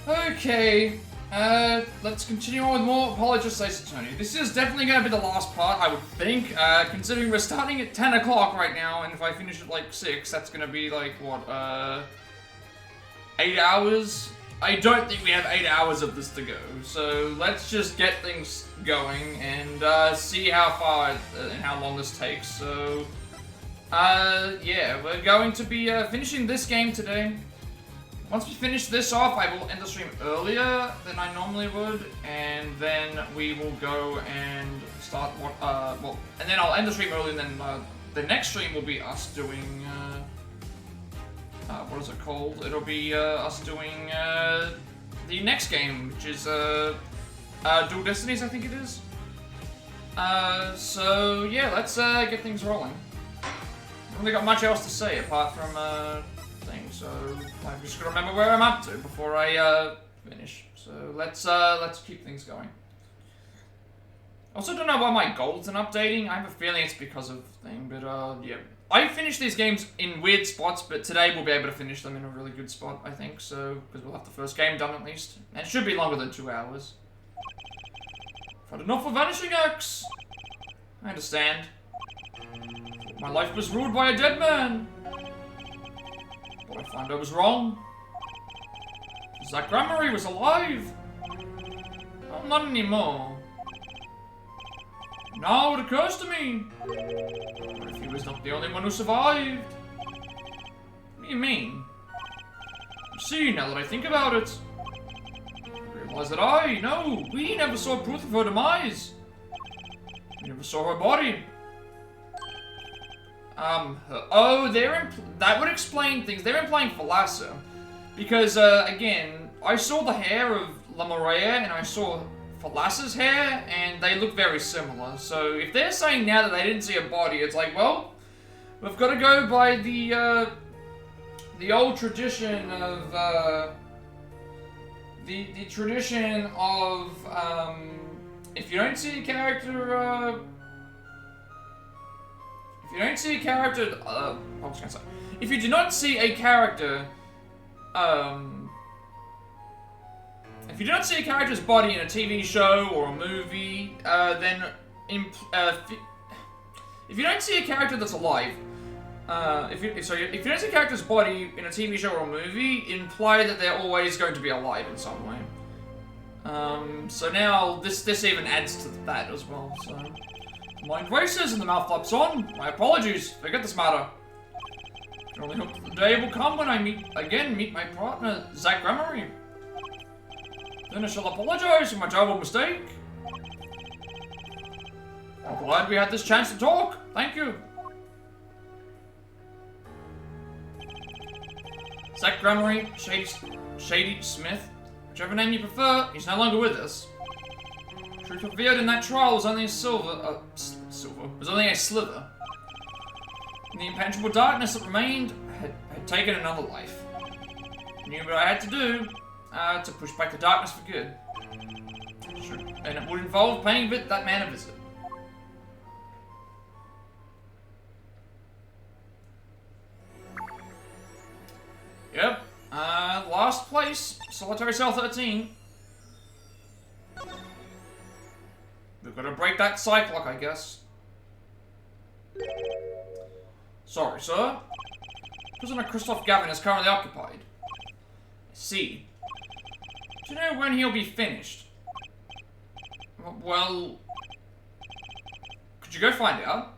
Okay, let's continue on with more Apologies, Tony. This is definitely going to be the last part, I would think, considering we're starting at 10 o'clock right now, and if I finish at like 6, that's going to be like, what, 8 hours? I don't think we have 8 hours of this to go, so let's just get things going and see how far and how long this takes. So, yeah, we're going to be finishing this game today. Once we finish this off, I will end the stream earlier than I normally would, and then we will go and start what, well, and then I'll end the stream early, and then the next stream will be us doing, what is it called? It'll be us doing the next game, which is Dual Destinies, I think it is. So yeah, let's get things rolling. I haven't really got much else to say apart from thing, so I've just got to remember where I'm up to before I finish. So let's keep things going. I also don't know why my goals aren't updating. I have a feeling it's because of thing, but yeah. I finished these games in weird spots, but today we'll be able to finish them in a really good spot, I think, so, because we'll have the first game done at least. And it should be longer than 2 hours. I've had enough of Vanishing Axe. I understand. My life was ruled by a dead man. But I found I was wrong. Zach Gramarye was alive. Oh, not anymore. Now it occurs to me. What if he was not the only one who survived? What do you mean? You see, now that I think about it, I realize that we never saw proof of her demise. We never saw her body. Oh, that would explain things. They're implying Thalassa. Because, again, I saw the hair of Lemuria and I saw Thalassa's hair, and they look very similar. So if they're saying now that they didn't see a body, it's like, well, we've got to go by the old tradition of the tradition of if you don't see a character what was I gonna say? If you do not see a character if you don't see a character's body in a TV show or a movie, then if you don't see a character that's alive, if you don't see a character's body in a TV show or a movie, imply that they're always going to be alive in some way. So now this even adds to that as well. So the mind races and the mouth flaps on. My apologies. Forget this matter. I can only hope that the day will come when I meet my partner, Zach Gramarye. Then I shall apologize for my terrible mistake. I'm glad we had this chance to talk. Thank you. Zach Gramarye, Shady Smith, whichever name you prefer, he's no longer with us. Truth revealed in that trial was only a was only a sliver. And the impenetrable darkness that remained had taken another life. I knew what I had to do. To push back the darkness for good. Sure. And it would involve paying that man a visit. Yep. Last place. Solitary Cell 13. We've got to break that PSYCHE-LOCK, I guess. Sorry, sir. Prisoner Christoph Gavin is currently occupied. I see. Do you know when he'll be finished? Well, could you go find out?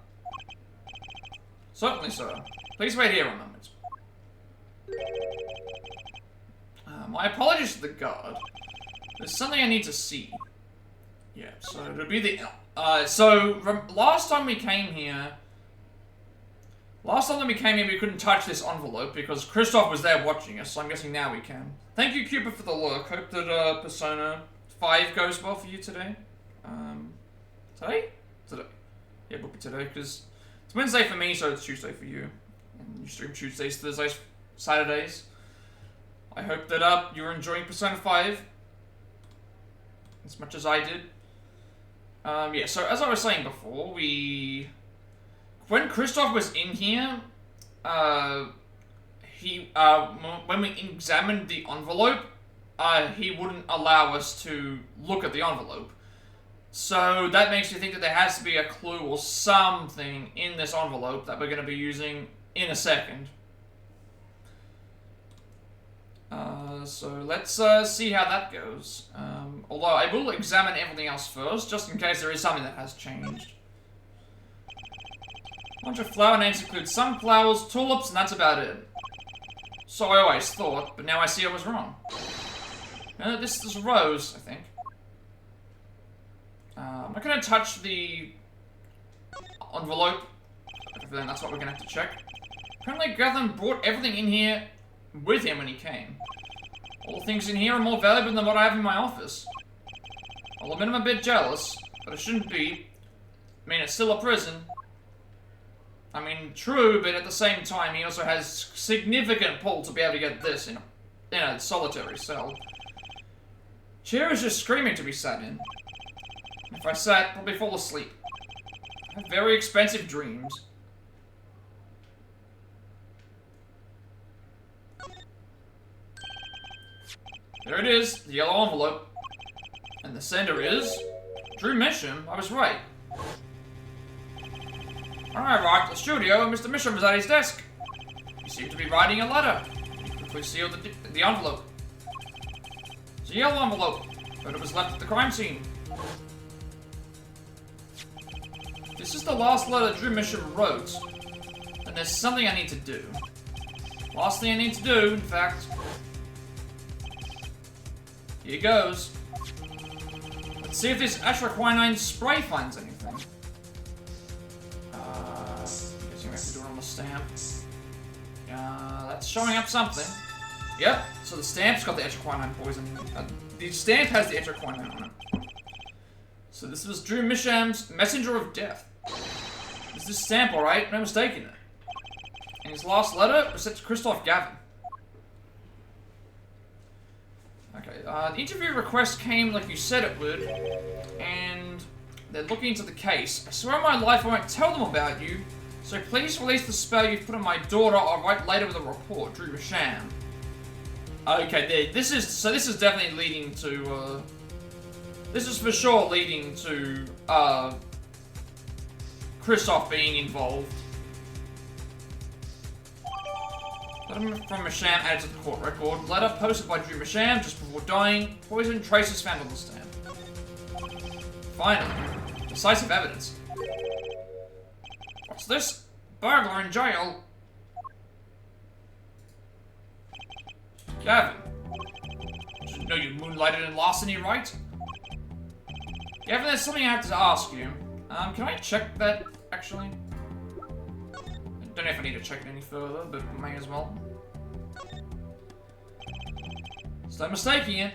Certainly, sir. Please wait here a moment. My apologies to the guard. There's something I need to see. Yeah, so it'll be the... last time we came here, we couldn't touch this envelope because Christoph was there watching us, so I'm guessing now we can. Thank you, Cupid, for the lurk. Hope that Persona 5 goes well for you today. Today? Today. Yeah, it'll be today, because it's Wednesday for me, so it's Tuesday for you. And you stream Tuesdays, Thursdays, Saturdays. I hope that you're enjoying Persona 5 as much as I did. Yeah, so as I was saying before, when Christoph was in here, when we examined the envelope, he wouldn't allow us to look at the envelope. So that makes me think that there has to be a clue or something in this envelope that we're going to be using in a second. So let's see how that goes. Although I will examine everything else first, just in case there is something that has changed. A bunch of flower names include sunflowers, tulips, and that's about it. So I always thought, but now I see I was wrong. This is a rose, I think. I'm not going to touch the envelope. Then that's what we're going to have to check. Apparently Gavin brought everything in here with him when he came. All the things in here are more valuable than what I have in my office. I'll admit I'm a bit jealous, but it shouldn't be. I mean, it's still a prison. I mean, true, but at the same time, he also has significant pull to be able to get this in a solitary cell. Chair is just screaming to be sat in. If I sat, I'd probably fall asleep. I have very expensive dreams. There it is, the yellow envelope. And the sender is... Drew Misham. I was right. I arrived at the studio and Mr. Misham was at his desk. He seemed to be writing a letter. He quickly sealed the envelope. It's a yellow envelope, but it was left at the crime scene. This is the last letter Drew Misham wrote, and there's something I need to do. Last thing I need to do, in fact... Here goes. Let's see if this atraquinine spray finds anything. I guess you have to do it on the stamp. That's showing up something. Yep, so the stamp's got the atraquinine poison. The stamp has the atraquinine on it. So this was Drew Misham's Messenger of Death. Is this stamp alright? No mistake in it. And his last letter was sent to Christoph Gavin. Okay, the interview request came like you said it would, and they're looking into the case. I swear on my life I won't tell them about you, so please release the spell you've put on my daughter. I'll write later with a report. Drew Misham. Okay, this is definitely leading to, this is for sure leading to, Christoph being involved. Letter from Misham added to the court record. Letter posted by Drew Misham just before dying. Poison traces found on the stamp. Finally, decisive evidence. What's this? Burglar in jail. Gavin. Didn't know you moonlighted in larceny, right? Gavin, there's something I have to ask you. Can I check that, actually? Don't know if I need to check it any further, but may as well. There's no mistaking it.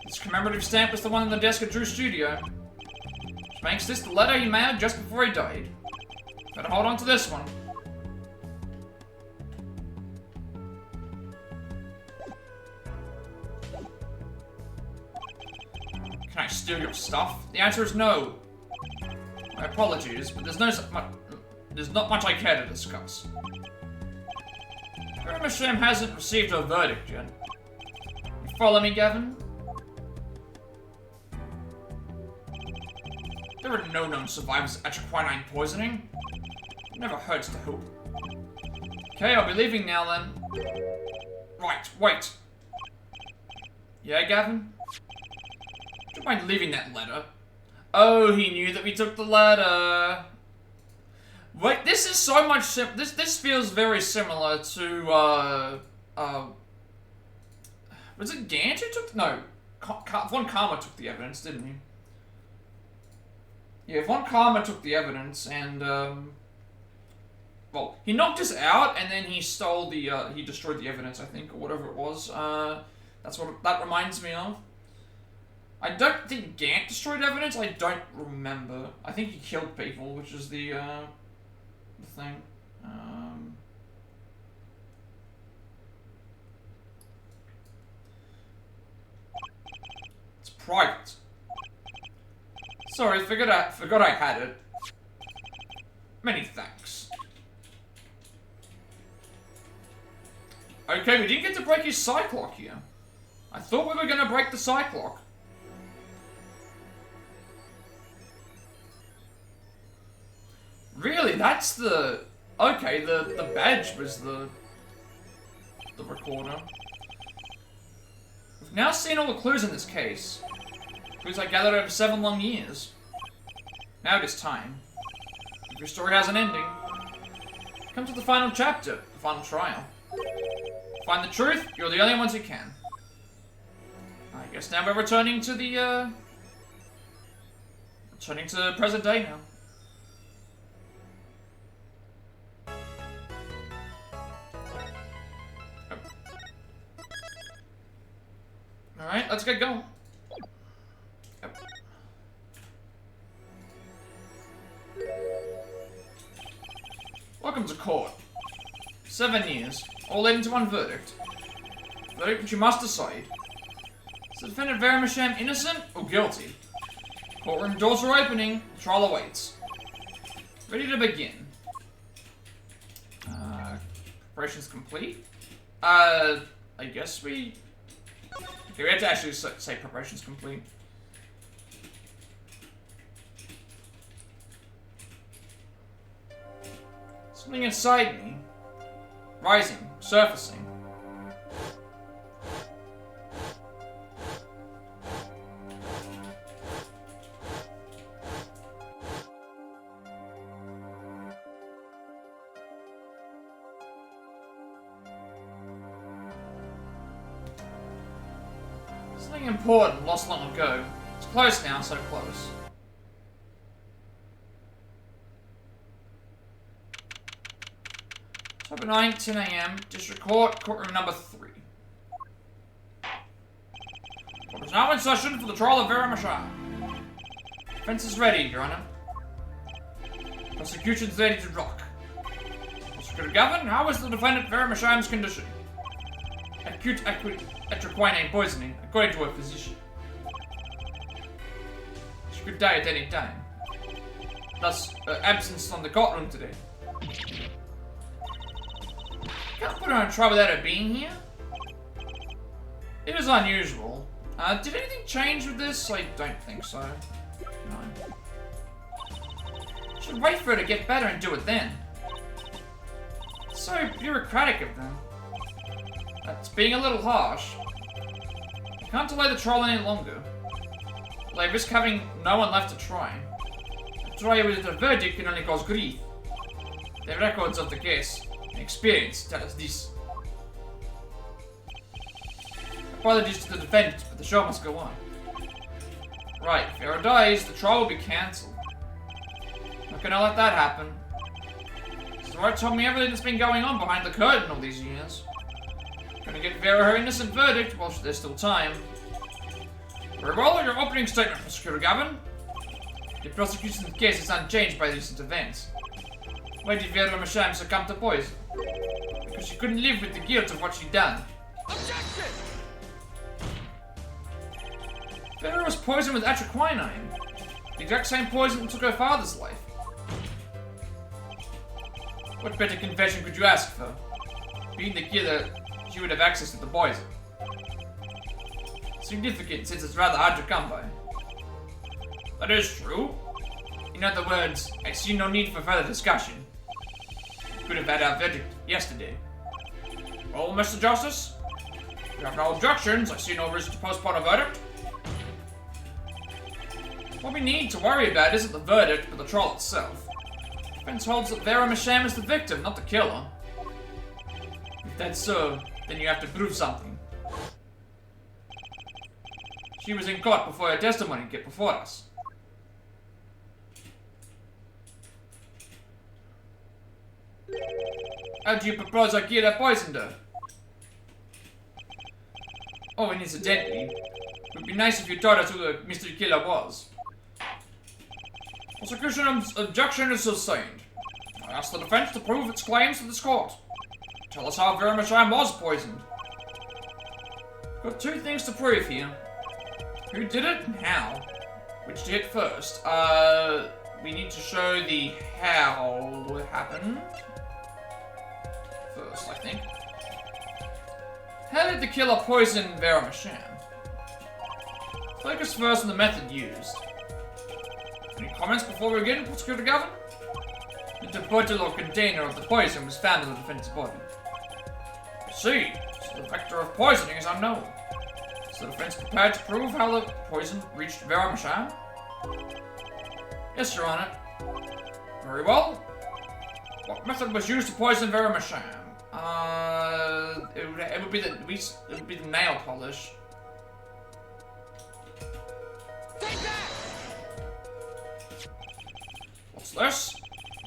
This commemorative stamp was the one on the desk at Drew's studio. Which makes this the letter he mailed just before he died. Better hold on to this one. Can I steal your stuff? The answer is no. My apologies, but there's not much I care to discuss. Drew Misham hasn't received a verdict yet. You follow me, Gavin? There are no known survivors of atraquinine poisoning. It never hurts to hope. Okay, I'll be leaving now then. Right, wait. Yeah, Gavin? Would you mind leaving that letter? Oh, he knew that we took the letter. Wait, this is so much this feels very similar to, was it Gant who took... No, Von Karma took the evidence, didn't he? Yeah, Von Karma took the evidence, and, well, he knocked us out, and then he stole the, he destroyed the evidence, I think, or whatever it was. That's what that reminds me of. I don't think Gant destroyed evidence, I don't remember. I think he killed people, which is the thing. It's private. Sorry, forgot I had it. Many thanks. Okay, we didn't get to break his PSYCHE-LOCK here. I thought we were gonna break the PSYCHE-LOCK. Really? That's the... Okay, the badge was the recorder. We've now seen all the clues in this case. Clues I gathered over 7 long years. Now it is time. If your story has an ending, come to the final chapter, the final trial. Find the truth, you're the only ones who can. I guess now we're returning to the, returning to present day now. Alright, let's get going. Yep. Welcome to court. 7 years, all leading to one verdict. Verdict which you must decide. Is the defendant Vermisham innocent or guilty? Courtroom doors are opening, the trial awaits. Ready to begin. Preparations complete? I guess we... Okay, we have to actually say preparations complete. Something inside me. Rising, surfacing. Something important lost long ago. It's close now, so close. October 9, 10 AM, District Court, courtroom number 3. Court is now in session for the trial of Vermisham. Defense is ready, Your Honor. Prosecution's ready to rock. Prosecutor Gavin, how is the defendant Vermisham's condition? Acute equine poisoning, according to a physician. She could die at any time. Thus, absence from the courtroom today. Can't put her on trial without her being here. It is unusual. Did anything change with this? I don't think so. No. Should wait for her to get better and do it then. It's so bureaucratic of them. That's being a little harsh. You can't delay the trial any longer. They risk having no one left to try. A trial with a verdict can only cause grief. The records of the case and experience tell us this. Apologies to the defendant, but the show must go on. Right, if Vera dies, the trial will be cancelled. Not gonna let that happen. Stuart told me everything that's been going on behind the curtain all these years. Gonna get Vera her innocent verdict while there's still time. Very well, your opening statement, Prosecutor Gavin. The prosecution's case is unchanged by recent events. Why did Vera Misham succumb to poison? Because she couldn't live with the guilt of what she'd done. Objection! Vera was poisoned with atroquinine. The exact same poison that took her father's life. What better confession could you ask for? Being the killer, she would have access to the poison. Significant, since it's rather hard to come by. That is true. In other words, I see no need for further discussion. We could have had our verdict yesterday. Well, Mr. Justice, if you have no objections, I see no reason to postpone a verdict. What we need to worry about isn't the verdict, but the trial itself. The defense holds that Vera Misham is the victim, not the killer. If that's so, then you have to prove something. She was in court before her testimony get before us. How do you propose I killer poisoned her? Oh, and incidentally, it would be nice if you told us who the mystery killer was. Prosecution's objection is sustained. I ask the defense to prove its claims to this court. Tell us how Vera Misham was poisoned. We've got 2 things to prove here. Who did it and how? Which to hit first? We need to show the how it happened. First, I think. How did the killer poison Vermisham? Focus first on the method used. Any comments before we begin, Prosecutor Gavin? The bottle or container of the poison was found in the defendant's body. I see. So the vector of poisoning is unknown. Is the defense prepared to prove how the poison reached Vermisham? Yes, Your Honor. Very well. What method was used to poison Vermisham? It would be the nail polish. Take that! What's this?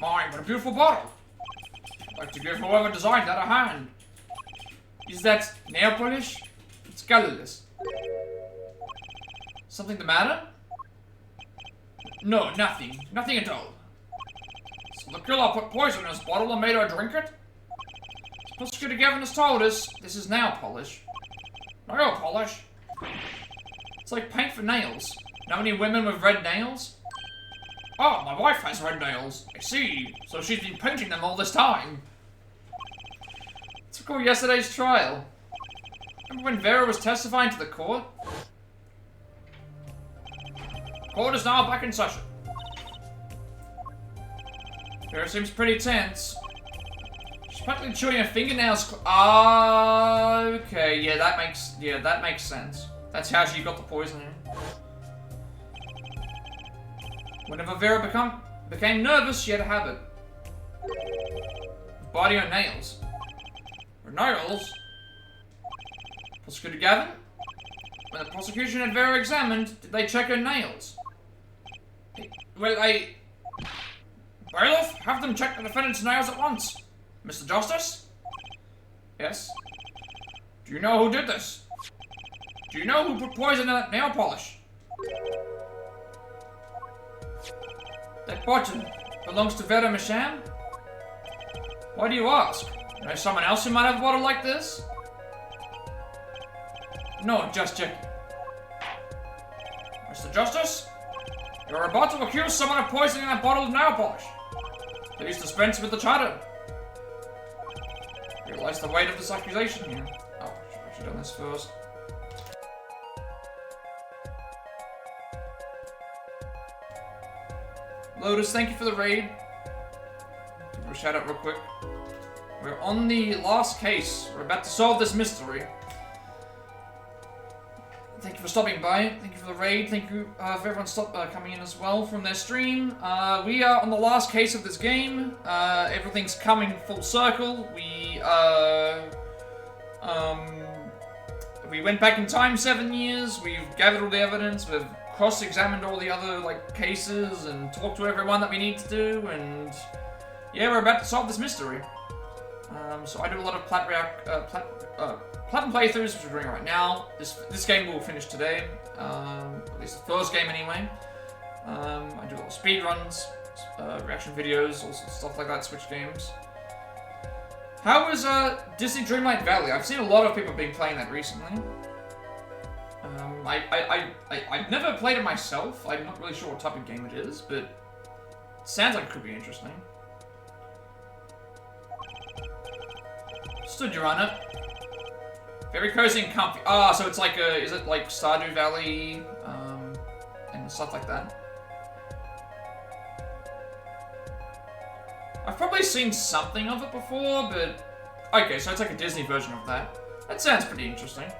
My, what a beautiful bottle. I'd like to give whoever designed that a hand. Is that nail polish? It's colorless. Something the matter? No, nothing. Nothing at all. So the killer put poison in his bottle and made her drink it? Prosecutor Gavin has told us this is nail polish. Nail polish? It's like paint for nails. Know any women with red nails? Oh, my wife has red nails. I see. So she's been painting them all this time. Let's recall yesterday's trial. Remember when Vera was testifying to the court? Court is now back in session. Vera seems pretty tense. She's practically chewing her fingernails. Okay, yeah, that makes sense. That's how she got the poisoning. Whenever Vera became nervous, she had a habit. Biting her nails. Her nails? Prosecutor Gavin? When the prosecution had Vera examined, did they check her nails? Well, Bailiff, have them check the defendant's nails at once. Mr. Justice? Yes? Do you know who did this? Do you know who put poison in that nail polish? That bottle belongs to Vera Misham? Why do you ask? Know someone else who might have a bottle like this? No, just checking. Mr. Justice? You're about to accuse someone of poisoning that bottle of nail polish. Please dispense with the charter. Realize the weight of this accusation here. Oh, I should have done this first. Lotus, thank you for the raid. Give her a shout out real quick. We're on the last case. We're about to solve this mystery. Thank you for stopping by. Thank you for the raid. Thank you for everyone coming in as well from their stream. We are on the last case of this game. Everything's coming full circle. We went back in time 7 years. We've gathered all the evidence. We've cross-examined all the other cases and talked to everyone that we need to do. And yeah, we're about to solve this mystery. So I do a lot of Plat and playthroughs, which we're doing right now. This game will finish today, at least the first game anyway. I do a lot of speed runs, reaction videos, all sorts of stuff like that, Switch games. How was Disney Dreamlight Valley? I've seen a lot of people been playing that recently. I've never played it myself. I'm not really sure what type of game it is, but it sounds like it could be interesting. Stood Your Honor. Very cozy and comfy. Ah, so it's like is it like Stardew Valley, and stuff like that? I've probably seen something of it before, but... Okay, so it's like a Disney version of that. That sounds pretty interesting.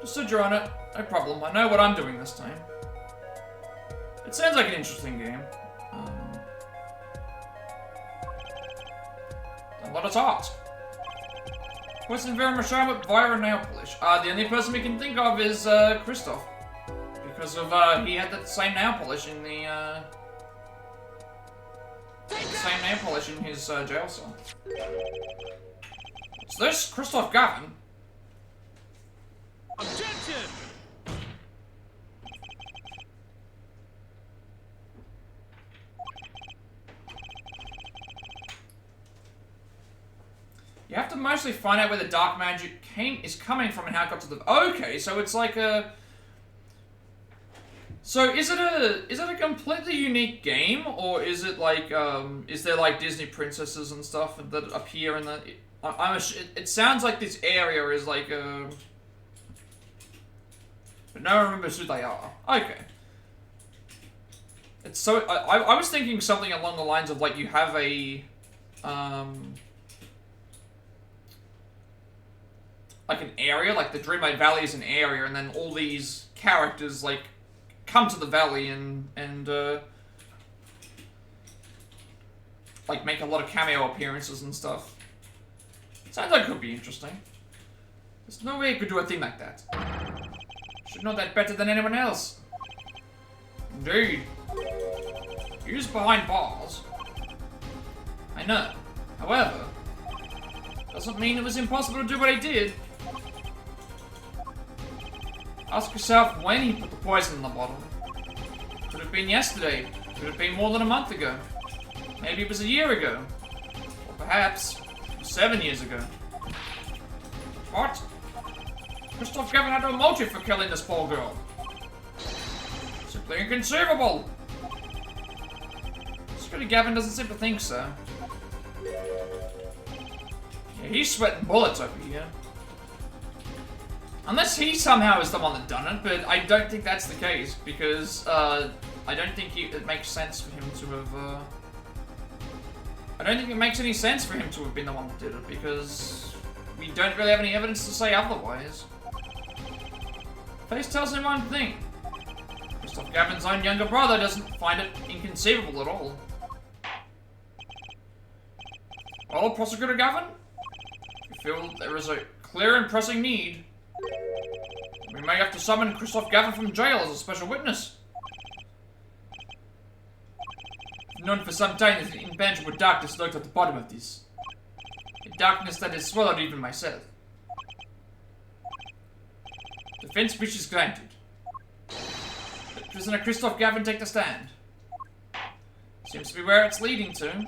Stood Your Honor. No problem. I know what I'm doing this time. It sounds like an interesting game. A lot of task. Poison Vera Misham via nail polish. The only person we can think of is Christoph. Because of he had the same nail polish in the same nail polish in his jail cell. What's this? Christoph Gavin? Objection! You have to mostly find out where the dark magic is coming from and how it got to the... Okay, so it's like a... So is it a completely unique game, or is it like, is there like Disney princesses and stuff that appear in the... it sounds like this area is like a... But no one remembers who they are. Okay. It's so... I was thinking something along the lines of, like, you have a... like an area, like the Dreamlight Valley is an area, and then all these characters, like, come to the valley and like, make a lot of cameo appearances and stuff. Sounds like it could be interesting. There's no way you could do a thing like that. Should know that better than anyone else. Indeed. He was behind bars. I know. However, doesn't mean it was impossible to do what he did. Ask yourself when he put the poison in the bottle. Could have been yesterday. Could have been more than a month ago. Maybe it was a year ago. Or perhaps 7 years ago. What? Christoph Gavin had no motive for killing this poor girl. Simply inconceivable. Security Gavin doesn't seem to think so. Yeah, he's sweating bullets over here. Unless he somehow is the one that done it, but I don't think that's the case, because, I don't think it makes sense for him to have, I don't think it makes any sense for him to have been the one that did it, because we don't really have any evidence to say otherwise. Face tells me one thing. Christoph Gavin's own younger brother doesn't find it inconceivable at all. Well, Prosecutor Gavin, we feel there is a clear and pressing need. We may have to summon Christoph Gavin from jail as a special witness. I've known for some time that the impenetrable darkness lurked at the bottom of this. A darkness that has swallowed even myself. Defense speech is granted. Let prisoner Christoph Gavin take the stand. Seems to be where it's leading to.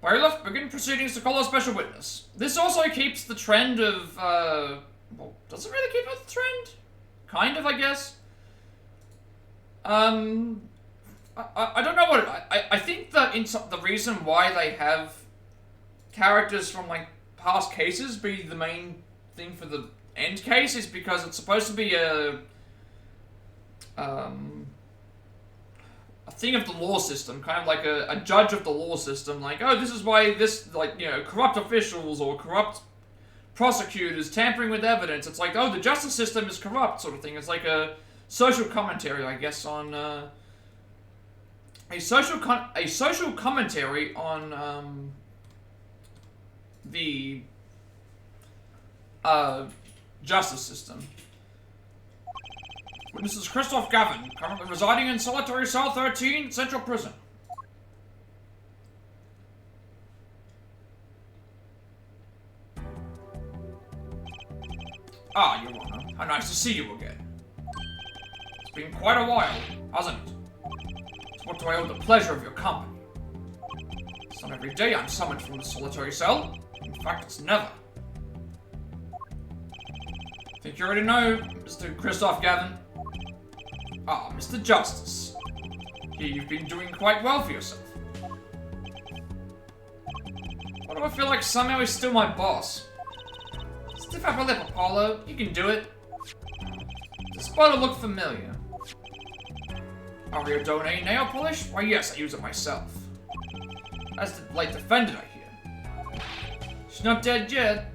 Bailiff, begin proceedings to call a special witness. This also keeps the trend of, well, does it really keep up the trend? Kind of, I guess. I don't know what I think that the reason why they have characters from, like, past cases be the main thing for the end case is because it's supposed to be a thing of the law system, kind of like a judge of the law system, like, oh, this is why this, like, you know, corrupt officials or corrupt prosecutors tampering with evidence. It's like, oh, the justice system is corrupt, sort of thing. It's like a social commentary, I guess, on a social commentary on the justice system. Witness is Christoph Gavin, currently residing in solitary cell 13, Central Prison. Ah, Your Honor. How nice to see you again. It's been quite a while, hasn't it? So what do I owe the pleasure of your company? It's not every day I'm summoned from the solitary cell. In fact, it's never. I think you already know, Mr. Christoph Gavin. Ah, Mr. Justice. Here you've been doing quite well for yourself. Why do I feel like somehow he's still my boss? Stiff upper lip, Apollo. You can do it. Does Spider look familiar? Ariodone nail polish? Why yes, I use it myself. That's the late defendant, I hear. She's not dead yet.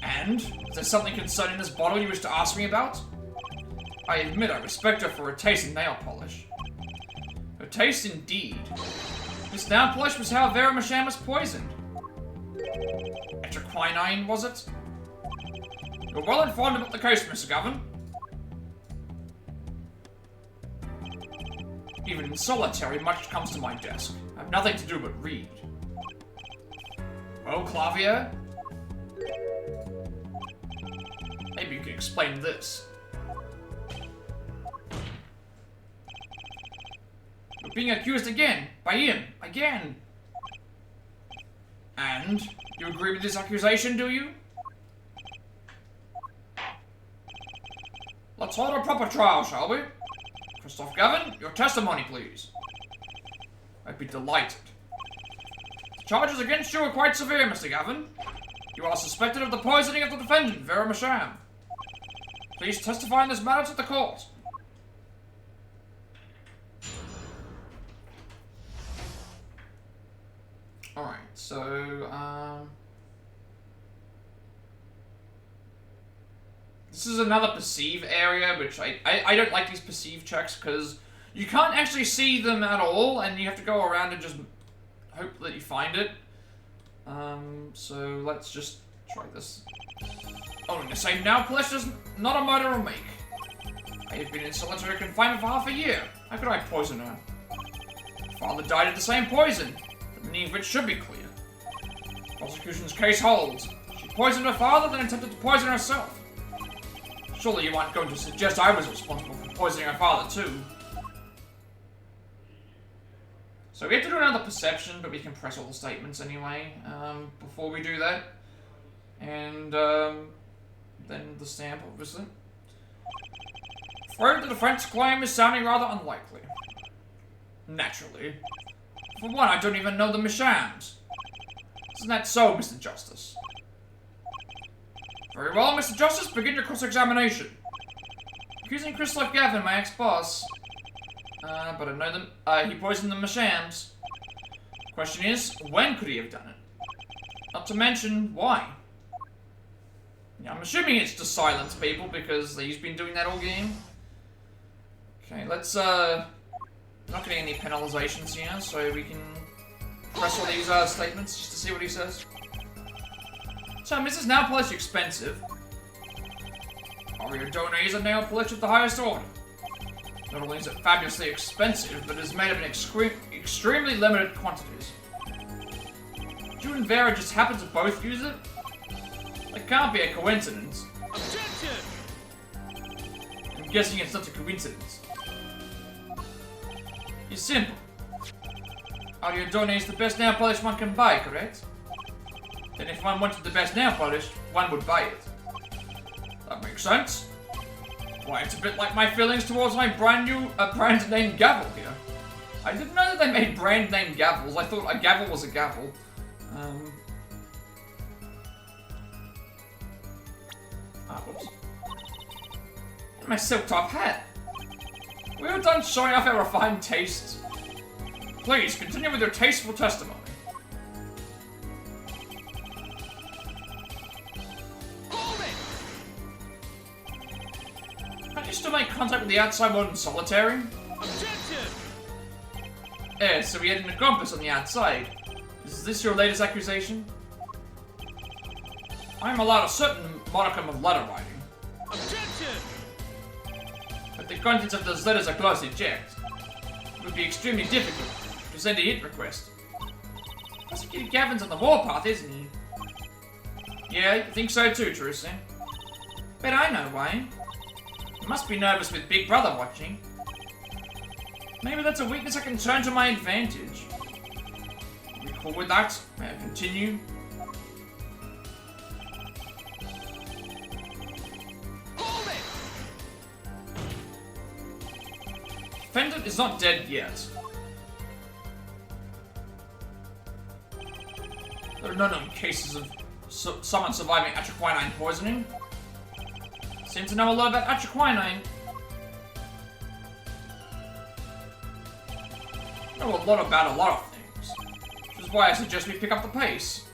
And? Is there something concerning this bottle you wish to ask me about? I admit I respect her for her taste in nail polish. Her taste indeed. This nail polish was how Vera Masham was poisoned. Etroquinine, was it? You're well informed about the case, Mr. Gavin. Even in solitary, much comes to my desk. I have nothing to do but read. Well, Clavier? Maybe you can explain this. You're being accused again, by him, again. And? You agree with this accusation, do you? Let's hold a proper trial, shall we? Christoph Gavin, your testimony, please. I'd be delighted. The charges against you are quite severe, Mr. Gavin. You are suspected of the poisoning of the defendant, Vera Masham. Please testify in this matter to the court. Alright, so, this is another perceive area, which I don't like these perceive checks, because you can't actually see them at all, and you have to go around and just hope that you find it. So let's just try this. Only to say now, Plat is not a murder or make. I have been in solitary confinement for half a year. How could I poison her? Her father died of the same poison, the meaning of which should be clear. Prosecution's case holds. She poisoned her father, then attempted to poison herself. Surely you aren't going to suggest I was responsible for poisoning her father too. So we have to do another perception, but we can press all the statements anyway, before we do that. And, then the stamp, obviously. Afraid the defense claim is sounding rather unlikely. Naturally. For one, I don't even know the Mashams. Isn't that so, Mr. Justice? Very well, Mr. Justice, begin your cross-examination. Accusing Christoph Gavin, my ex-boss. But I know them, he poisoned the Mashams. Question is, when could he have done it? Not to mention, why? Yeah, I'm assuming it's to silence people, because he's been doing that all game. Okay, let's, not getting any penalizations here, so we can press all these, statements just to see what he says. So, Mrs. Nail Polish expensive. Are your donations of nail polish of the highest order? Not only is it fabulously expensive, but it is made of in extremely limited quantities. You and Vera just happen to both use it? That can't be a coincidence. Objection! I'm guessing it's not a coincidence. It's simple. Audio donates the best nail polish one can buy, correct? Then if one wanted the best nail polish, one would buy it. That makes sense. Why, it's a bit like my feelings towards my brand name gavel here. I didn't know that they made brand name gavels. I thought a gavel was a gavel. Whoops. My silk top hat. We are done showing off our refined tastes. Please, continue with your tasteful testimony. Hold it! Can't you still make contact with the outside world in solitary? Objection! So we had an accomplice on the outside. Is this your latest accusation? I am allowed a certain modicum of letter writing. Objection! But the contents of those letters are closely checked. It would be extremely difficult to send a hit request. Prosecutor Gavin's on the warpath, isn't he? Yeah, you think so too, Jurist. Bet I know why. You must be nervous with Big Brother watching. Maybe that's a weakness I can turn to my advantage. Are we cool with that? May I continue? Hold it! Defendant is not dead yet. There are no known cases of someone surviving atroquinine poisoning. Seem to know a lot about atroquinine. Know a lot about a lot of things. Which is why I suggest we pick up the pace.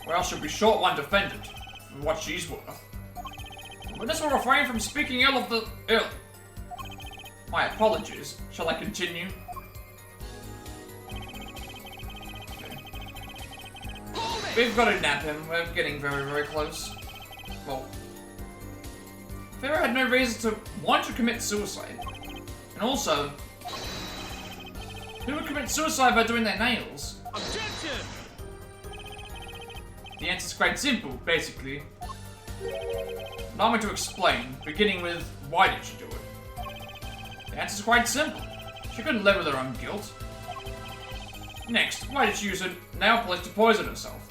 Or else she'll be short one defendant, for what she's worth. The witness will refrain from speaking ill of the ill. My apologies. Shall I continue? We've got to nab him. We're getting very, very close. Well, Vera had no reason to want to commit suicide. And also, who would commit suicide by doing their nails? Objection! The answer's quite simple, basically. Allow me to explain, beginning with, why did she do it? The answer's quite simple. She couldn't live with her own guilt. Next, why did she use her nail polish to poison herself?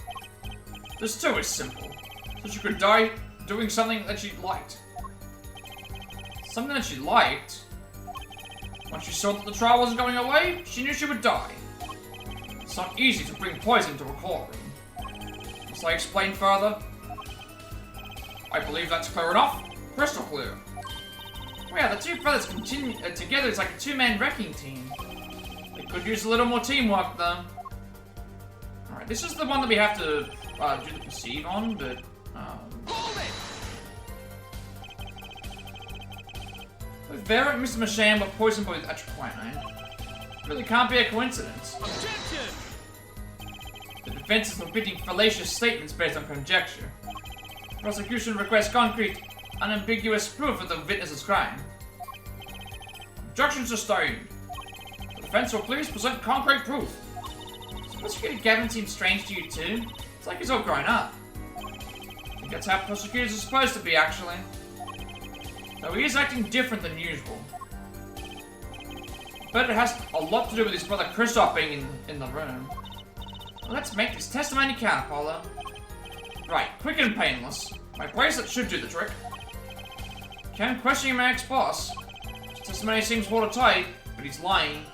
This too is simple. So she could die doing something that she liked. Something that she liked? When she saw that the trial wasn't going her way, she knew she would die. It's not easy to bring poison to a courtroom. Must I explain further? I believe that's clear enough. Crystal clear. Wow, the two brothers continue together. It's like a two-man wrecking team. They could use a little more teamwork, though. Alright, this is the one that we have to do the perceive on, but... Hold it! Vera and Mr. Masham were poisoned by atroquinine. Really can't be a coincidence. Objection! The defense is forbidding fallacious statements based on conjecture. Prosecution requests concrete, unambiguous proof of the witness's crime. Objection sustained. The defense will please present concrete proof. Prosecutor Gavin seems strange to you too. It's like he's all grown up. I think that's how prosecutors are supposed to be, actually. Though he is acting different than usual. But it has a lot to do with his brother Christoph being in the room. Well, let's make this testimony count, Apollo. Right, quick and painless. My bracelet should do the trick. Can't question my ex-boss. His testimony seems watertight, but he's lying.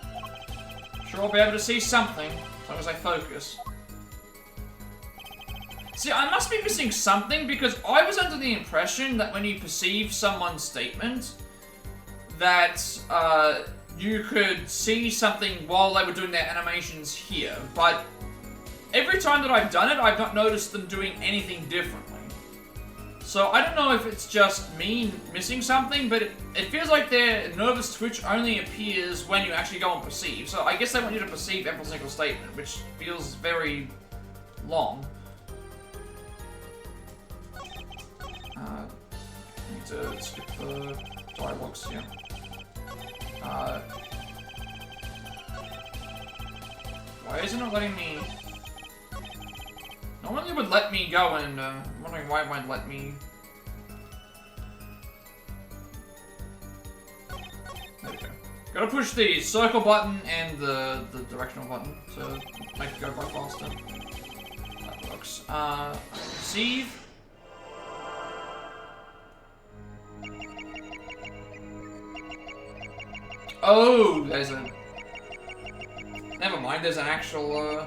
Sure I'll be able to see something, as long as I focus. See, I must be missing something, because I was under the impression that when you perceive someone's statement, that, you could see something while they were doing their animations here, but every time that I've done it, I've not noticed them doing anything differently. So I don't know if it's just me missing something, but it feels like their nervous twitch only appears when you actually go and perceive. So I guess they want you to perceive every single statement, which feels very long. I need to skip the dialogues here. Why isn't it letting me... Normally it would let me go and, I'm wondering why it won't let me... There we go. Gotta push the circle button and the directional button to make it go by faster. That works. Perceive. Oh, there's a... Never mind, there's an actual,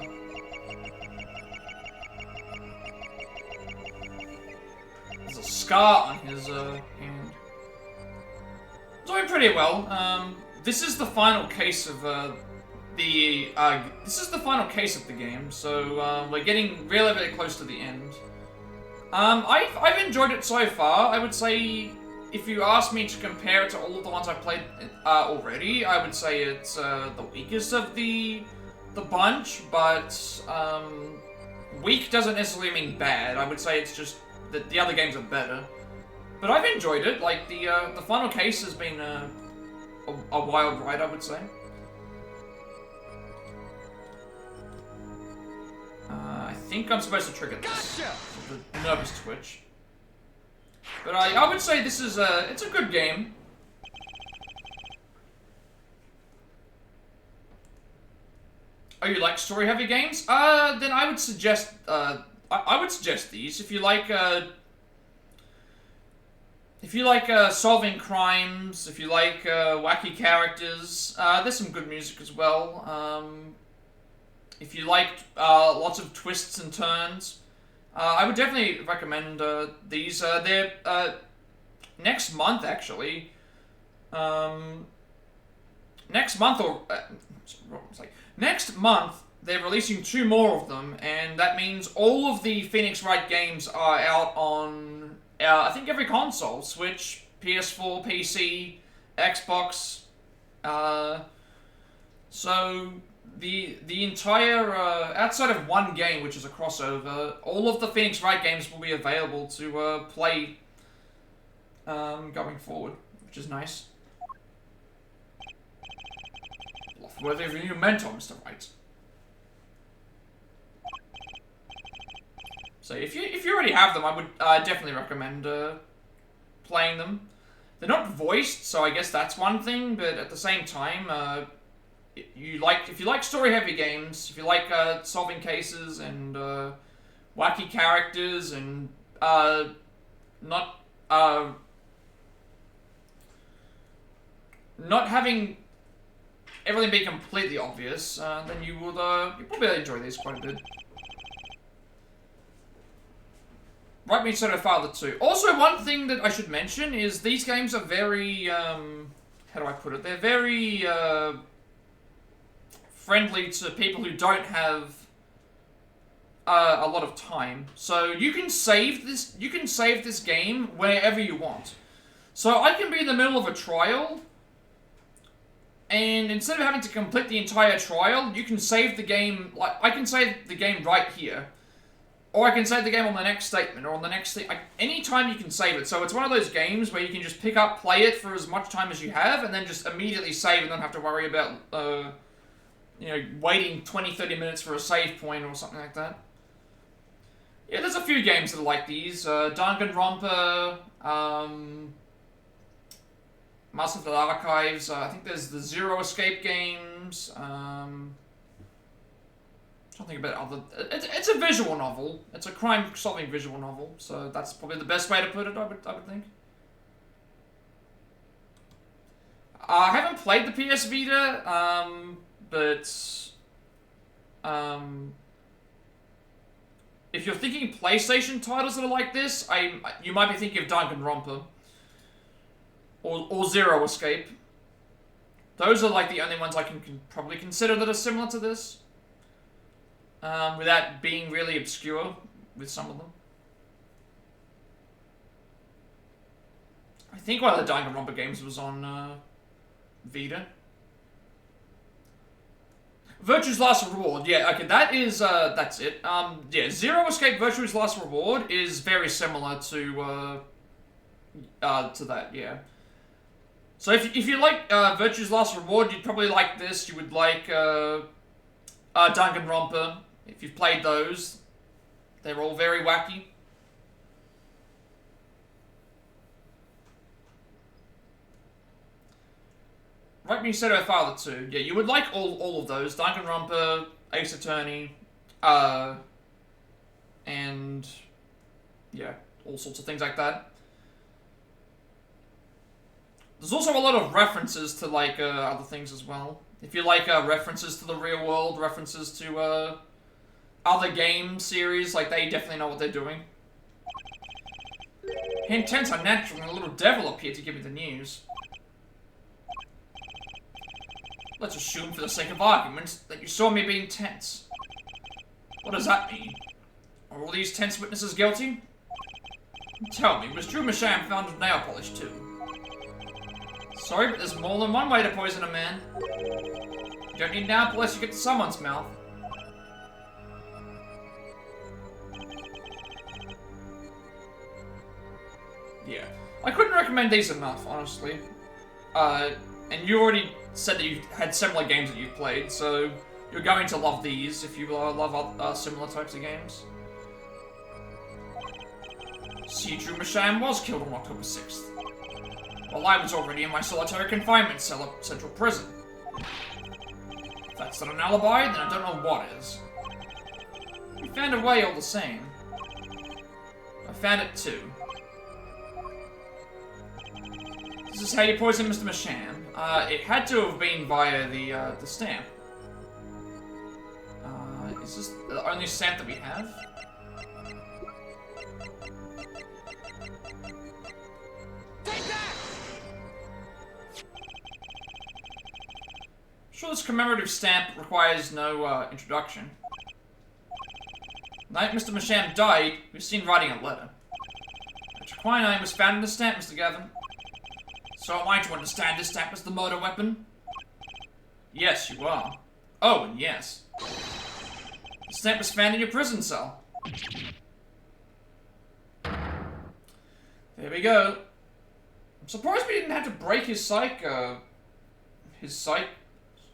There's a scar on his, hand. Doing pretty well. This is the final case of, this is the final case of the game, so, we're getting really, really close to the end. I've enjoyed it so far. I would say... If you ask me to compare it to all of the ones I've played already, I would say it's the weakest of the bunch, but weak doesn't necessarily mean bad. I would say it's just that the other games are better. But I've enjoyed it. Like the final case has been a wild ride, I would say. I think I'm supposed to trigger this. Gotcha! The nervous twitch. But I would say this is it's a good game. Oh, you like story-heavy games? Then I would suggest, I would suggest these. If you like solving crimes, if you like, wacky characters, there's some good music as well. If you like, lots of twists and turns, I would definitely recommend these. They're next month, actually. Next month, or next month, they're releasing 2 more of them, and that means all of the Phoenix Wright games are out on, I think, every console: Switch, PS4, PC, Xbox. So the entire, outside of one game, which is a crossover, all of the Phoenix Wright games will be available to play going forward, which is nice. Worthy of a new mentor, Mr. Wright. So if you already have them, I would definitely recommend playing them. They're not voiced, so I guess that's one thing. But at the same time, if you like story-heavy games, if you like solving cases and wacky characters and not having everything be completely obvious, then you would you probably enjoy these quite a bit. Right Me Shadow Father 2. Also, one thing that I should mention is these games are very, how do I put it? They're very, friendly to people who don't have a lot of time. So you can save this game wherever you want. So I can be in the middle of a trial, and instead of having to complete the entire trial, you can save the game, like, I can save the game right here. Or I can save the game on the next statement, or on the next thing. Anytime you can save it. So it's one of those games where you can just pick up, play it for as much time as you have, and then just immediately save and don't have to worry about, you know, waiting 20-30 minutes for a save point or something like that. Yeah, there's a few games that are like these. Danganronpa, Master of the Archives, I think there's the Zero Escape games, I think about other. It's a visual novel. It's a crime-solving visual novel, so that's probably the best way to put it. I would think. I haven't played the PS Vita, but if you're thinking PlayStation titles that are like this, you might be thinking of Danganronpa or Zero Escape. Those are like the only ones I can probably consider that are similar to this. Without being really obscure with some of them. I think one of the Danganronpa games was on Vita. Virtue's Last Reward, yeah, okay, that is, that's it. Yeah, Zero Escape Virtue's Last Reward is very similar to that, yeah. So if you like Virtue's Last Reward, you'd probably like this. You would like Danganronpa. If you've played those, they're all very wacky. Right Me Shadow Father 2. Yeah, you would like all of those. Danganronpa, Ace Attorney, and yeah, all sorts of things like that. There's also a lot of references to like other things as well. If you like references to the real world, references to other game series, like they definitely know what they're doing. Intense unnatural and a little devil appeared to give me the news. Let's assume for the sake of argument that you saw me being tense. What does that mean? Are all these tense witnesses guilty? Tell me, was Drew Masham found with nail polish too? Sorry, but there's more than one way to poison a man. You don't need nail polish to get to someone's mouth. Yeah. I couldn't recommend these enough, honestly. And you already said that you had similar games that you've played, so you're going to love these if you love similar types of games. See, Drew Masham was killed on October 6th. While I was already in my solitary confinement cell at Central Prison. If that's not an alibi, then I don't know what is. We found a way all the same. I found it too. This is how you poison Mr. Masham. It had to have been via the stamp. Is this the only stamp that we have? Take that! Sure, this commemorative stamp requires no introduction. The night Mr. Masham died, he was seen writing a letter. A quinine was found in the stamp, Mr. Gavin. So am I to understand this stamp as the murder weapon? Yes, you are. Oh, and yes. The stamp was found in your prison cell. There we go. I'm surprised we didn't have to break his psych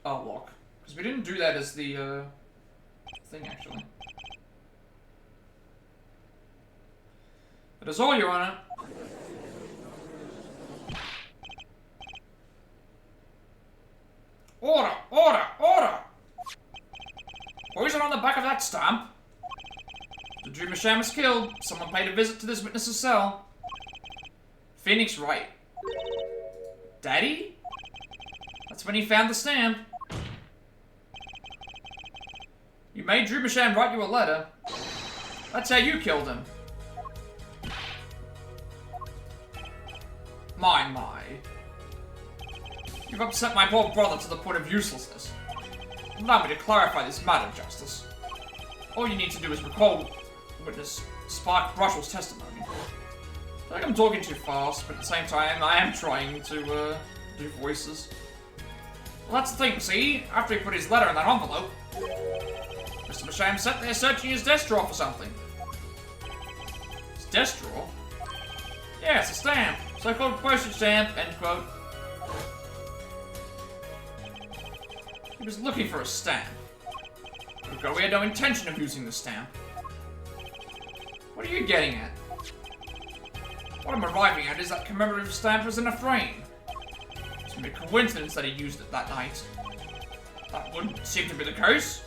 lock. Because we didn't do that as the, thing, actually. That is all, Your Honor. Order! Order! Order! Poison on the back of that stamp. The Drew Masham was killed. Someone paid a visit to this witness's cell. Phoenix Wright. Daddy? That's when he found the stamp. made Drumasham write you a letter. That's how you killed him. My. You've upset my poor brother to the point of uselessness. Allow me to clarify this matter, Justice. All you need to do is recall witness Spark Brushell's testimony. I think I'm talking too fast, but at the same time, I am trying to do voices. Well, that's the thing, see? After he put his letter in that envelope, Mr. Masham sat there searching his desk drawer for something. His desk drawer? Yeah, it's a stamp. So-called postage stamp, end quote. He was looking for a stamp. But we had no intention of using the stamp. What are you getting at? What I'm arriving at is that commemorative stamp was in a frame. It's a mere coincidence that he used it that night. That wouldn't seem to be the case.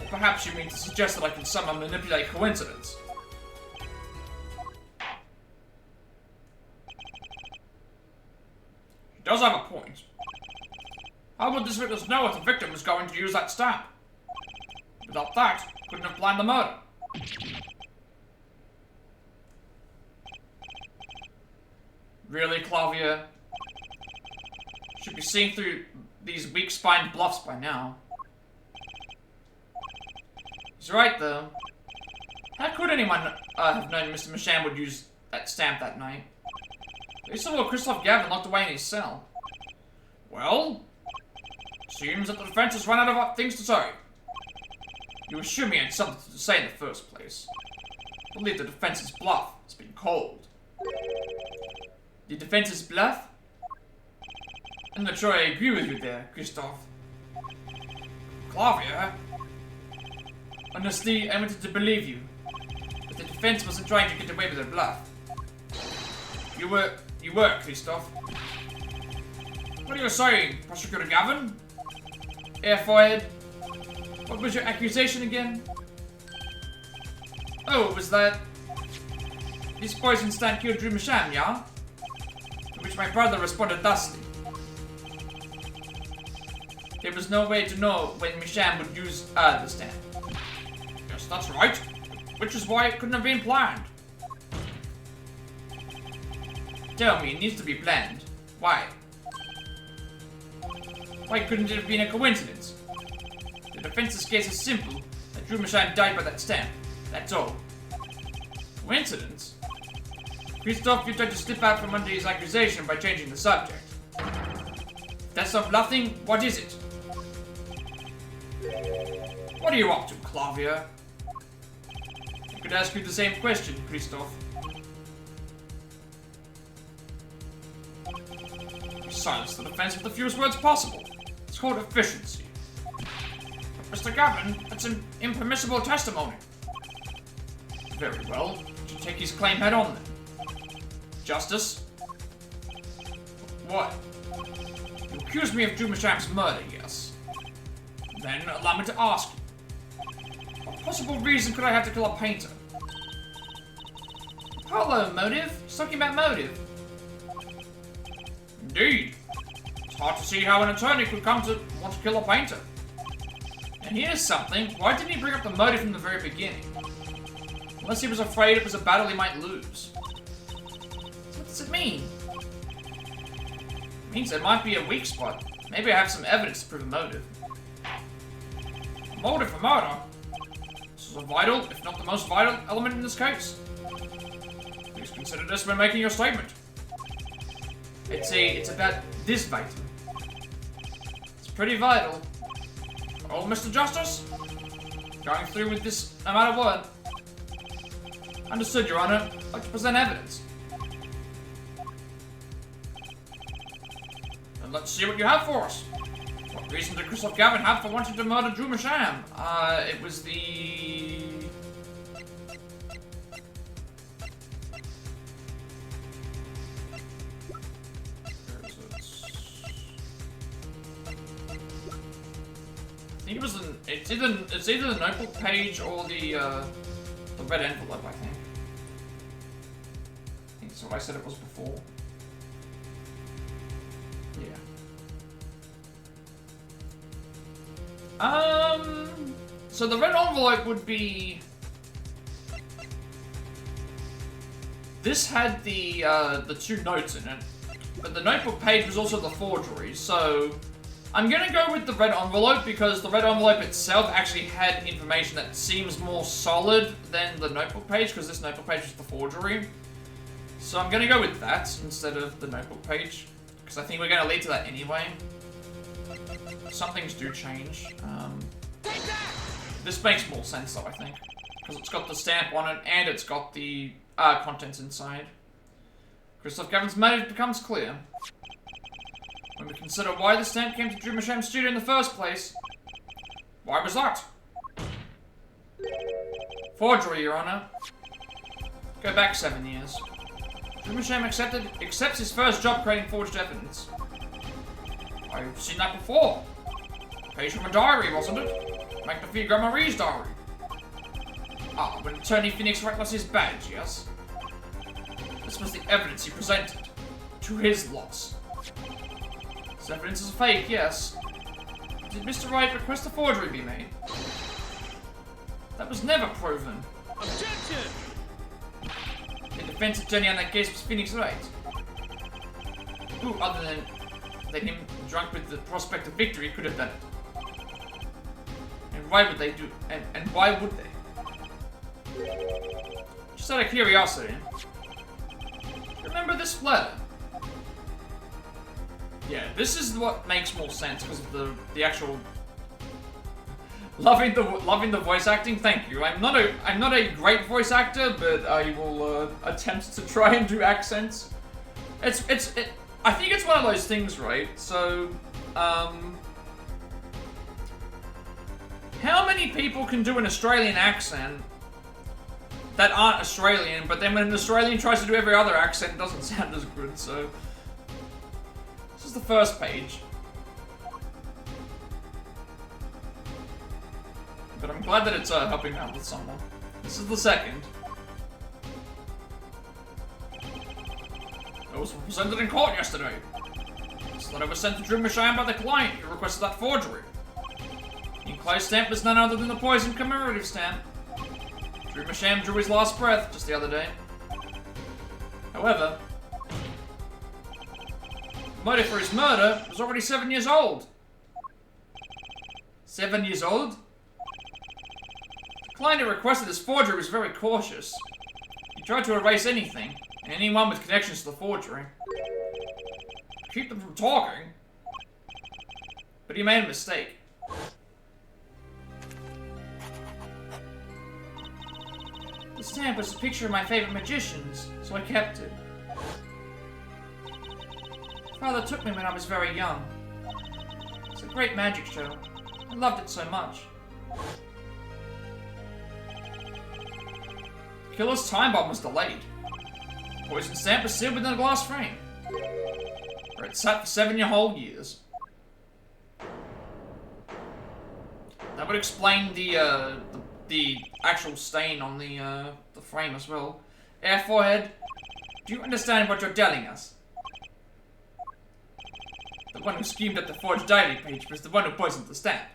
Or perhaps you mean to suggest that I can somehow manipulate coincidence. He does have a point. How would this witness know if the victim was going to use that stamp? Without that, couldn't have planned the murder. Really, Claudia? Should be seeing through these weak-spined bluffs by now. He's right, though. How could anyone have known Mr. Masham would use that stamp that night? They saw Christoph Gavin locked away in his cell. Well, seems that the defense has run out of things to say. You assured me I had something to say in the first place. I believe the defense's bluff has been called. The defense's bluff? I'm not sure I agree with you there, Christoph. Claudia? Honestly, I wanted to believe you. But the defense wasn't trying to get away with their bluff. You were, Christoph. What are you saying, Prosecutor Gavin? Airfired. What was your accusation again? Oh, it was that this poison stand killed Drew Masham, yeah? To which my brother responded thusly. There was no way to know when Masham would use the stand. Yes, that's right. Which is why it couldn't have been planned. Tell me, it needs to be planned. Why? Why couldn't it have been a coincidence? The defense's case is simple. That Drew Masham died by that stamp. That's all. Coincidence? Christoph, you tried to slip out from under his accusation by changing the subject. If that's not bluffing, what is it? What are you up to, Claudia? I could ask you the same question, Christoph. You silence the defense with the fewest words possible. It's called efficiency. But Mr. Gavin, that's an impermissible testimony. Very well. You take his claim head on then. Justice? What? You accuse me of Drew Masham's murder, yes? Then allow me to ask you. What possible reason could I have to kill a painter? Hello, motive? He's talking about motive. Indeed. It's hard to see how an attorney could come to want to kill a painter. And here's something. Why didn't he bring up the motive from the very beginning? Unless he was afraid it was a battle he might lose. So what does it mean? It means there might be a weak spot. Maybe I have some evidence to prove a motive. A motive for murder? This is a vital, if not the most vital, element in this case. Please consider this when making your statement. It's about this vital. It's pretty vital. Oh, Mr. Justice? Going through with this amount of word. Understood, Your Honor. I'd like to present evidence. And let's see what you have for us. What reason did Christoph Gavin have for wanting to murder Drew Masham? It was the... I think it was an... It's either the notebook page or the red envelope, I think. I think that's what I said it was before. Yeah. So the red envelope would be... This had the 2 notes in it, but the notebook page was also the forgery, so... I'm gonna go with the red envelope because the red envelope itself actually had information that seems more solid than the notebook page, because this notebook page was the forgery. So I'm gonna go with that instead of the notebook page, because I think we're gonna lead to that anyway. Some things do change. This makes more sense though, I think, because it's got the stamp on it and it's got the contents inside. Christoph Gavin's motive becomes clear when we consider why the stamp came to Drew Masham's studio in the first place. Why was that? Forgery, Your Honor. Go back 7 years. Drew Masham accepts his first job creating forged evidence. I've seen that before. Page from a diary, wasn't it? Magnifique Marie's diary. Ah, when attorney Phoenix Wright lost his badge, yes? This was the evidence he presented. To his loss. This evidence is fake, yes. Did Mr. Wright request a forgery be made? That was never proven. Objection! The defense attorney on that case was Phoenix Wright. Who, other than him drunk with the prospect of victory, could have done it? And why would they do... And why would they? Just out of curiosity. Remember this letter? Yeah, this is what makes more sense because of the actual loving the voice acting. Thank you. I'm not a great voice actor, but I will attempt to try and do accents. I think it's one of those things, right? So, how many people can do an Australian accent that aren't Australian, but then when an Australian tries to do every other accent, it doesn't sound as good, so... This is the first page. But I'm glad that it's helping out with someone. This is the second. It was presented in court yesterday. This letter was sent to Drew Masham by the client who requested that forgery. The enclosed stamp was none other than the poison commemorative stamp. Drew Masham drew his last breath just the other day. However, the motive for his murder was already 7 years old. 7 years old? The client who requested this forgery was very cautious. He tried to erase anything, and anyone with connections to the forgery. Keep them from talking. But he made a mistake. The stamp was a picture of my favorite magicians, so I kept it. Father took me when I was very young. It's a great magic show. I loved it so much. The killer's time bomb was delayed. The poison stamp was sealed within a glass frame, where it sat for 7 whole years. That would explain the actual stain on the frame as well. Air forehead, do you understand what you're telling us? The one who schemed at the forged diary page was the one who poisoned the stamp.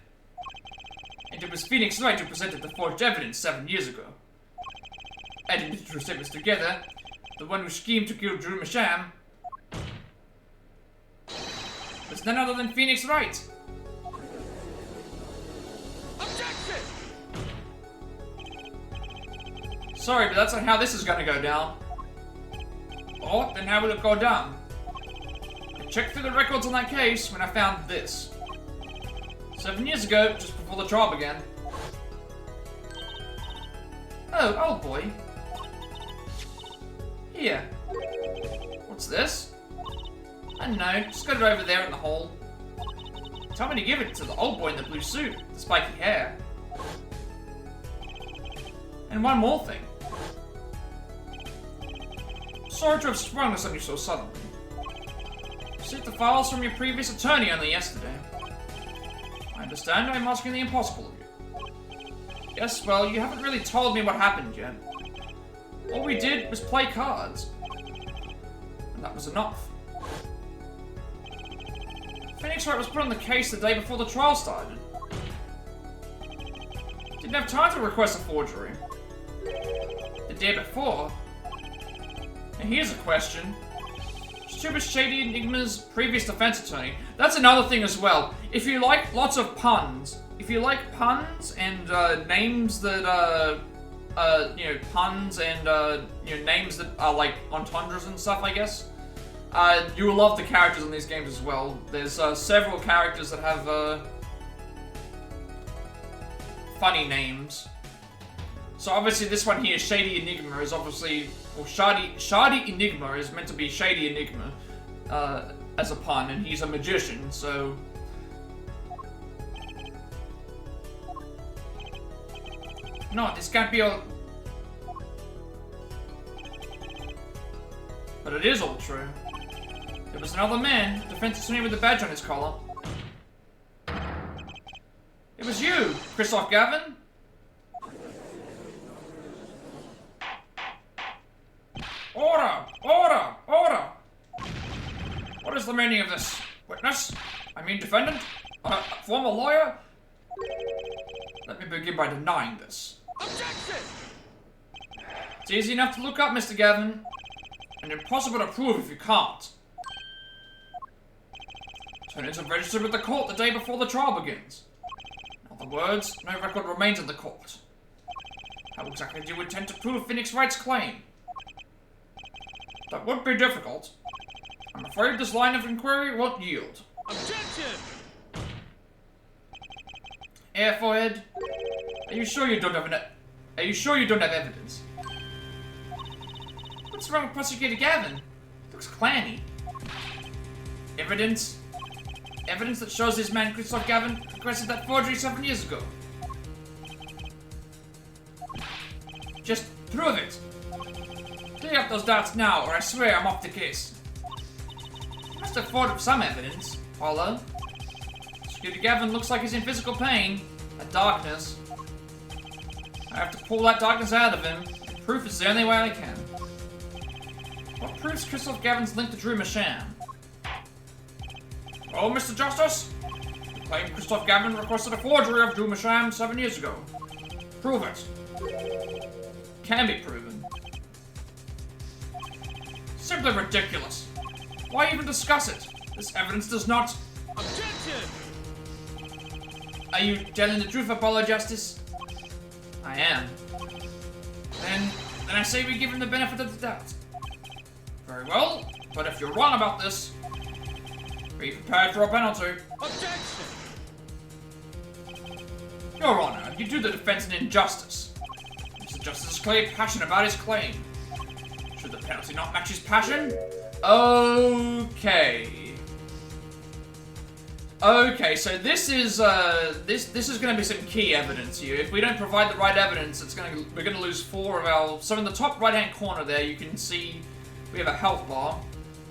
And it was Phoenix Wright who presented the forged evidence 7 years ago. Adding the two statements together, the one who schemed to kill Drew Masham was none other than Phoenix Wright. Objection! Sorry, but that's not how this is gonna go down. Oh, then how will it go down? I checked through the records on that case when I found this. 7 years ago, just before the trial began. Oh, old boy. Here. What's this? I don't know, just got it over there in the hole. Tell me to give it to the old boy in the blue suit, the spiky hair. And one more thing. Sorry to have sprung this on you so suddenly. Received the files from your previous attorney only yesterday. I understand I'm asking the impossible of you. Yes, well, you haven't really told me what happened yet. All we did was play cards. And that was enough. Phoenix Wright was put on the case the day before the trial started. Didn't have time to request a forgery. The day before. And here's a question. Stupid Shady Enigma's previous defense attorney. That's another thing as well. If you like lots of puns, if you like puns and names that you know, puns and you know, names that are like entendres and stuff, I guess, you will love the characters in these games as well. There's several characters that have funny names. So obviously this one here, Shady Enigma, is obviously, well, Shady Enigma is meant to be Shady Enigma as a pun, and he's a magician, so... No, this can't be all... But it is all true. There was another man, defense attorney with a badge on his collar. It was you, Christoph Gavin. Order! Order! Order! What is the meaning of this? Witness? I mean defendant? Former lawyer? Let me begin by denying this. Objection! It's easy enough to look up, Mr. Gavin, and impossible to prove if you can't. Tenants are registered with the court the day before the trial begins. In other words, no record remains in the court. How exactly do you intend to prove Phoenix Wright's claim? That would be difficult. I'm afraid this line of inquiry won't yield. Objection! Air forehead. Are you sure you don't have evidence? What's wrong with Prosecutor Gavin? Looks clanny. Evidence? Evidence that shows this man, Christoph Gavin, requested that forgery 7 years ago. Just prove it. Clear up those doubts now, or I swear I'm off the case. You must have thought of some evidence, Paula. Prosecutor Gavin looks like he's in physical pain. A darkness. I have to pull that darkness out of him. Proof is the only way I can. What proves Christoph Gavin's link to Drew Masham? Oh, Mr. Justice? You claim Christoph Gavin requested a forgery of Drew Masham 7 years ago. Prove it. Can be proven. Simply ridiculous. Why even discuss it? This evidence does not... Objection! Are you telling the truth, Apollo Justice? I am. Then I say we give him the benefit of the doubt. Very well, but if you're wrong about this, be prepared for a penalty. Objection! Your Honor, you do the defense an injustice. Mr. Justice is clearly passionate about his claim. Should the penalty not match his passion? Okay. Okay, so this is this is going to be some key evidence here. If we don't provide the right evidence, we're going to lose 4 of our. So in the top right-hand corner there, you can see we have a health bar.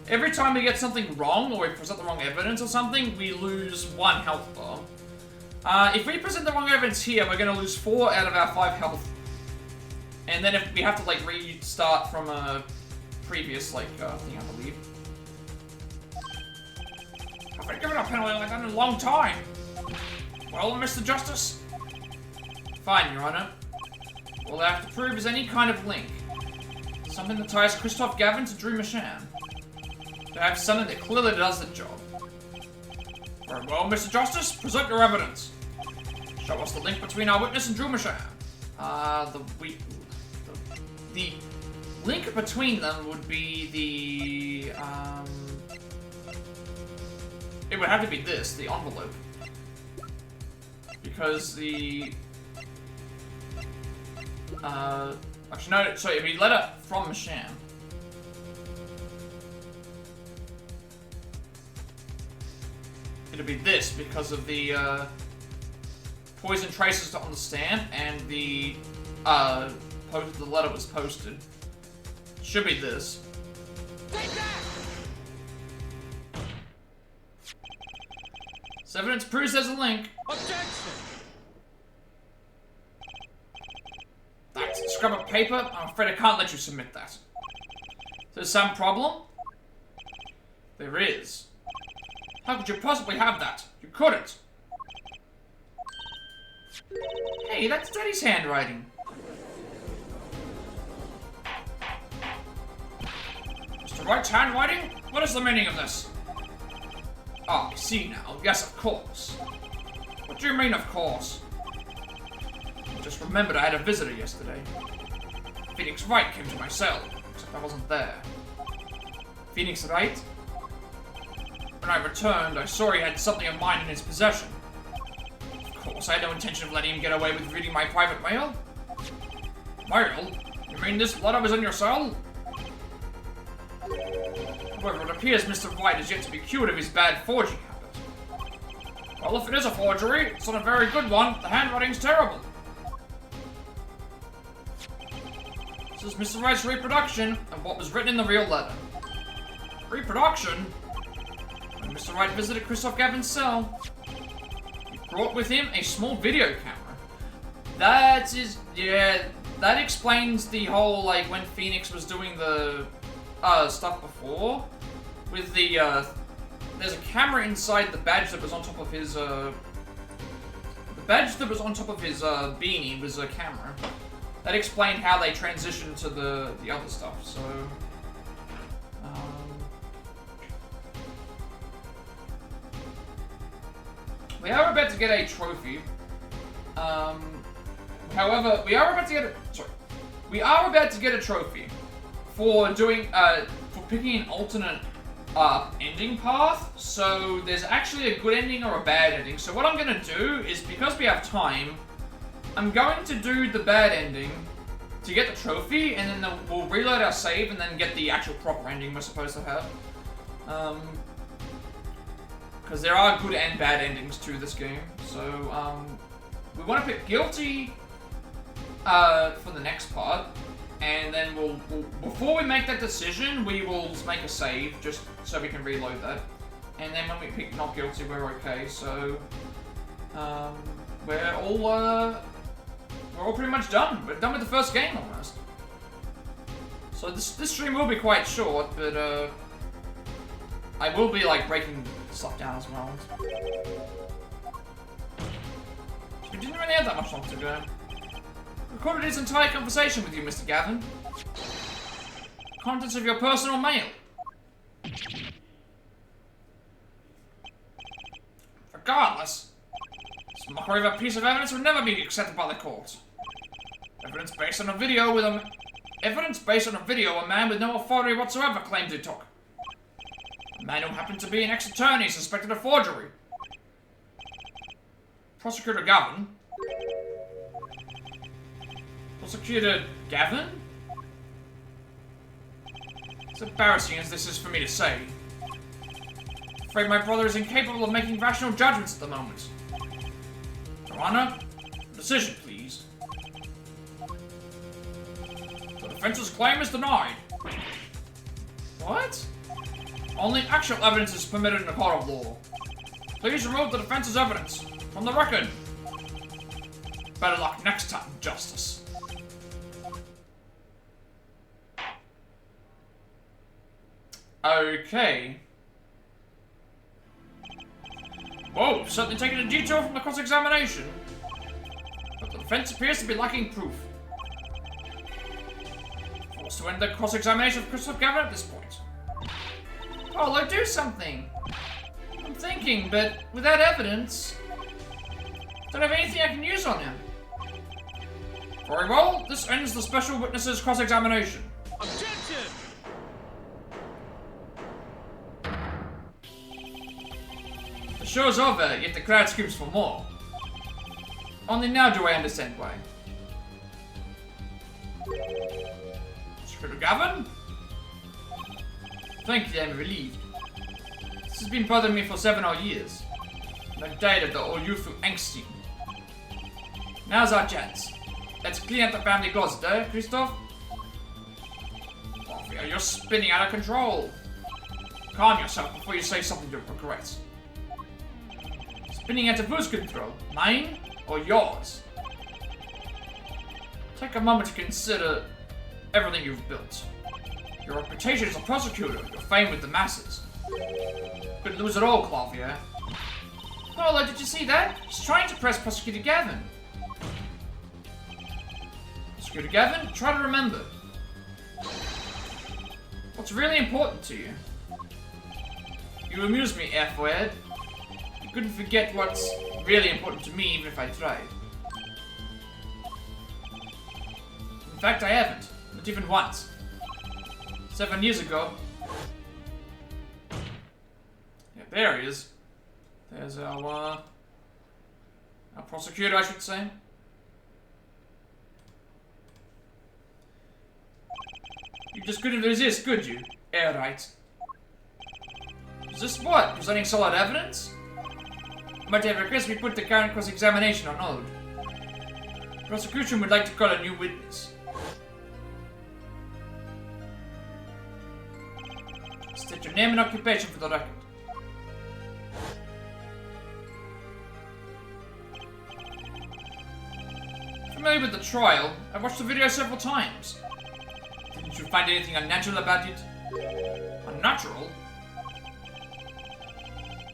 Every time we get something wrong, or we present the wrong evidence or something, we lose 1 health bar. If we present the wrong evidence here, we're going to lose 4 out of our 5 health. And then if we have to like restart from a previous like thing, I believe. I've been given a penalty like that in a long time. Well, Mr. Justice? Fine, Your Honor. All I have to prove is any kind of link. Something that ties Christoph Gavin to Drew Masham. To have something that clearly does the job. Very well, Mr. Justice, present your evidence. Show us the link between our witness and Drew Masham. The link between them would be the, it would have to be this, the envelope. Because the... actually, no, sorry, it'd be letter from Masham. It'd be this because of the, poison traces on the stamp and the, the letter was posted. Should be this. Take that! This evidence proves there's a link. Objection! That's a scrap of paper. I'm afraid I can't let you submit that. There's some problem? There is. How could you possibly have that? You couldn't. Hey, Hey, that's Daddy's handwriting. Mr. Wright's handwriting? What is the meaning of this? Ah, I see now. Yes, of course. What do you mean, of course? I just remembered I had a visitor yesterday. Phoenix Wright came to my cell, except I wasn't there. Phoenix Wright? When I returned, I saw he had something of mine in his possession. Of course, I had no intention of letting him get away with reading my private mail. Mail? You mean this letter was in your cell? However, it appears Mr. Wright is yet to be cured of his bad forging habit. Well, if it is a forgery, it's not a very good one. The handwriting's terrible. This is Mr. Wright's reproduction of what was written in the real letter. Reproduction? When Mr. Wright visited Christoph Gavin's cell, he brought with him a small video camera. That is, yeah, that explains the whole, like, when Phoenix was doing the stuff before, with the, there's a camera inside the badge that was on top of his, the badge that was on top of his, beanie was a camera. That explained how they transitioned to the other stuff, so, we are about to get a trophy. However, we are about to get a trophy for doing, for picking an alternate, ending path. So there's actually a good ending or a bad ending. So what I'm gonna do is, because we have time, I'm going to do the bad ending to get the trophy, and then we'll reload our save and then get the actual proper ending we're supposed to have. Because there are good and bad endings to this game. So, we want to pick guilty for the next part, and then we'll before we make that decision, we will make a save just so we can reload that. And then when we pick not guilty, we're okay. So, we're all pretty much done. We're done with the first game almost. So this stream will be quite short, but I will be like breaking stuff down as well. We didn't really have that much longer to go. Recorded his entire conversation with you, Mr. Gavin. Contents of your personal mail. Regardless, this mockery of a piece of evidence would never be accepted by the court. Evidence based on a video a man with no authority whatsoever claimed he took. A man who happened to be an ex-attorney suspected of forgery. Prosecutor Gavin? Prosecutor Gavin? As embarrassing as this is for me to say, I'm afraid my brother is incapable of making rational judgments at the moment. Your Honor, a decision, please. The defense's claim is denied. What? Only actual evidence is permitted in a court of law. Please remove the defense's evidence from the record. Better luck next time, Justice. Okay. Whoa, certainly taken a detour from the cross-examination. But the defense appears to be lacking proof. Forced to end the cross-examination of Christoph Gavin at this point. Paulo, do something! I'm thinking, but without evidence, don't have anything I can use on him. Very well, this ends the special witness's cross-examination. Objection! The show's over, yet the crowd screams for more. Only now do I understand why. Secretary Gavin? Thank you, I'm relieved. This has been bothering me for 7 odd years. And I've died of the old youthful angsty. Now's our chance. Let's clean up the family closet, eh, Christoph? Oh, you're spinning out of control. Calm yourself before you say something you'll regret. Spinning out of whose control? Mine or yours? Take a moment to consider everything you've built. Your reputation as a prosecutor, your fame with the masses. Could lose it all, Clavier. Paula, did you see that? He's trying to press Prosecutor Gavin. Prosecutor Gavin, try to remember. What's really important to you? You amuse me, F-word. You couldn't forget what's really important to me, even if I tried. In fact, I haven't. Not even once. 7 years ago. Yeah, there he is. There's our prosecutor, I should say. You just couldn't resist, could you? Yeah, right. Is this what? Presenting solid evidence? Might have request we put the current cross-examination on hold. Prosecution would like to call a new witness. State your name and occupation for the record. Familiar with the trial? I've watched the video several times. Didn't you find anything unnatural about it? Unnatural?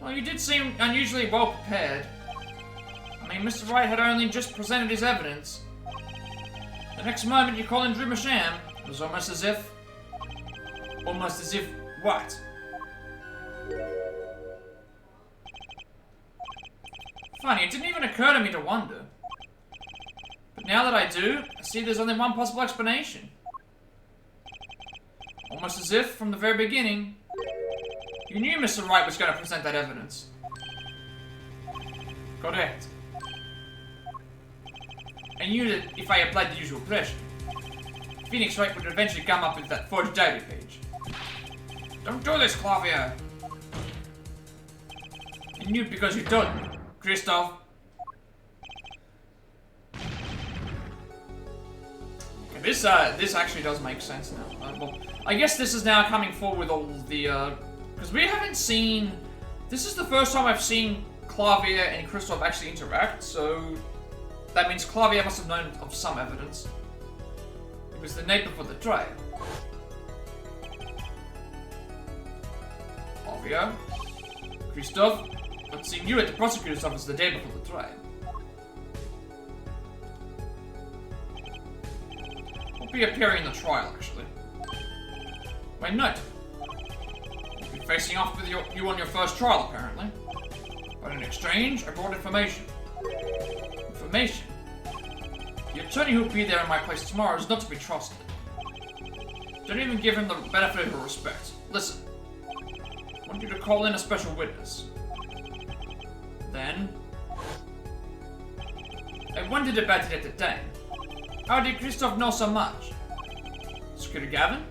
Well, you did seem unusually well prepared. I mean, Mr. Wright had only just presented his evidence. The next moment you call in Drew Masham, it was almost as if... Almost as if... what? Funny, it didn't even occur to me to wonder. But now that I do, I see there's only one possible explanation. Almost as if, from the very beginning, you knew Mr. Wright was going to present that evidence. Correct. I knew that if I applied the usual pressure, Phoenix Wright would eventually come up with that forged diary page. Don't do this, Claudia! I knew it because you told me, Christoph. Okay, this actually does make sense now. Well, I guess this is now coming forward with all the, because we haven't seen... This is the first time I've seen Claudia and Christoph actually interact, so... That means Claudia must have known of some evidence. It was the night before the trial. Claudia, Christoph, I'd seen you at the prosecutor's office the day before the trial. Won't be appearing in the trial, actually. Why not? You'll be facing off with you on your first trial, apparently. But in exchange, I brought information. Information? The attorney who'll be there in my place tomorrow is not to be trusted. Don't even give him the benefit of your respect. Listen. I want you to call in a special witness. Then... I wondered about it at the time. How did Christoph know so much? Scooter Gavin?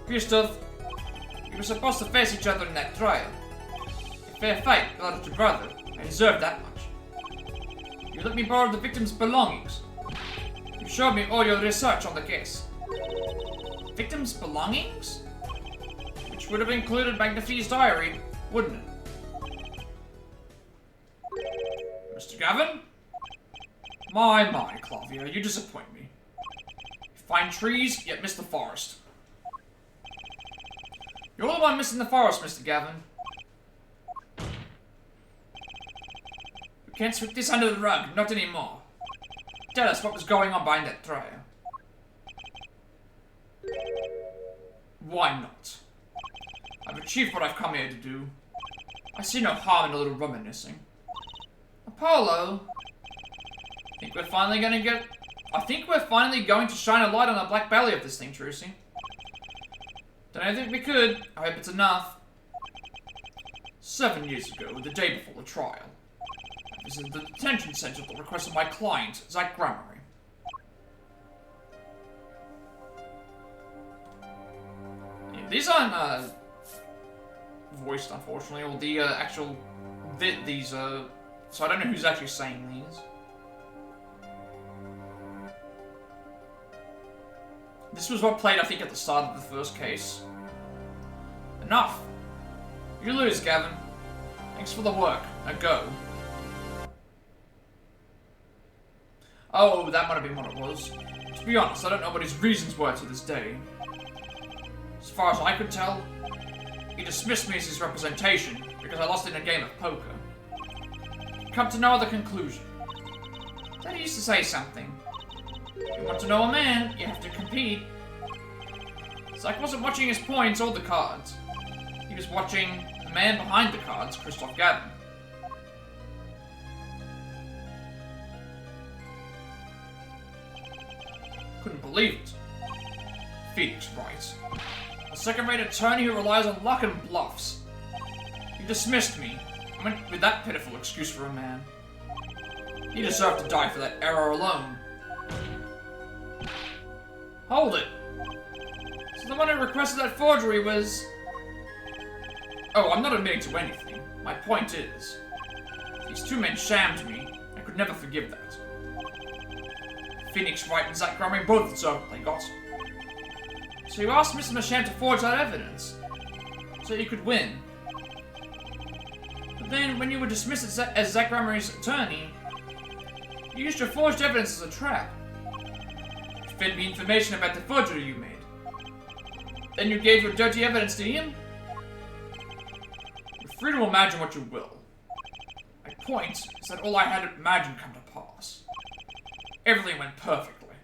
Christoph, you were supposed to face each other in that trial. A fair fight, blood of your brother. I deserve that much. You let me borrow the victim's belongings. You showed me all your research on the case. Victim's belongings? Which would have included Magnifi's diary, wouldn't it? Mr. Gavin? My, Claudia, you disappoint me. You find trees, yet miss the forest. You're the one missing the forest, Mr. Gavin. You can't sweep this under the rug, not anymore. Tell us what was going on behind that trial. Why not? I've achieved what I've come here to do. I see no harm in a little reminiscing. Apollo, I think we're finally going to shine a light on the black belly of this thing, Trucy. Don't think we could. I hope it's enough. 7 years ago, the day before the trial, I visited the detention center at the request of my client, Zach Grammary. Yeah, these aren't voiced, unfortunately, or the actual these. So I don't know who's actually saying these. This was what played, I think, at the start of the first case. Enough. You lose, Gavin. Thanks for the work. Now go. Oh, that might have been what it was. To be honest, I don't know what his reasons were to this day. As far as I could tell, he dismissed me as his representation because I lost in a game of poker. Come to no other conclusion. Daddy used to say something. If you want to know a man, you have to compete. Psyche wasn't watching his points or the cards. He was watching the man behind the cards, Christoph Gavin. Couldn't believe it. Phoenix Wright. A second-rate attorney who relies on luck and bluffs. He dismissed me and went with that pitiful excuse for a man. He deserved to die for that error alone. Hold it. So the one who requested that forgery was... Oh, I'm not admitting to anything. My point is, these two men shammed me. I could never forgive that. Phoenix Wright and Zach Grumman both deserved what they got. So you asked Mr. Masham to forge that evidence, so you could win. But then, when you were dismissed as Zach Grumman's attorney, you used your forged evidence as a trap. You fed me information about the forgery you made. Then you gave your dirty evidence to him? You're free to imagine what you will. My point is that all I had imagined come to pass. Everything went perfectly.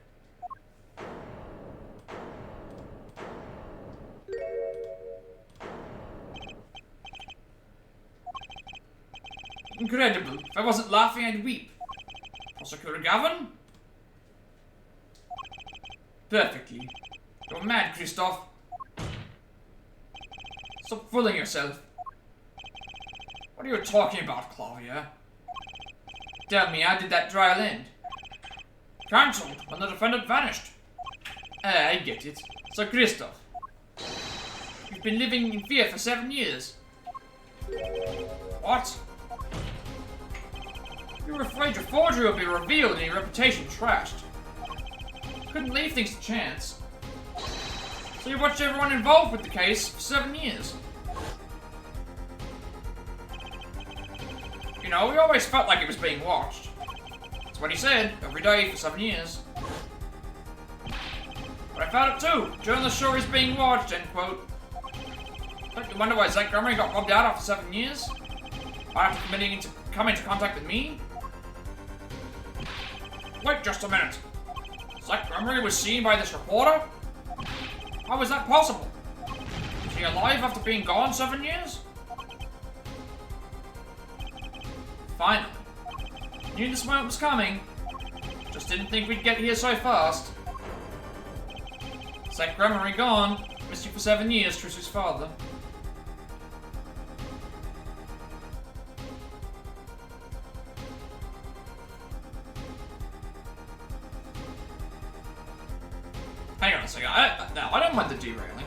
Incredible. If I wasn't laughing, I'd weep. Prosecutor Gavin? Perfectly. You're mad, Christoph. Stop fooling yourself. What are you talking about, Claudia? Tell me, how did that trial end? Cancelled when the defendant vanished. Ah, I get it. So, Christoph, you've been living in fear for 7 years. What? You were afraid your forgery would be revealed and your reputation trashed. Couldn't leave things to chance. So you watched everyone involved with the case for 7 years. You know, we always felt like it was being watched. That's what he said, every day for 7 years. But I found it too. Journalists sure is being watched, end quote. Don't you wonder why Zach Grumman got robbed out after 7 years? After committing to come into contact with me? Wait just a minute. Zach Grumman was seen by this reporter? How was that possible? Is he alive after being gone 7 years? Finally. Knew this moment was coming. Just didn't think we'd get here so fast. Zach Grumman gone. Missed you for 7 years, Trish's father. Hang on a second. I don't mind the derailing.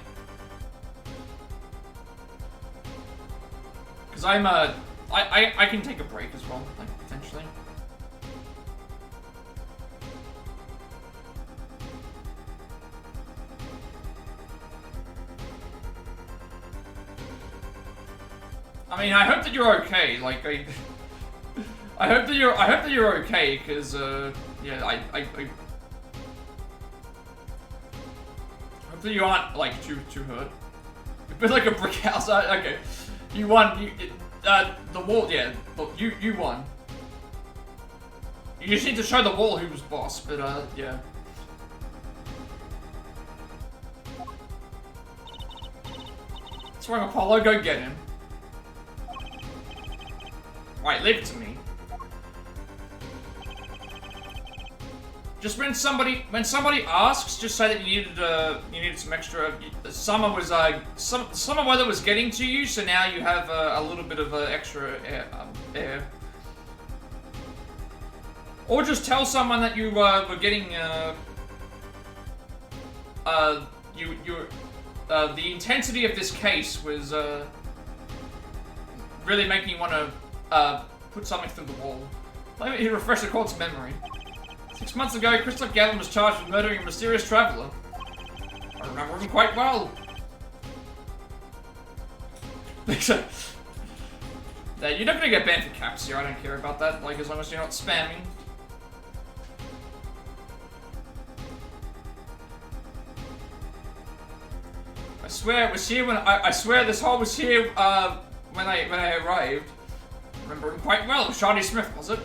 Because I can take a break as well, like, potentially. I mean, I hope that you're okay, like, I hope that you're okay, because, yeah, I hope that you aren't, like, too hurt. You've been like a brick house, okay. You won, the wall, yeah, look, you won. You just need to show the wall who was boss, but, yeah. What's wrong, Apollo? Go get him. Right, leave it to me. Just when somebody asks, just say that you needed some extra. Summer weather was getting to you, so now you have a little bit of extra air. Or just tell someone that you were getting the intensity of this case was really making you want to put something through the wall. Let me refresh the court's memory. 6 months ago, Christoph Gavin was charged with murdering a mysterious traveler. I remember him quite well. Yeah, you're not gonna get banned for caps here, I don't care about that, like, as long as you're not spamming. I swear it was here when I swear this hall was here when I arrived. I remember him quite well. Shawty Smith, was it?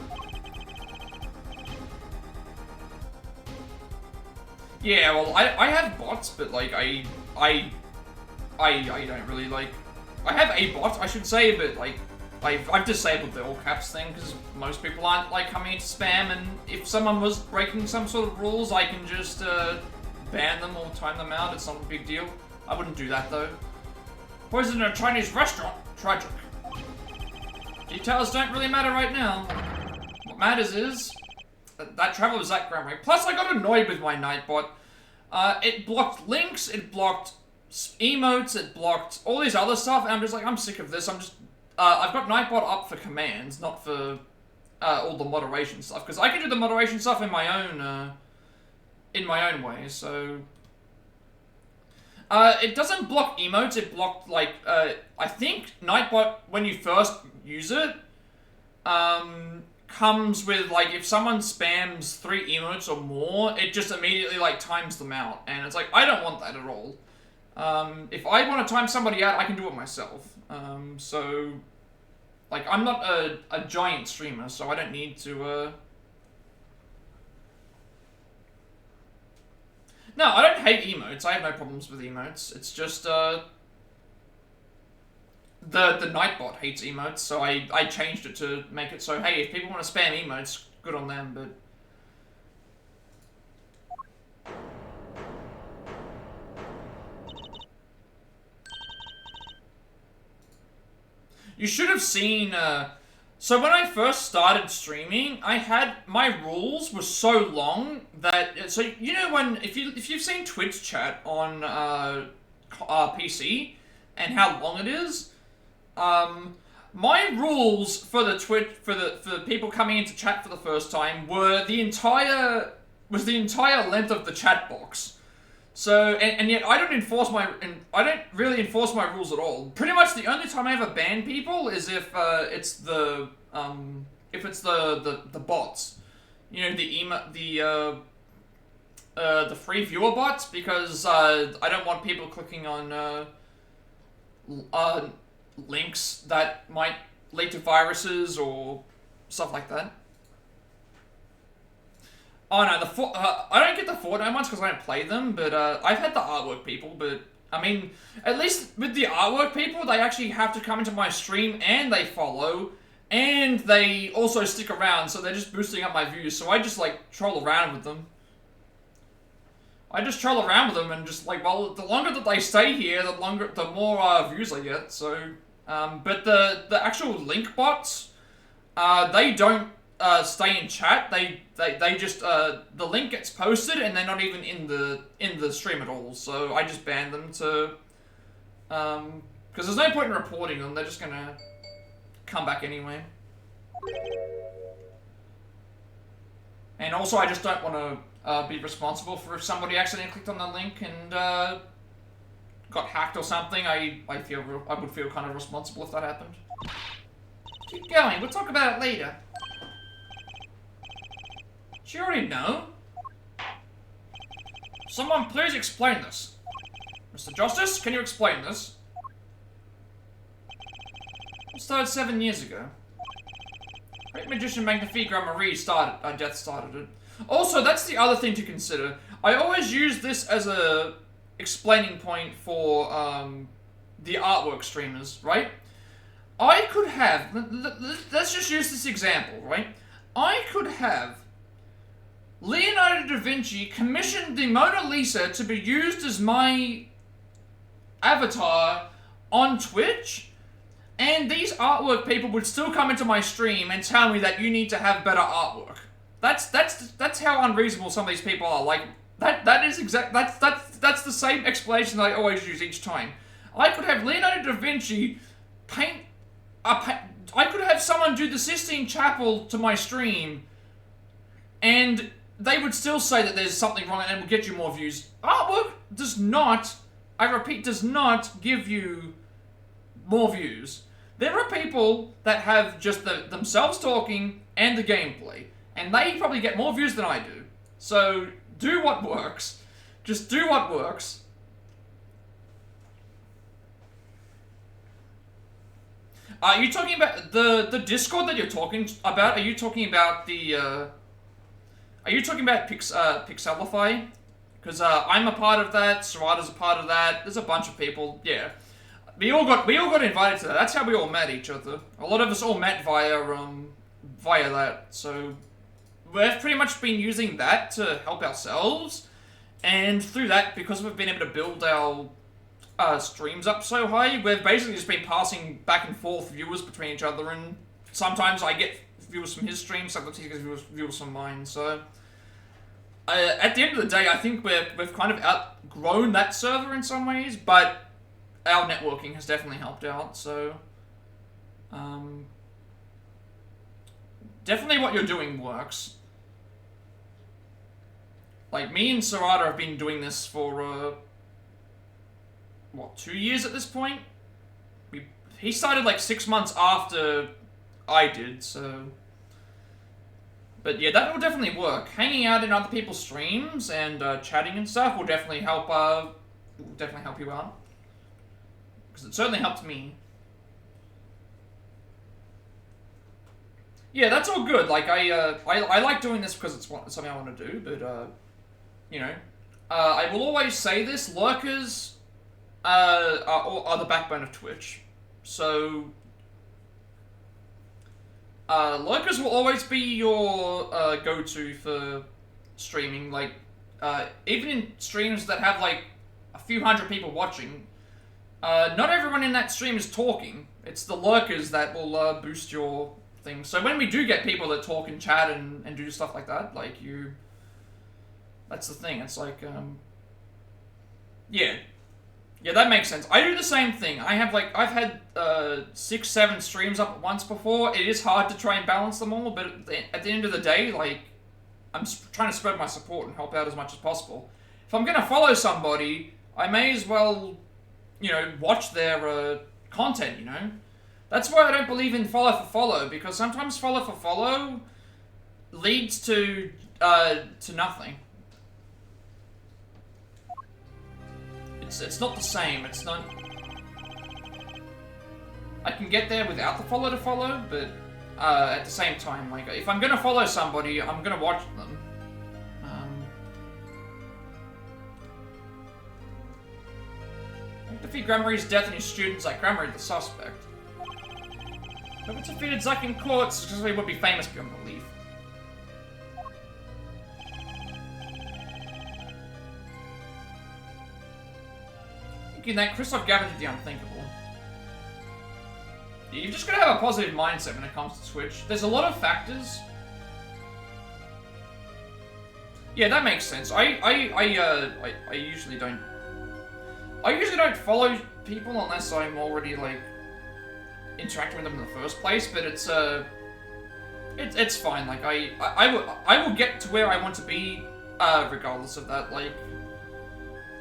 Yeah, well, I have bots, but like I don't really like. I have a bot, I should say, but like I've disabled the all caps thing because most people aren't like coming into spam, and if someone was breaking some sort of rules, I can just ban them or time them out. It's not a big deal. I wouldn't do that though. Poison in a Chinese restaurant? Tragic. Details don't really matter right now. What matters is that travel was that Grand Way. Plus, I got annoyed with my Nightbot. It blocked links, it blocked emotes, it blocked all these other stuff, and I'm just like, I'm sick of this. I've got Nightbot up for commands, not for all the moderation stuff, because I can do the moderation stuff in my own way. So it doesn't block emotes. It blocked like I think Nightbot when you first use it comes with like if someone spams 3 emotes or more, it just immediately like times them out, and it's like I don't want that at all. If I want to time somebody out, I can do it myself. So like I'm not a giant streamer, so I don't need to. No, I don't hate emotes. I have no problems with emotes. It's just the Nightbot hates emotes, so I changed it to make it so, hey, if people want to spam emotes, good on them, but... You should have seen, so when I first started streaming, my rules were so long that, so you know when, if you've seen Twitch chat on PC, and how long it is, my rules for the for the people coming into chat for the first time were the entire length of the chat box. So and yet I don't really enforce my rules at all. Pretty much the only time I ever ban people is if it's the bots, you know, the free viewer bots, because I don't want people clicking on links that might lead to viruses or stuff like that. Oh no, I don't get the Fortnite ones because I don't play them, but I've had the artwork people, but I mean, at least with the artwork people, they actually have to come into my stream and they follow, and they also stick around, so they're just boosting up my views, so I just like troll around with them. I just troll around with them and just like, well, the longer that they stay here, the more views I get, so... but the actual link bots, they don't stay in chat. They just the link gets posted and they're not even in the stream at all. So I just ban them to because there's no point in reporting them. They're just gonna come back anyway. And also, I just don't want to be responsible for if somebody accidentally clicked on the link and got hacked or something. I would feel kind of responsible if that happened. Keep going. We'll talk about it later. Do you already know? Someone please explain this. Mr. Justice, can you explain this? It started 7 years ago. Great magician Magnifique Marie Death started it. Also, that's the other thing to consider. I always use this as a explaining point for the artwork streamers, right? I could have, let's just use this example, right? I could have Leonardo da Vinci commissioned the Mona Lisa to be used as my avatar on Twitch, and these artwork people would still come into my stream and tell me that you need to have better artwork. That's how unreasonable some of these people are. Like that's the same explanation that I always use each time. I could have Leonardo da Vinci paint I could have someone do the Sistine Chapel to my stream, and they would still say that there's something wrong and will get you more views. Artwork does not, I repeat, does not give you more views. There are people that have just themselves talking and the gameplay, and they probably get more views than I do. So, do what works. Just do what works. Are you talking about the Discord that you're talking about? Are you talking about the, are you talking about PSYCHE-LOCK? Because I'm a part of that, Sarada's a part of that, there's a bunch of people, yeah. We all got invited to that. That's how we all met each other. A lot of us all met via that. So we've pretty much been using that to help ourselves, and through that, because we've been able to build our streams up so high, we've basically just been passing back and forth viewers between each other, and sometimes I get viewers from his stream, sometimes he gets viewers from mine. So at the end of the day, I think we've kind of outgrown that server in some ways, but our networking has definitely helped out, so definitely what you're doing works. Like, me and Sarada have been doing this for, what, 2 years at this point? He started like 6 months after I did, so... But yeah, that will definitely work. Hanging out in other people's streams and chatting and stuff will definitely help you out. Because it certainly helped me. Yeah, that's all good. Like, I like doing this because it's something I want to do, but, you know. I will always say this, lurkers are the backbone of Twitch. So, lurkers will always be your go-to for streaming. Like, even in streams that have, like, a few hundred people watching, not everyone in that stream is talking. It's the lurkers that will boost your thing. So when we do get people that talk and chat and do stuff like that, like that's the thing. It's like, yeah, that makes sense. I do the same thing. I've had 6-7 streams up at once before. It is hard to try and balance them all, but at the end of the day, like, I'm trying to spread my support and help out as much as possible. If I'm gonna follow somebody, I may as well, you know, watch their content, you know? That's why I don't believe in follow for follow, because sometimes follow for follow leads to nothing. It's not the same, it's not... I can get there without the follow to follow, but at the same time, like, if I'm gonna follow somebody, I'm gonna watch them. Defeat Gramarye's death and his students like Gramarye the suspect. If it's defeated Zuck in courts, because he would be famous beyond belief. Thinking that Christoph Gavin did the unthinkable. You've just got to have a positive mindset when it comes to Twitch. There's a lot of factors. Yeah, that makes sense. I usually don't. I usually don't follow people unless I'm already, like, interacting with them in the first place, but it's fine. Like, I will get to where I want to be, regardless of that. Like,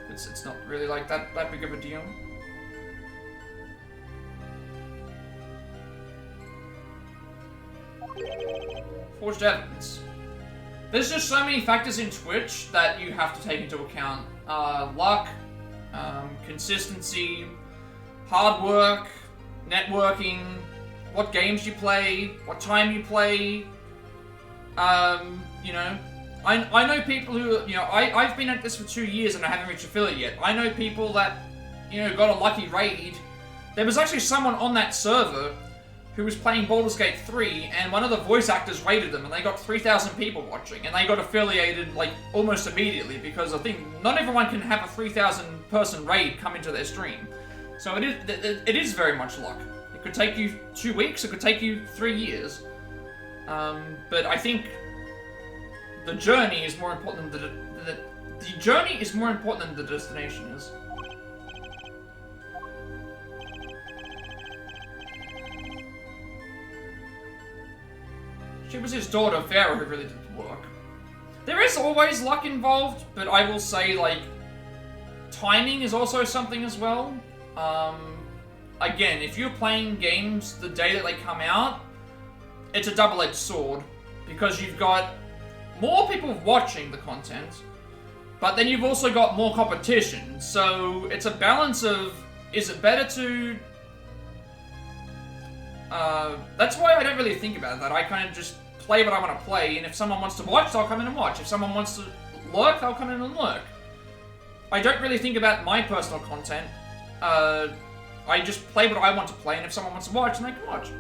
it's not really, like, that big of a deal. Forged evidence. There's just so many factors in Twitch that you have to take into account. Luck, consistency, hard work, networking, what games you play, what time you play. You know, I know people who, you know, I've been at this for 2 years and I haven't reached affiliate yet. I know people that, you know, got a lucky raid. There was actually someone on that server who was playing Baldur's Gate 3, and one of the voice actors raided them, and they got 3,000 people watching, and they got affiliated, like, almost immediately, because I think not everyone can have a 3,000 person raid come into their stream. So it is very much luck. It could take you 2 weeks, it could take you 3 years. But I think the journey is more important than the journey is more important than the destination is. She was his daughter, Farah, who really did the work. There is always luck involved, but I will say, like, timing is also something as well. Again, if you're playing games the day that they come out, it's a double-edged sword, because you've got more people watching the content, but then you've also got more competition. So it's a balance of, is it better to... that's why I don't really think about that. I kind of just play what I want to play, and if someone wants to watch, they'll come in and watch. If someone wants to lurk, they'll come in and lurk. I don't really think about my personal content. I just play what I want to play, and if someone wants to watch, then they can watch.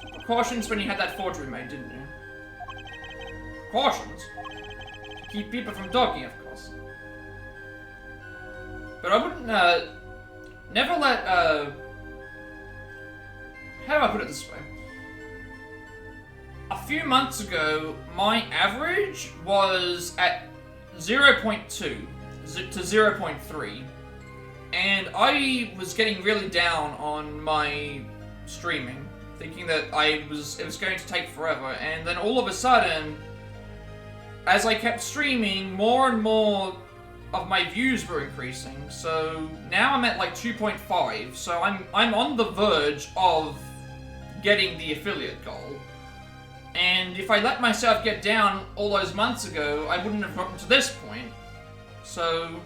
So precautions when you had that forgery made, didn't you? Precautions? To keep people from dogging, of course. But I wouldn't, never let, how do I put it this way? A few months ago, my average was at 0.2 to 0.3, and I was getting really down on my streaming, thinking that it was going to take forever, and then all of a sudden, as I kept streaming, more and more of my views were increasing, so now I'm at like 2.5, so I'm on the verge of getting the affiliate goal. And if I let myself get down all those months ago, I wouldn't have gotten to this point. So,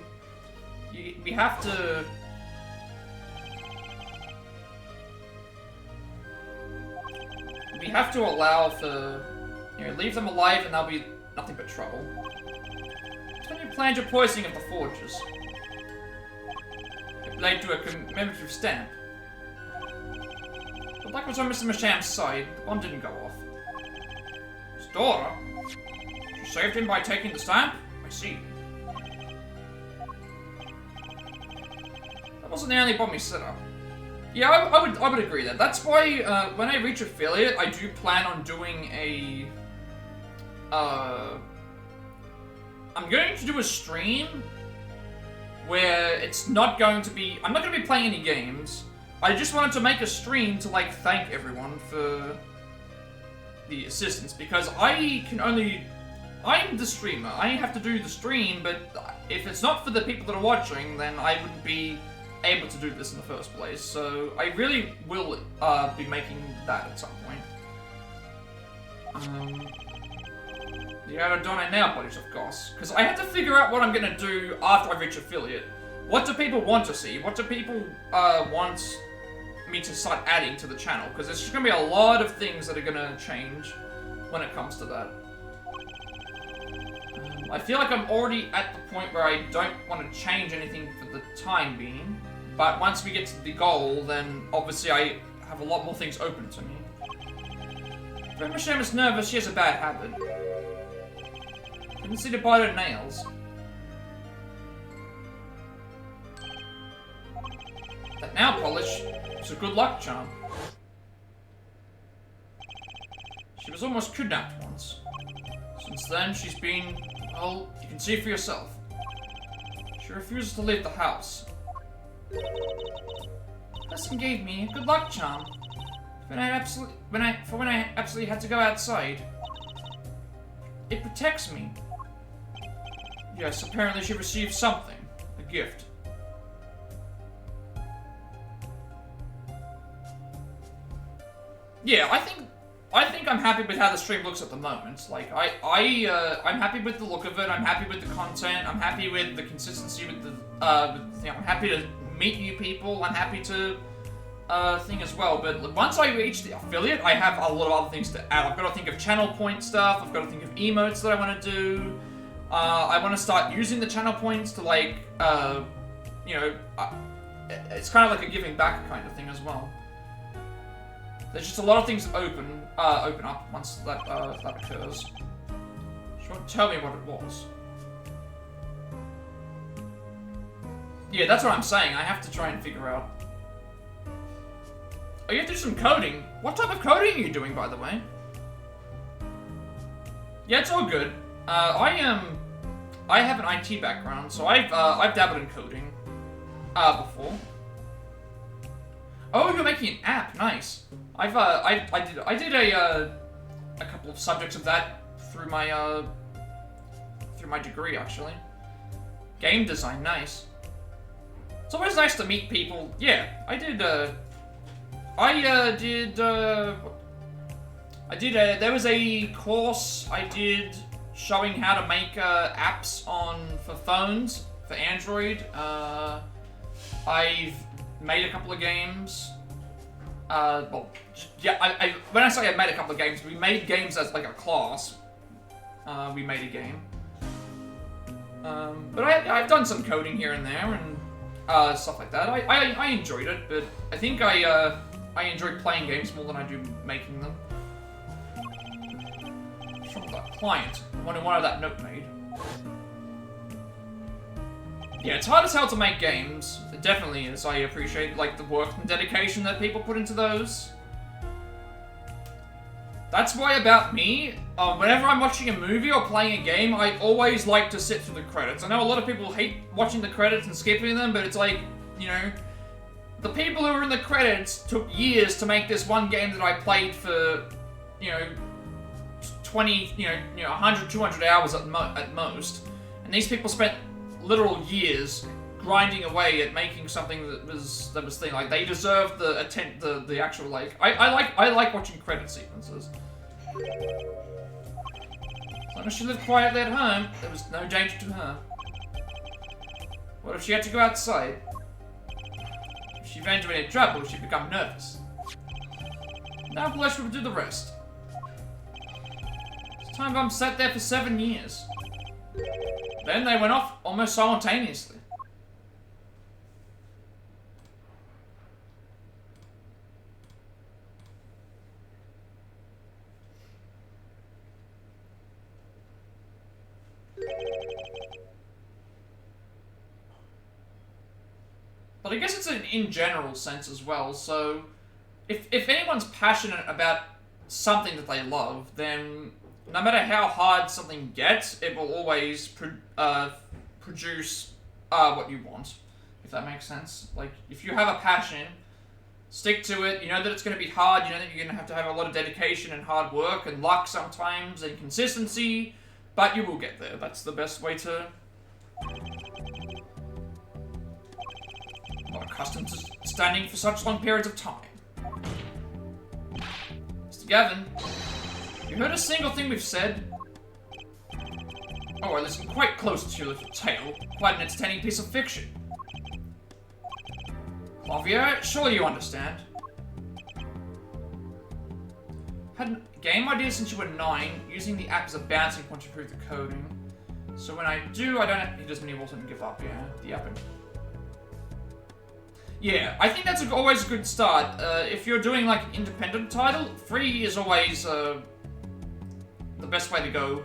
we have to... We have to allow for... You know, leave them alive and they'll be nothing but trouble. So when you planned your poisoning of the forges, it led to a commemorative stamp. The black was on Mr. Masham's side, the bomb didn't go off. His daughter? She saved him by taking the stamp? I see. That wasn't the only bomb he set up. Yeah, I would agree that. That's why, when I reach affiliate, I do plan on doing a... I'm going to do a stream where it's not going to be... I'm not going to be playing any games. I just wanted to make a stream to, like, thank everyone for the assistance, because I can only... I'm the streamer. I have to do the stream, but if it's not for the people that are watching, then I wouldn't be able to do this in the first place. So I really will be making that at some point. Yeah, I donate now, buddies, of course. Because I have to figure out what I'm going to do after I reach affiliate. What do people want to see? What do people want me to start adding to the channel? Because there's just going to be a lot of things that are going to change when it comes to that. I feel like I'm already at the point where I don't want to change anything for the time being. But once we get to the goal, then obviously I have a lot more things open to me. When Michelle is nervous, she has a bad habit. Tendency to bite her nails. That nail polish is a good luck charm. She was almost kidnapped once. Since then, she's been, well, you can see for yourself. She refuses to leave the house. Person gave me a good luck charm. When I absolutely had to go outside. It protects me. Yes, apparently she received something. A gift. Yeah, I think I'm happy with how the stream looks at the moment. Like, I'm happy with the look of it, I'm happy with the content, I'm happy with the consistency with the, you know, I'm happy to meet new people, I'm happy to, thing as well, but once I reach the affiliate, I have a lot of other things to add. I've got to think of channel point stuff, I've got to think of emotes that I want to do, I want to start using the channel points to, like, you know, it's kind of like a giving back kind of thing as well. There's just a lot of things that open up once that occurs. She won't tell me what it was. Yeah, that's what I'm saying. I have to try and figure out. Oh, you have to do some coding. What type of coding are you doing, by the way? Yeah, it's all good. I have an IT background, so I've dabbled in coding before. Oh, you're making an app. Nice. I did a couple of subjects of that through my degree, actually. Game design, nice. It's always nice to meet people. Yeah, there was a course I did showing how to make apps for phones, for Android. I've made a couple of games. Well, yeah, when I say I made a couple of games, we made games as like a class. we made a game. But I've done some coding here and there and stuff like that. I enjoyed it, but I think I enjoyed playing games more than I do making them. From that client, one of that note made. Yeah, it's hard as hell to make games. It definitely is. I appreciate like the work and dedication that people put into those. That's why about me, whenever I'm watching a movie or playing a game, I always like to sit through the credits. I know a lot of people hate watching the credits and skipping them, but it's like, you know, the people who were in the credits took years to make this one game that I played for, you know, 20, 100, 200 hours at most. And these people spent literal years grinding away at making something that was thing. Like, they deserve the actual, like, I like watching credit sequences. As long as she lived quietly at home, there was no danger to her. What if she had to go outside? If she ran into any trouble, she'd become nervous. Now Flesh would do the rest. This time bomb sat there for 7 years. Then they went off almost simultaneously. But I guess it's an in general sense as well, so if anyone's passionate about something that they love, then no matter how hard something gets, it will always produce what you want, if that makes sense. Like, if you have a passion, stick to it. You know that it's going to be hard, you know that you're going to have a lot of dedication and hard work and luck sometimes and consistency, but you will get there. That's the best way to... I'm not accustomed to standing for such long periods of time. Mr. Gavin, you heard a single thing we've said? Oh, I listened quite close to your little tale. Quite an entertaining piece of fiction. Clavier, surely you understand. Had a game idea since you were 9, using the app as a bouncing point to improve the coding. So when I do, I don't have to just many to give up, yeah. The app and... Yeah, I think that's always a good start. If you're doing like an independent title, free is always the best way to go.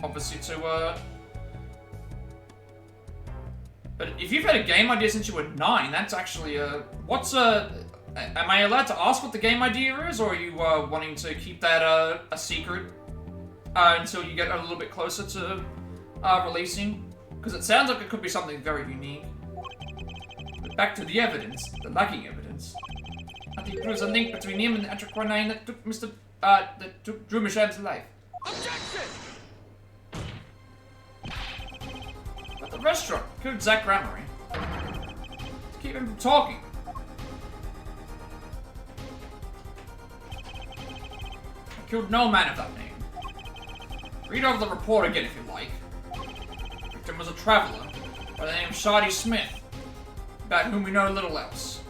Obviously to but if you've had a game idea since you were 9, that's actually what's am I allowed to ask what the game idea is, or are you wanting to keep that a secret until you get a little bit closer to releasing? Because it sounds like it could be something very unique. But back to the evidence, the lacking evidence. I think proves a link between him and the Atraquanine that took that took Drew Michelle's life. Objection! But the restaurant killed Zach Ramery to keep him from talking. I killed no man of that name. Read over the report again if you like. The victim was a traveler by the name of Shardy Smith, about whom we know little else.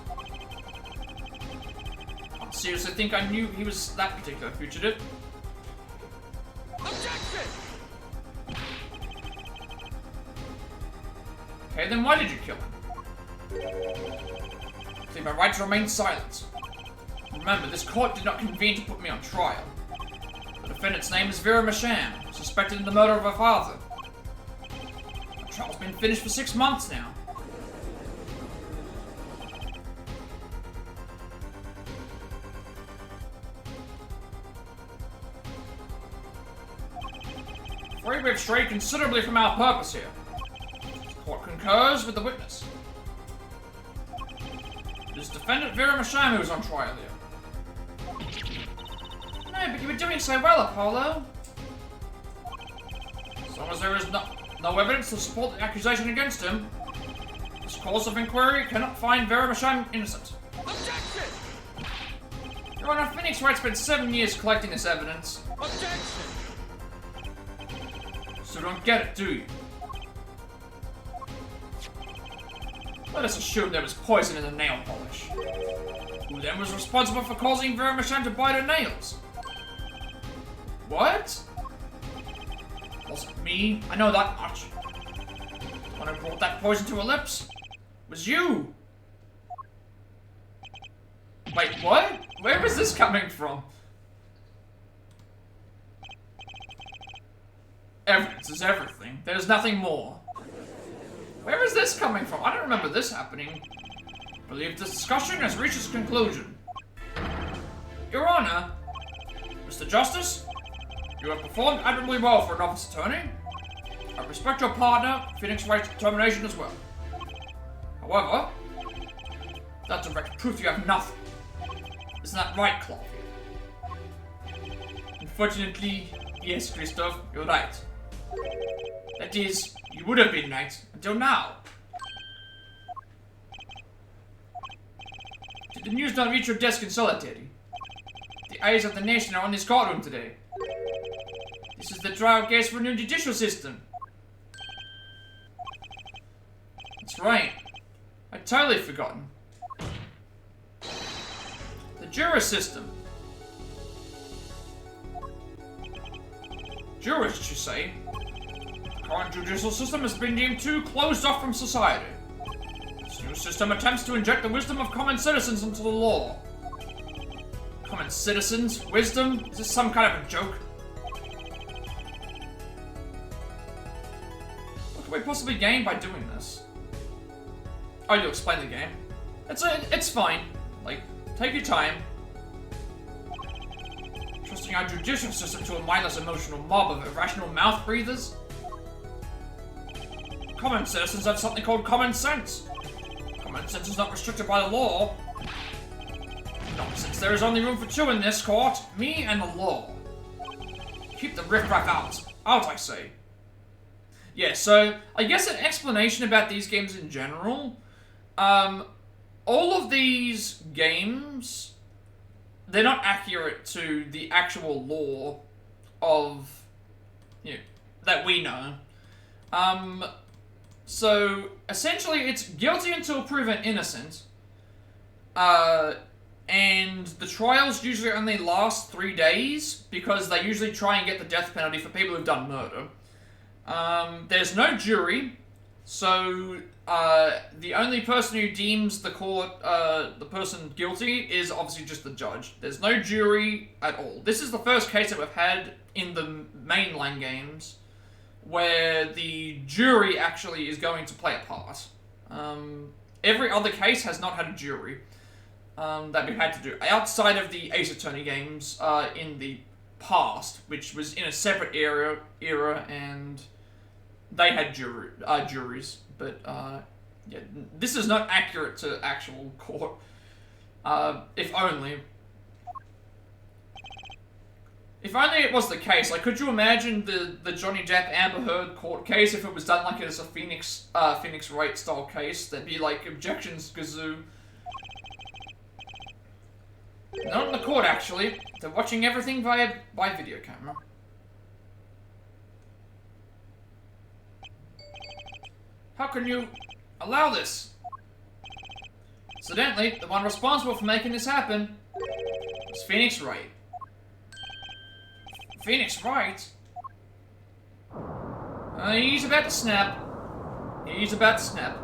I seriously think I knew he was that particular fugitive. Objection! Okay, then why did you kill him? It's my right to remain silent. Remember, this court did not convene to put me on trial. The defendant's name is Vera Masham, suspected in the murder of her father. The trial's been finished for 6 months now. Afraid we've strayed considerably from our purpose here. The court concurs with the witness. It is defendant Vera Masham who is on trial here. No, but you were doing so well, Apollo. As long as there is no evidence to support the accusation against him, this course of inquiry cannot find Vera Masham innocent. Objection! Your Honor, Phoenix Wright spent 7 years collecting this evidence. Objection! So don't get it, do you? Let us assume there was poison in the nail polish. Who then was responsible for causing Vera Masham to bite her nails? What? me. I know that much. The one who brought that poison to her lips was you. Wait, what? Where is this coming from? Evidence is everything. There's nothing more. Where is this coming from? I don't remember this happening. I believe this discussion has reached its conclusion. Your Honor, Mr. Justice, you have performed admirably well for an office attorney. I respect your partner, Phoenix Wright's determination as well. However, that's direct proof you have nothing. Isn't that right, Claudia? Unfortunately, yes, Christoph, you're right. That is, you would have been right until now. Did the news not reach your desk in solitary? The eyes of the nation are on this courtroom today. This is the trial case for a new judicial system. That's right. I'd totally forgotten. The Jurist system. Jurist, you say? The current judicial system has been deemed too closed off from society. This new system attempts to inject the wisdom of common citizens into the law. Common citizens? Wisdom? Is this some kind of a joke? What can we possibly gain by doing this? Oh, you'll explain the game. It's fine. Like, take your time. Trusting our judicial system to a mindless emotional mob of irrational mouth breathers? Common citizens have something called common sense. Common sense is not restricted by the law. Nonsense, there is only room for two in this court, me and the law. Keep the riffraff out. Out, I say. Yeah, so, I guess an explanation about these games in general. All of these games, they're not accurate to the actual law of, you know, that we know. So, essentially, it's guilty until proven innocent. And the trials usually only last 3 days, because they usually try and get the death penalty for people who've done murder. There's no jury, so the only person who deems the court, the person guilty is obviously just the judge. There's no jury at all. This is the first case that we've had in the mainline games where the jury actually is going to play a part. Every other case has not had a jury that we've had to do, outside of the Ace Attorney games in the past, which was in a separate era and they had juries, but yeah, this is not accurate to actual court. If only it was the case. Like, could you imagine the Johnny Depp Amber Heard court case if it was done like as a Phoenix Wright style case? There'd be like objections gazoo. Not in the court, actually. They're watching everything by video camera. How can you allow this? Incidentally, the one responsible for making this happen was Phoenix Wright. Phoenix Wright? He's about to snap. He's about to snap.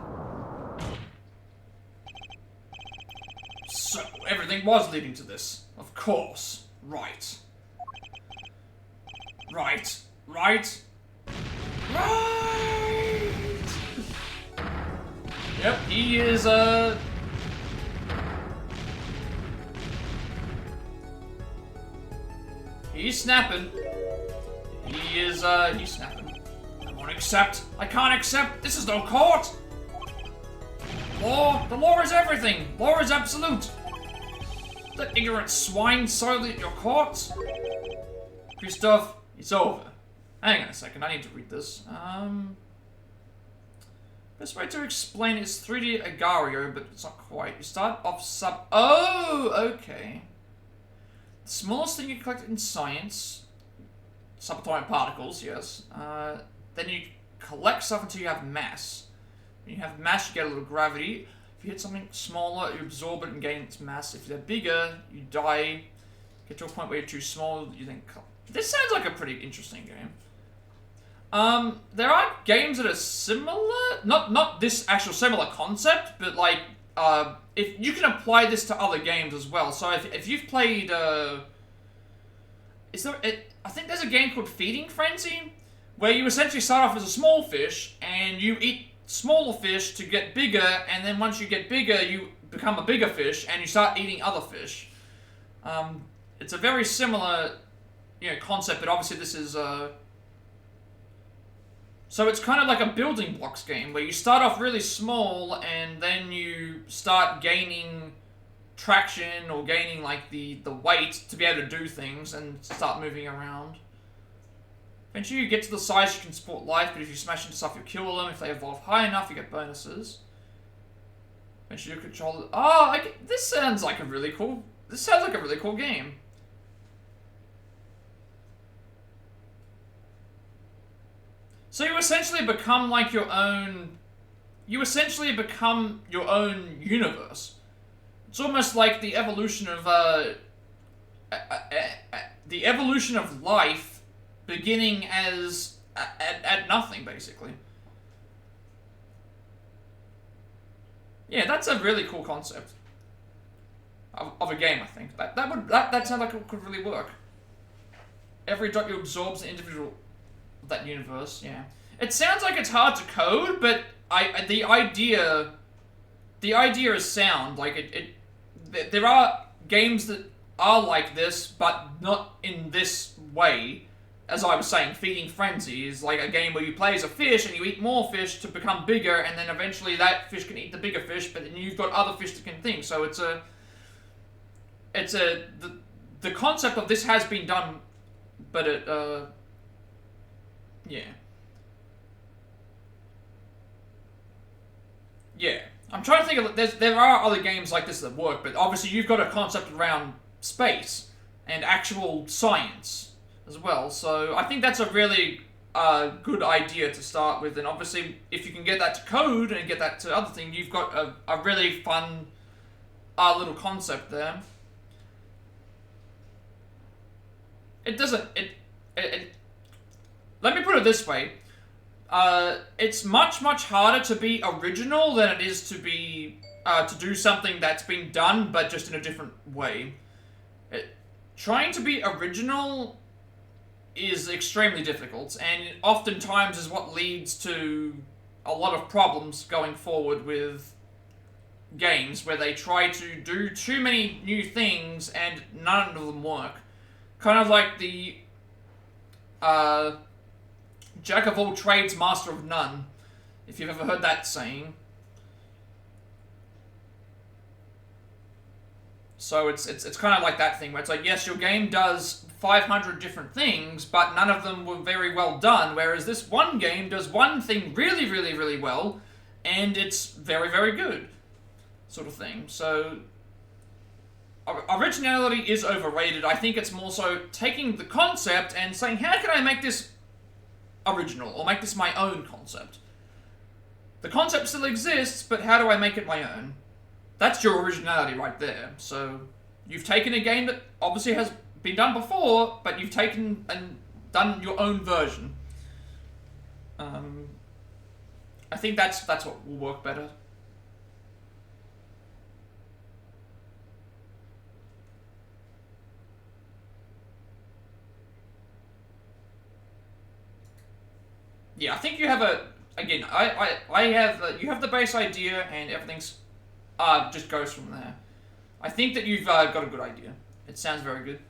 So, everything was leading to this. Of course. Right. Right. Right. Right! Yep, he is, he's snapping. He's snapping. I won't accept. I can't accept. This is no court! Law! The law is everything! Law is absolute! That ignorant swine solely at your courts? Christoph, it's over. Hang on a second, I need to read this. Best way to explain is 3D Agario, but it's not quite. You start off Oh, okay. The smallest thing you collect in science, subatomic particles, yes. Then you collect stuff until you have mass. When you have mass, you get a little gravity. If you hit something smaller, you absorb it and gain its mass. If they're bigger, you die. Get to a point where you're too small, you then... This sounds like a pretty interesting game. There are games that are similar, not this actual similar concept, but like, if you can apply this to other games as well. So if you've played, I think there's a game called Feeding Frenzy, where you essentially start off as a small fish, and you eat smaller fish to get bigger, and then once you get bigger, you become a bigger fish, and you start eating other fish. It's a very similar, concept, but obviously this is, so it's kind of like a building blocks game, where you start off really small, and then you start gaining traction, or gaining, like, the weight to be able to do things, and start moving around. Eventually you get to the size you can support life, but if you smash into stuff, you kill them. If they evolve high enough, you get bonuses. Eventually you control it. Oh, this sounds like a really cool game. So you essentially become like your own... You essentially become your own universe. It's almost like the evolution of, the evolution of life beginning as at nothing, basically. Yeah, that's a really cool concept of a game. I think that sounds like it could really work. Every dot you absorb is an individual of that universe. Yeah, it sounds like it's hard to code, but the idea is sound. Like there are games that are like this, but not in this way. As I was saying, Feeding Frenzy is like a game where you play as a fish and you eat more fish to become bigger, and then eventually that fish can eat the bigger fish, but then you've got other fish that can think. So the concept of this has been done, but yeah. I'm trying to think of, there are other games like this that work, but obviously you've got a concept around space and actual science as well, so I think that's a really good idea to start with, and obviously if you can get that to code and get that to other things, you've got a really fun little concept there. It doesn't, let me put it this way, it's much harder to be original than it is to be, to do something that's been done, but just in a different way. Trying to be original is extremely difficult, and oftentimes is what leads to a lot of problems going forward with games, where they try to do too many new things and none of them work. Kind of like the jack of all trades, master of none, if you've ever heard that saying. So it's kind of like that thing, where it's like, yes, your game does 500 different things, but none of them were very well done, whereas this one game does one thing really well, and it's very good, sort of thing. So originality is overrated. I think it's more so taking the concept and saying, how can I make this original, or make this my own concept? The concept still exists, but how do I make it my own? That's your originality right there. So you've taken a game that obviously has been done before, but you've taken and done your own version. I think that's what will work better. Yeah, I think you have again, you have the base idea, and everything's just goes from there. I think that you've got a good idea. It sounds very good.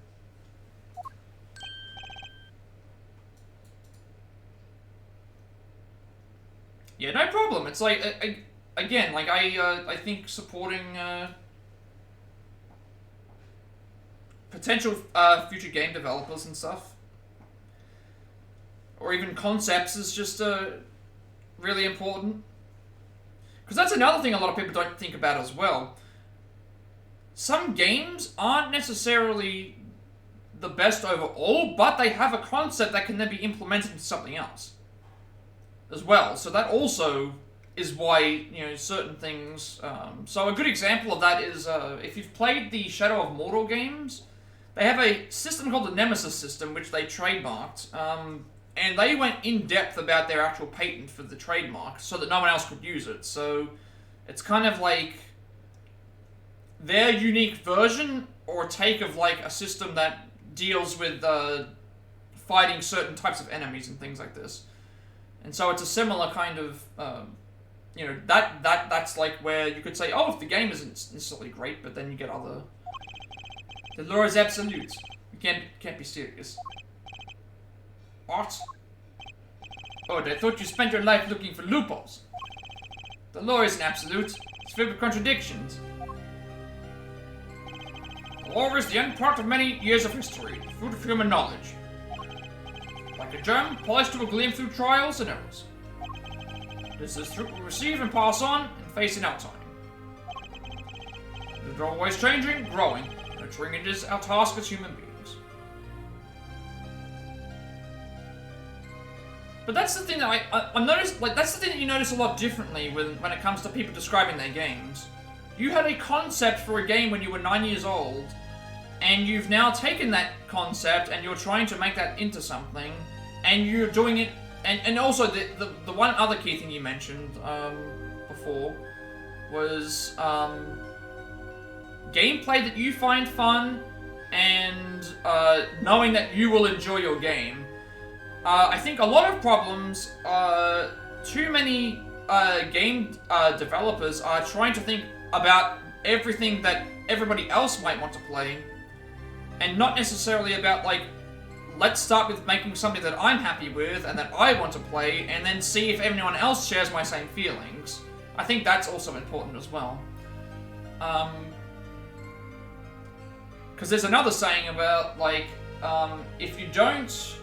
Yeah, no problem. It's like, again, like I think supporting potential future game developers and stuff, or even concepts, is just really important. Because that's another thing a lot of people don't think about as well. Some games aren't necessarily the best overall, but they have a concept that can then be implemented into something else as well. So that also is why, certain things... so a good example of that is, if you've played the Shadow of Mordor games, they have a system called the Nemesis system, which they trademarked. and they went in depth about their actual patent for the trademark so that no one else could use it. So it's kind of like their unique version or take of like a system that deals with fighting certain types of enemies and things like this. And so it's a similar kind of, you know, that's like where you could say, oh, if the game isn't necessarily great, but then you get other... The lore is absolute. You can't be serious. What? Oh, I thought you spent your life looking for loopholes. The lore isn't absolute. It's filled with contradictions. The lore is the end product of many years of history, the fruit of human knowledge. Like a gem, polished to a gleam through trials and errors. This is truth we receive and pass on and face in our time. They're always changing, growing. Nurturing it is our task as human beings. But that's the thing that I noticed, like, that's the thing that you notice a lot differently when it comes to people describing their games. You had a concept for a game when you were 9 years old, and you've now taken that concept and you're trying to make that into something, and you're doing it, and also the one other key thing you mentioned before was gameplay that you find fun, and knowing that you will enjoy your game. I think a lot of problems, too many game developers are trying to think about everything that everybody else might want to play, and not necessarily about, like, let's start with making something that I'm happy with and that I want to play, and then see if anyone else shares my same feelings. I think that's also important as well. Because there's another saying about, like, if you don't...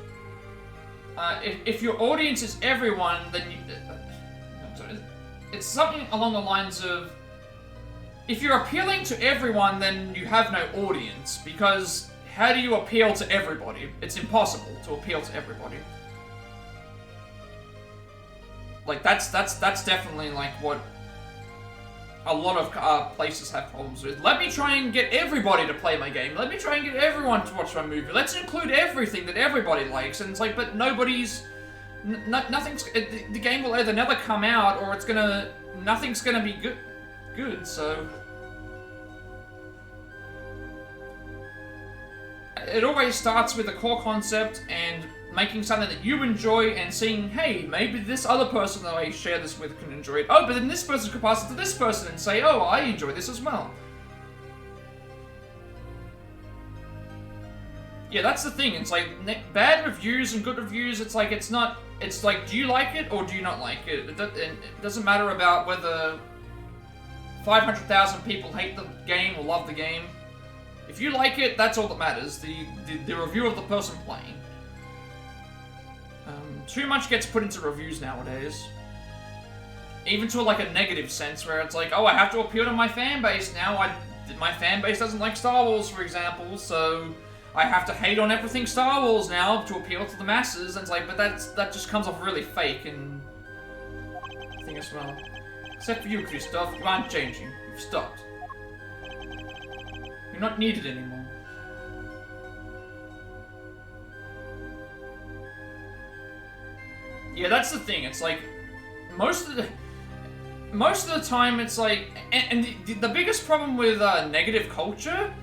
if your audience is everyone, then you... I'm sorry, it's something along the lines of... If you're appealing to everyone, then you have no audience, because how do you appeal to everybody? It's impossible to appeal to everybody. Like, that's definitely, like, what a lot of places have problems with. Let me try and get everybody to play my game. Let me try and get everyone to watch my movie. Let's include everything that everybody likes. And it's like, but nobody's... nothing's... The game will either never come out, or it's gonna... Nothing's gonna be good, so... It always starts with a core concept and making something that you enjoy and seeing, hey, maybe this other person that I share this with can enjoy it. Oh, but then this person could pass it to this person and say, oh, I enjoy this as well. Yeah, that's the thing. It's like, bad reviews and good reviews, it's like, it's not... It's like, do you like it or do you not like it? It doesn't matter about whether 500,000 people hate the game or love the game. If you like it, that's all that matters. The review of the person playing. Too much gets put into reviews nowadays. Even to like a negative sense, where it's like, oh, I have to appeal to my fan base now. My fan base doesn't like Star Wars, for example, so I have to hate on everything Star Wars now to appeal to the masses. And it's like, but that just comes off really fake and I think as well. Except for you, Christoph, you aren't changing. You've stopped. You're not needed anymore. Yeah, that's the thing. It's like most of the time, it's like, and the biggest problem with negative culture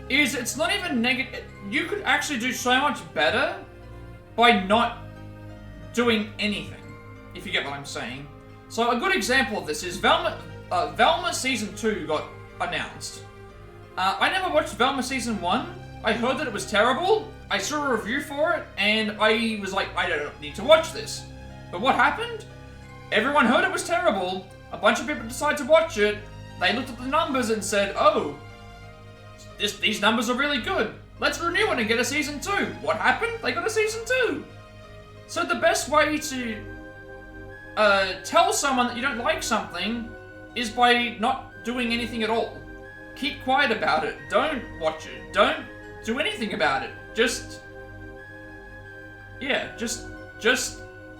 is it's not even negative. You could actually do so much better by not doing anything, if you get what I'm saying. So a good example of this is Velma. Velma Season 2 got announced. I never watched Velma Season 1. I heard that it was terrible. I saw a review for it, and I was like, I don't need to watch this. But what happened? Everyone heard it was terrible. A bunch of people decided to watch it. They looked at the numbers and said, oh, these numbers are really good. Let's renew it and get a Season 2. What happened? They got a Season 2. So the best way to tell someone that you don't like something is by not doing anything at all. Keep quiet about it. Don't watch it. Don't do anything about it. Just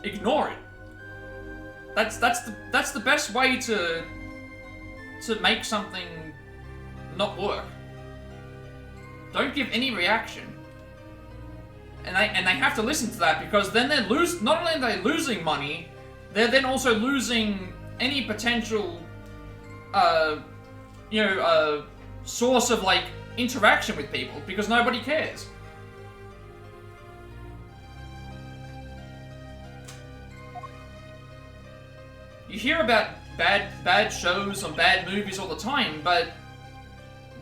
ignore it. That's the best way to make something not work. Don't give any reaction. and they have to listen to that, because then they're not only are they losing money, they're then also losing any potential, source of like interaction with people, because nobody cares. You hear about bad shows or bad movies all the time, but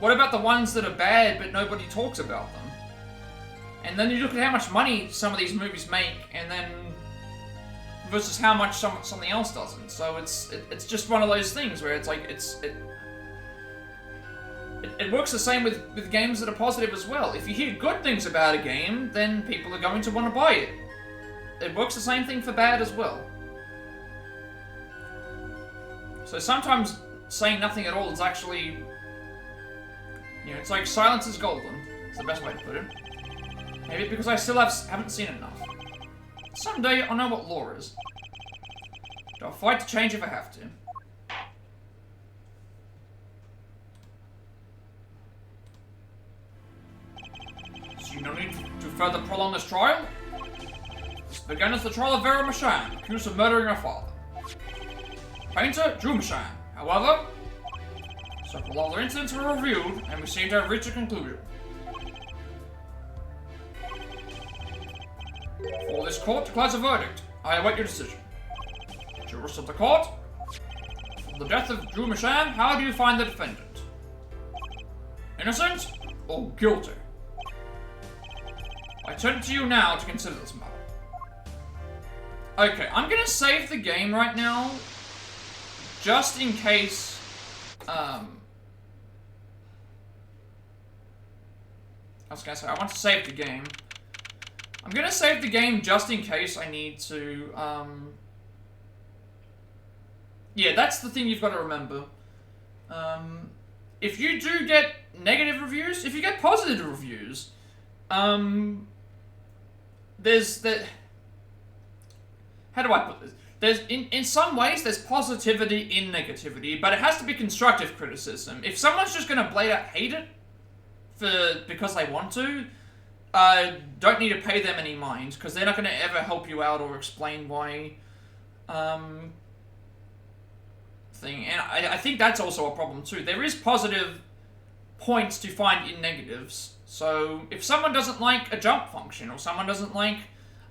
what about the ones that are bad but nobody talks about them? And then you look at how much money some of these movies make, and then versus how much something else doesn't. So it's just one of those things where it's like it works the same with games that are positive as well. If you hear good things about a game, then people are going to want to buy it. It works the same thing for bad as well. So sometimes saying nothing at all is actually, it's like silence is golden. It's the best way to put it. Maybe because I still haven't seen enough. Someday I'll know what law is. I'll fight to change if I have to. So you no need to further prolong this trial? This began as the trial of Vera Machan, accused of murdering her father. Painter, Drew Machan. However, several other incidents were reviewed, and we seem to have reached a conclusion. For this court declares a verdict. I await your decision. Jurist of the court, for the death of Drew Machan, how do you find the defendant? Innocent or guilty? I turn to you now to consider this matter. Okay, I'm gonna save the game right now, just in case, I was gonna say, I want to save the game. I'm gonna save the game just in case I need to, yeah, that's the thing you've got to remember. If you do get negative reviews, if you get positive reviews, there's that... How do I put this? There's, in some ways, there's positivity in negativity, but it has to be constructive criticism. If someone's just gonna blade out hate it because they want to, don't need to pay them any mind, because they're not gonna ever help you out or explain why, thing. And I think that's also a problem too. There is positive points to find in negatives. So if someone doesn't like a jump function, or someone doesn't like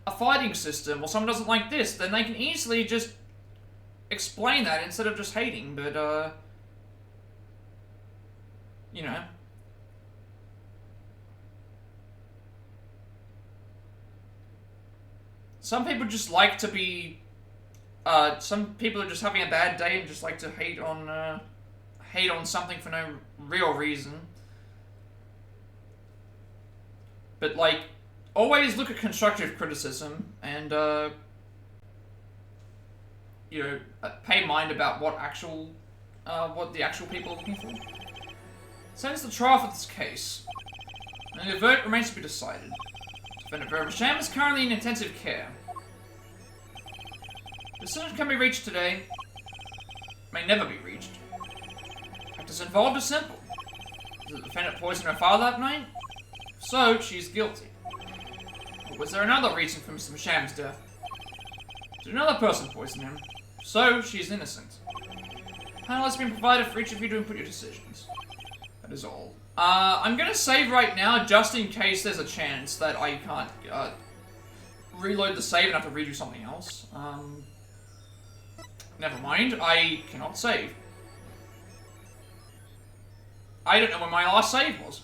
a fighting system, or someone doesn't like this, then they can easily just explain that instead of just hating. But some people just like to be, some people are just having a bad day and just like to hate on something for no real reason. But, like, always look at constructive criticism and, pay mind about what the actual people are looking for. Since the trial for this case, and the verdict remains to be decided. Defendant Vera Machan is currently in intensive care. The decision can be reached today, may never be reached. The factors involved are simple. Did the defendant poison her father that night? So, she's guilty. Or was there another reason for Mr. Machan's death? Did another person poison him? So, she's innocent. A panel has been provided for each of you to input your decisions. That is all. I'm gonna save right now, just in case there's a chance that I can't, reload the save and have to redo something else. Never mind, I cannot save. I don't know when my last save was.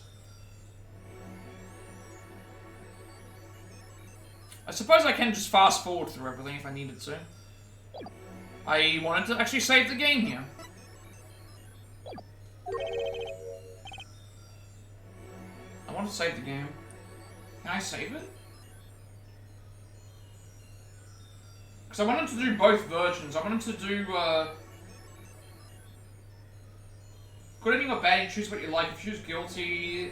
I suppose I can just fast forward through everything if I needed to. I wanted to actually save the game here. I want to save the game. Can I save it? Because I wanted to do both versions. I wanted to do, good ending or bad, you choose what you like. If you choose guilty,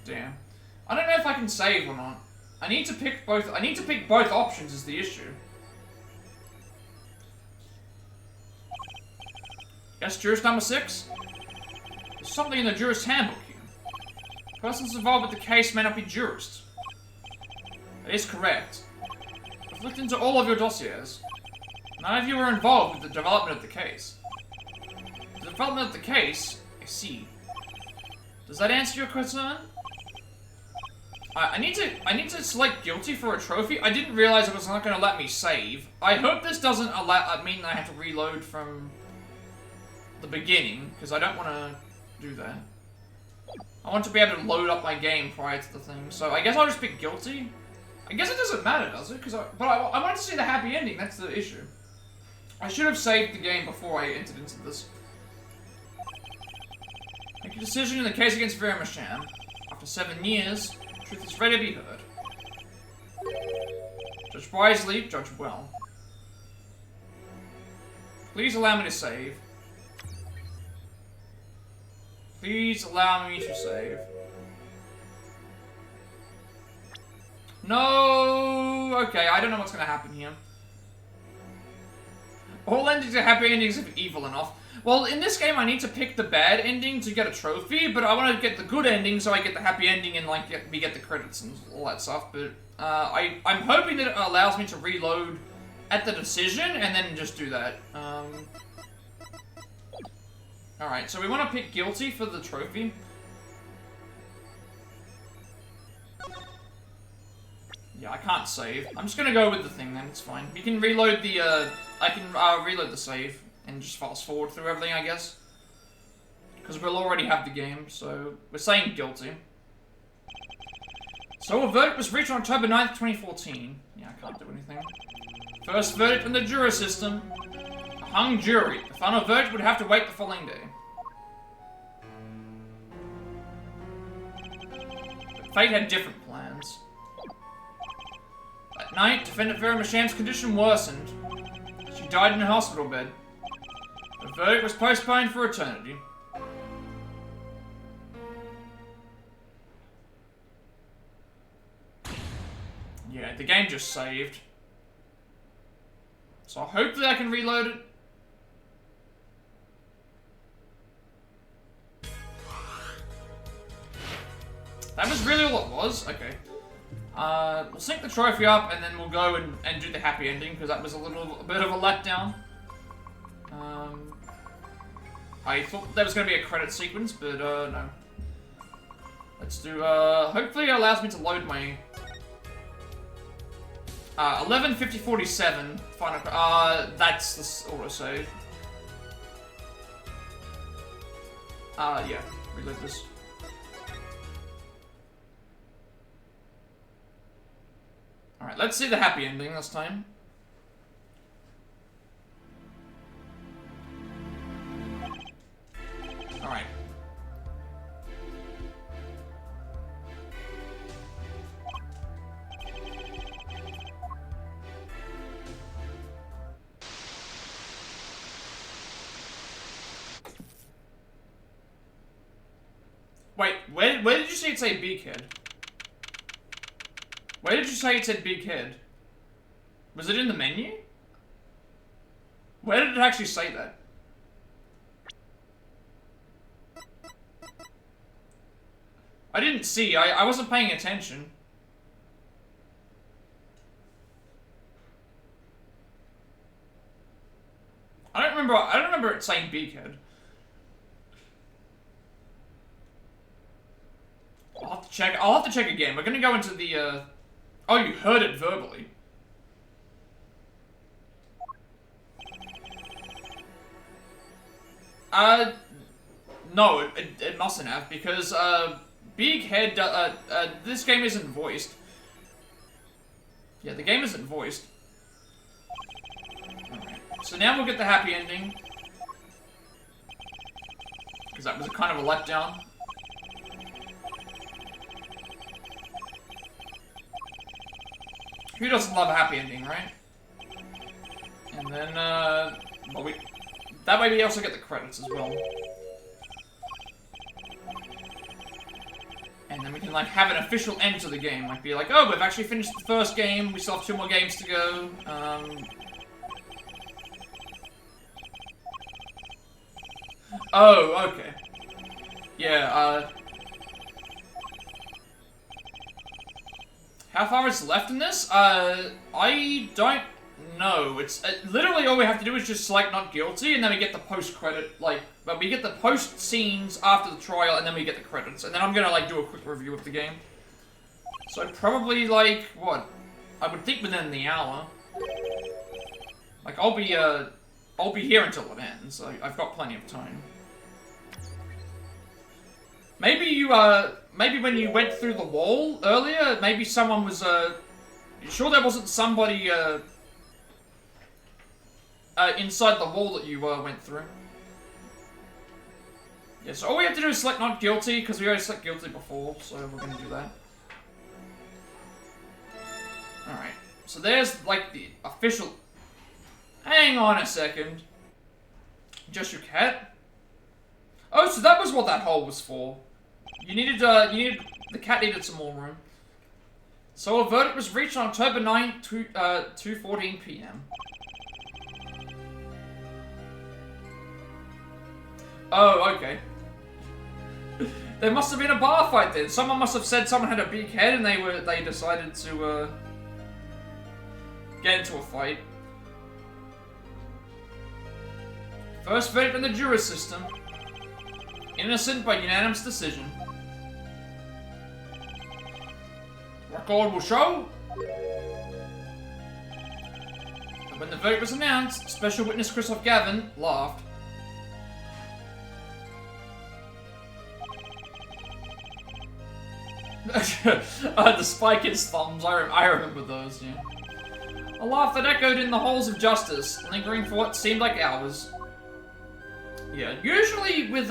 damn. I don't know if I can save or not. I need to pick both options is the issue. Yes, Jurist number 6? There's something in the Jurist handbook here. Persons involved with the case may not be jurists. That is correct. I've looked into all of your dossiers. None of you were involved with the development of the case. The development of the case? I see. Does that answer your concern? I need to select guilty for a trophy. I didn't realize it was not going to let me save. I hope this doesn't mean I have to reload from the beginning, because I don't want to do that. I want to be able to load up my game prior to the thing, so I guess I'll just pick guilty. I guess it doesn't matter, does it? But I wanted to see the happy ending, that's the issue. I should have saved the game before I entered into this. Make a decision in the case against Vermisham. After 7 years, truth is ready to be heard. Judge wisely, judge well. Please allow me to save. Please allow me to save. No! Okay, I don't know what's gonna happen here. All endings are happy endings if evil enough. Well, in this game I need to pick the bad ending to get a trophy, but I want to get the good ending so I get the happy ending and like we get the credits and all that stuff, but I'm hoping that it allows me to reload at the decision and then just do that. Alright, so we want to pick guilty for the trophy. Yeah, I can't save. I'm just gonna go with the thing then, it's fine. We can reload the, I can reload the save and just fast forward through everything, I guess. Because we'll already have the game, so we're saying guilty. So a verdict was reached on October 9th, 2014. Yeah, I can't do anything. First verdict in the jury system. A hung jury. The final verdict would have to wait the following day. But fate had different plans. That night, defendant Vera Masham's condition worsened. She died in a hospital bed. The verdict was postponed for eternity. Yeah, the game just saved. So hopefully I can reload it. That was really all it was? Okay. We'll sync the trophy up and then we'll go and do the happy ending because that was a bit of a letdown. I thought there was going to be a credit sequence, but no. Let's do, hopefully it allows me to load my 11:50:47 final, that's the autosave. Yeah, reload this. Alright, let's see the happy ending this time. Alright. Wait, where did you say it say big head? Where did you say it said big head? Was it in the menu? Where did it actually say that? I didn't see, I wasn't paying attention. I don't remember it saying big head. I'll have to check again. We're gonna go into the, oh, you heard it verbally. No, it mustn't have, because, big head, this game isn't voiced. Yeah, the game isn't voiced. Alright, so now we'll get the happy ending. Because that was kind of a letdown. Who doesn't love a happy ending, right? And then, well, that way we also get the credits as well. And then we can, like, have an official end to the game. Like, be like, oh, we've actually finished the first game, we still have 2 more games to go. Oh, okay. Yeah, how far is left in this? I don't know. It's literally all we have to do is just select not guilty, and then we get the post-credit, like, but we get the post-scenes after the trial, and then we get the credits. And then I'm gonna, like, do a quick review of the game. So probably, like, what? I would think within the hour. Like, I'll be here until it ends. I've got plenty of time. Maybe you, maybe when you went through the wall earlier, maybe someone was, you sure there wasn't somebody, inside the wall that you, went through? Yeah, so all we have to do is select not guilty, because we already select guilty before, so we're gonna do that. Alright, so there's, like, the official... Hang on a second. Just your cat? Oh, so that was what that hole was for. The cat needed some more room. So a verdict was reached on October 9, 2:14 p.m. Oh, okay. There must have been a bar fight then. Someone must have said someone had a big head and they decided to, get into a fight. First verdict in the Jurist system. Innocent by unanimous decision. Record will show. When the verdict was announced, special witness Christoph Gavin laughed. The spike in his thumbs, I remember those, yeah. A laugh that echoed in the halls of justice, lingering for what seemed like hours. Yeah, usually with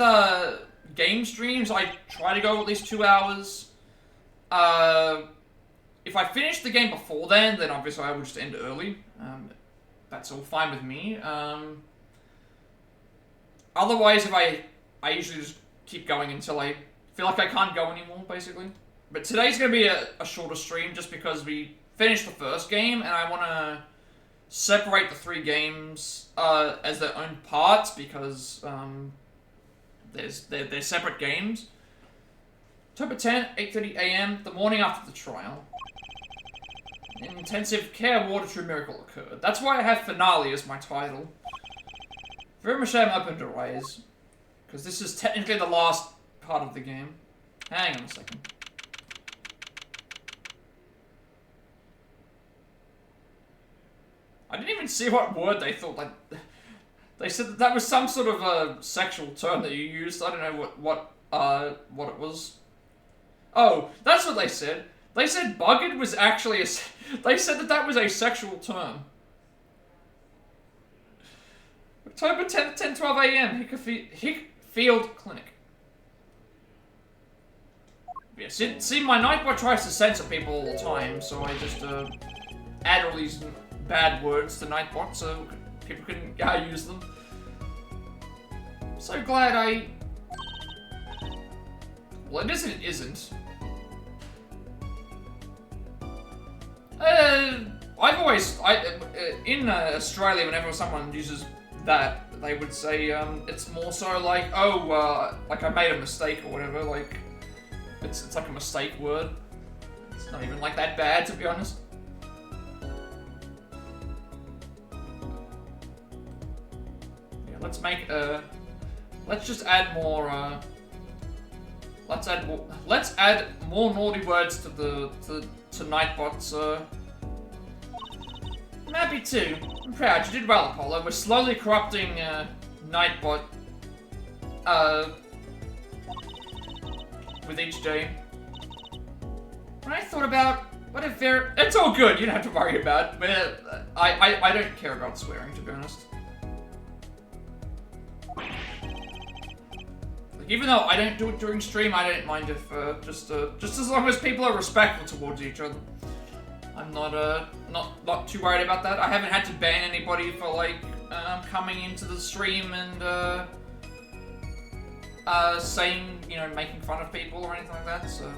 game streams, I try to go at least 2 hours. If I finish the game before then obviously I will just end early. That's all fine with me. Otherwise, if I usually just keep going until I feel like I can't go anymore, basically. But today's going to be a shorter stream just because we finished the first game, and I want to separate the 3 games as their own parts because they're separate games. October 10, 8:30 a.m., the morning after the trial. An intensive care ward, a true miracle occurred. That's why I have finale as my title. Very much I'm open to rise, because this is technically the last part of the game. Hang on a second. I didn't even see what word they thought, like, they said that was some sort of a sexual term that you used. I don't know what it was. Oh, that's what they said. They said bugged was actually they said that was a sexual term. October 10th, 10:12 a.m. Hickfield Clinic. Yeah, see, my Nightbot tries to censor people all the time, so I just add all these bad words to Nightbot so people can use them. So glad I... Well, it isn't. I've always... in Australia, whenever someone uses that, they would say, it's more so like, oh, like I made a mistake or whatever, like, it's like a mistake word. It's not even like that bad, to be honest. Yeah, let's make, let's just add more, let's add more naughty words to Nightbot, I'm happy too. I'm proud. You did well, Apollo. We're slowly corrupting, Nightbot, with each day. When I thought about what if there... It's all good, you don't have to worry about it. But, I don't care about swearing, to be honest. Like, even though I don't do it during stream, I don't mind if, just as long as people are respectful towards each other. I'm not too worried about that. I haven't had to ban anybody for, like, coming into the stream and, saying, you know, making fun of people or anything like that, so...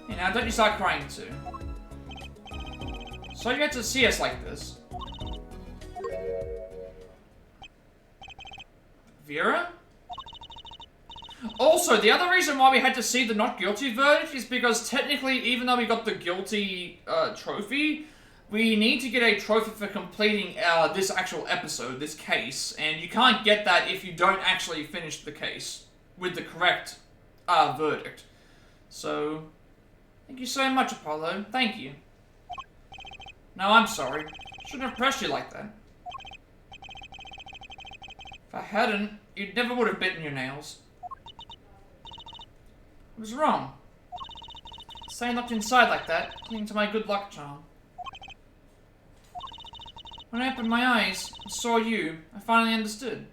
You know, don't you start crying too. So you get to see us like this. Vera? Also, the other reason why we had to see the not guilty verdict is because technically, even though we got the guilty trophy, we need to get a trophy for completing this actual episode, this case, and you can't get that if you don't actually finish the case with the correct verdict. So, thank you so much, Apollo. Thank you. No, I'm sorry. Shouldn't have pressed you like that. If I hadn't, you never would have bitten your nails. I was wrong. Staying locked inside like that, clinging to my good luck charm. When I opened my eyes and saw you, I finally understood.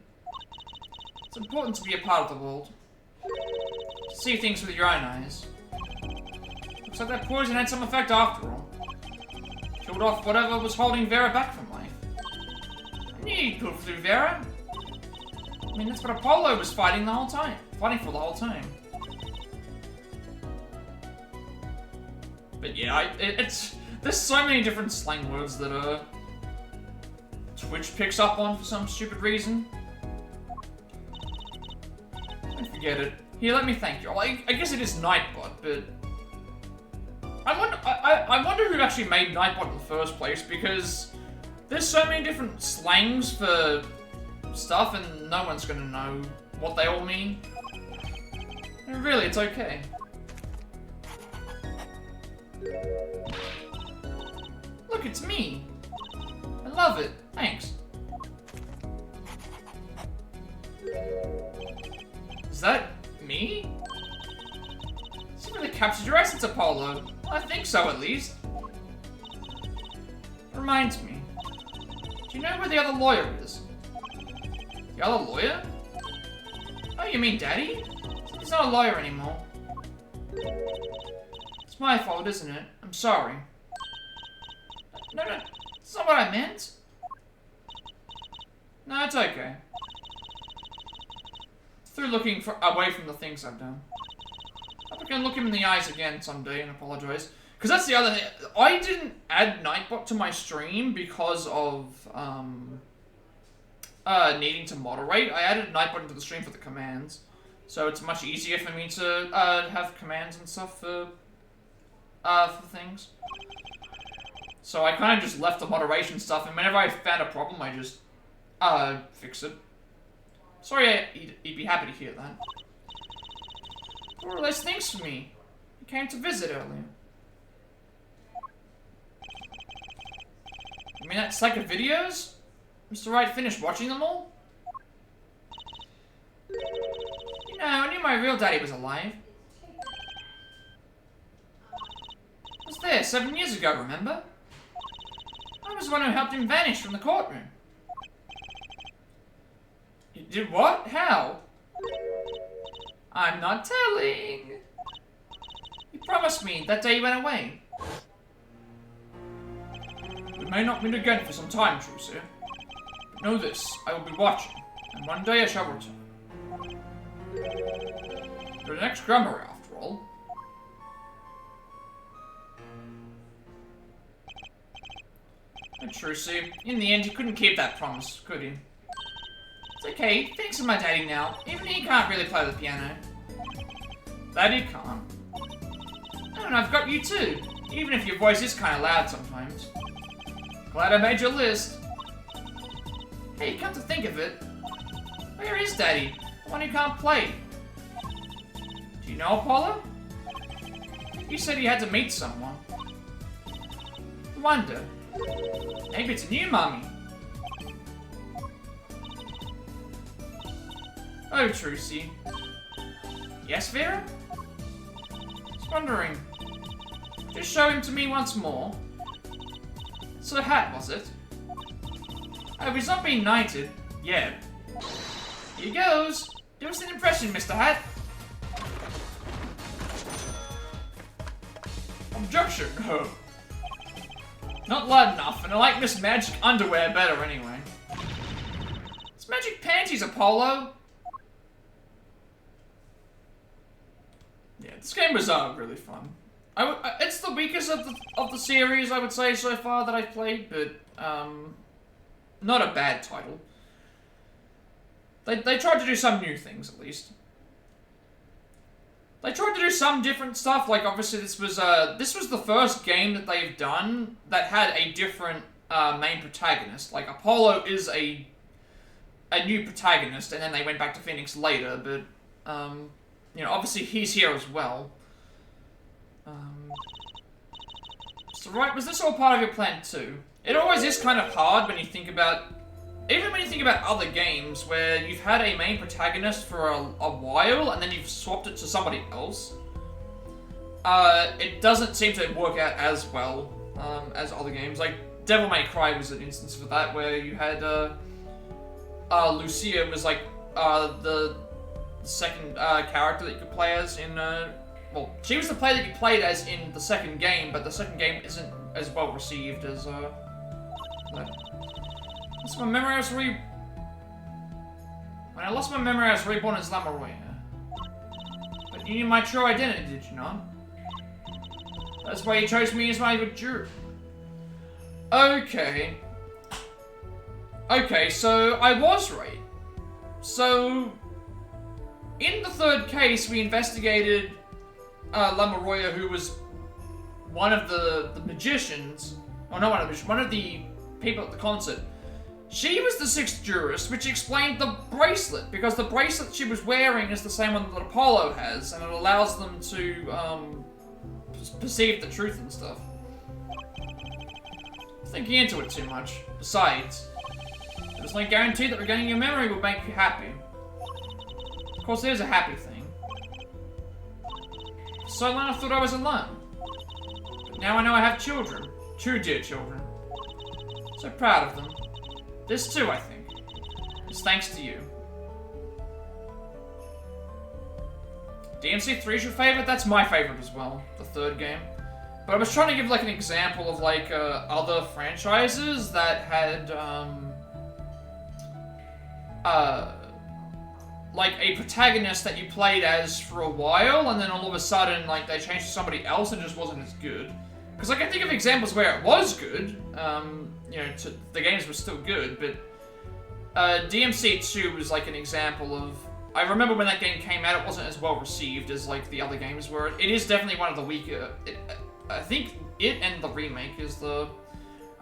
It's important to be a part of the world. To see things with your own eyes. Looks like that poison had some effect after all. Killed off whatever was holding Vera back from life. I knew you'd pull through, Vera. I mean, that's what Apollo was fighting for the whole time. But yeah, there's so many different slang words that Twitch picks up on for some stupid reason. I forget it. Here, let me thank you. I guess it is Nightbot, but I wonder who actually made Nightbot in the first place, because there's so many different slangs for stuff, and no one's gonna know what they all mean. And really, it's okay. Look, it's me. I love it. Thanks. Is that me? Has it really captured your essence, Apollo? I think so, at least. Reminds me. Do you know where the other lawyer is? The other lawyer? Oh, you mean Daddy? He's not a lawyer anymore. It's my fault, isn't it? I'm sorry. No, that's not what I meant. No, it's okay. Through looking away from the things I've done. I hope I can look him in the eyes again someday and apologize. Because that's the other thing. I didn't add Nightbot to my stream because of needing to moderate. I added Nightbot into the stream for the commands. So it's much easier for me to have commands and stuff for things. So I kind of just left the moderation stuff, and whenever I found a problem, I just fix it. Sorry, he'd be happy to hear that. There were less things for me. He came to visit earlier. You mean that stack of videos? Mr. Wright finished watching them all? You know, I knew my real daddy was alive. I was there 7 years ago, remember? I was the one who helped him vanish from the courtroom. You did what? How? I'm not telling. You promised me that day you went away. We may not meet again for some time, true sir. But know this, I will be watching, and one day I shall return. You're an ex-grummer, after all. But true, sir. In the end, he couldn't keep that promise, could he? It's okay, thanks to my daddy now. Even he can't really play the piano. That he can't. Oh, and I've got you too. Even if your voice is kind of loud sometimes. Glad I made your list. Hey, come to think of it. Where is Daddy? The one who can't play. Do you know Apollo? He said he had to meet someone. I wonder. Maybe it's a new mummy. Oh, Trucy. Yes, Vera? Just wondering. Just show him to me once more. Sir Hat, was it? Oh, he's not being knighted. Yeah. Here goes. Give us an impression, Mr. Hat. Objection. Oh. Not loud enough, and I like Miss Magic underwear better anyway. It's magic panties, Apollo. Yeah, this game was really fun. It's the weakest of the series, I would say, so far that I've played, but not a bad title. They tried to do some new things, at least. They tried to do some different stuff, like obviously this was the first game that they've done that had a different main protagonist. Like Apollo is a new protagonist, and then they went back to Phoenix later, but you know, obviously he's here as well. So right, was this all part of your plan too? It always is kind of hard when you think about, even when you think about other games where you've had a main protagonist for a while and then you've swapped it to somebody else. It doesn't seem to work out as well as other games. Like Devil May Cry was an instance of that, where you had Lucia was like the second character that you could play as in. Well, she was the player that you played as in the second game, but the second game isn't as well received as that. Lost my memory, when I lost my memory, I was reborn as Lamoureux. But you knew my true identity, did you not? That's why you chose me as my juror. Okay. Okay, so I was right. So, in the third case, we investigated Lamoureux, who was one of the magicians. Oh, not one of the magicians, one of the people at the concert. She was the sixth jurist, which explained the bracelet, because the bracelet she was wearing is the same one that Apollo has, and it allows them to perceive the truth and stuff. Thinking into it too much. Besides, there's no guarantee that regaining your memory will make you happy. Of course, there's a happy thing. For so long I thought I was alone. But now I know I have children. Two dear children. So proud of them. This too, I think, is thanks to you. DMC3 is your favorite? That's my favorite as well, the third game. But I was trying to give like an example of like other franchises that had like a protagonist that you played as for a while, and then all of a sudden like they changed to somebody else and it just wasn't as good. Because I can think of examples where it was good, you know, the games were still good, but DMC2 was like an example of. I remember when that game came out, it wasn't as well received as like the other games were. It is definitely one of the weaker. I think it and the remake is the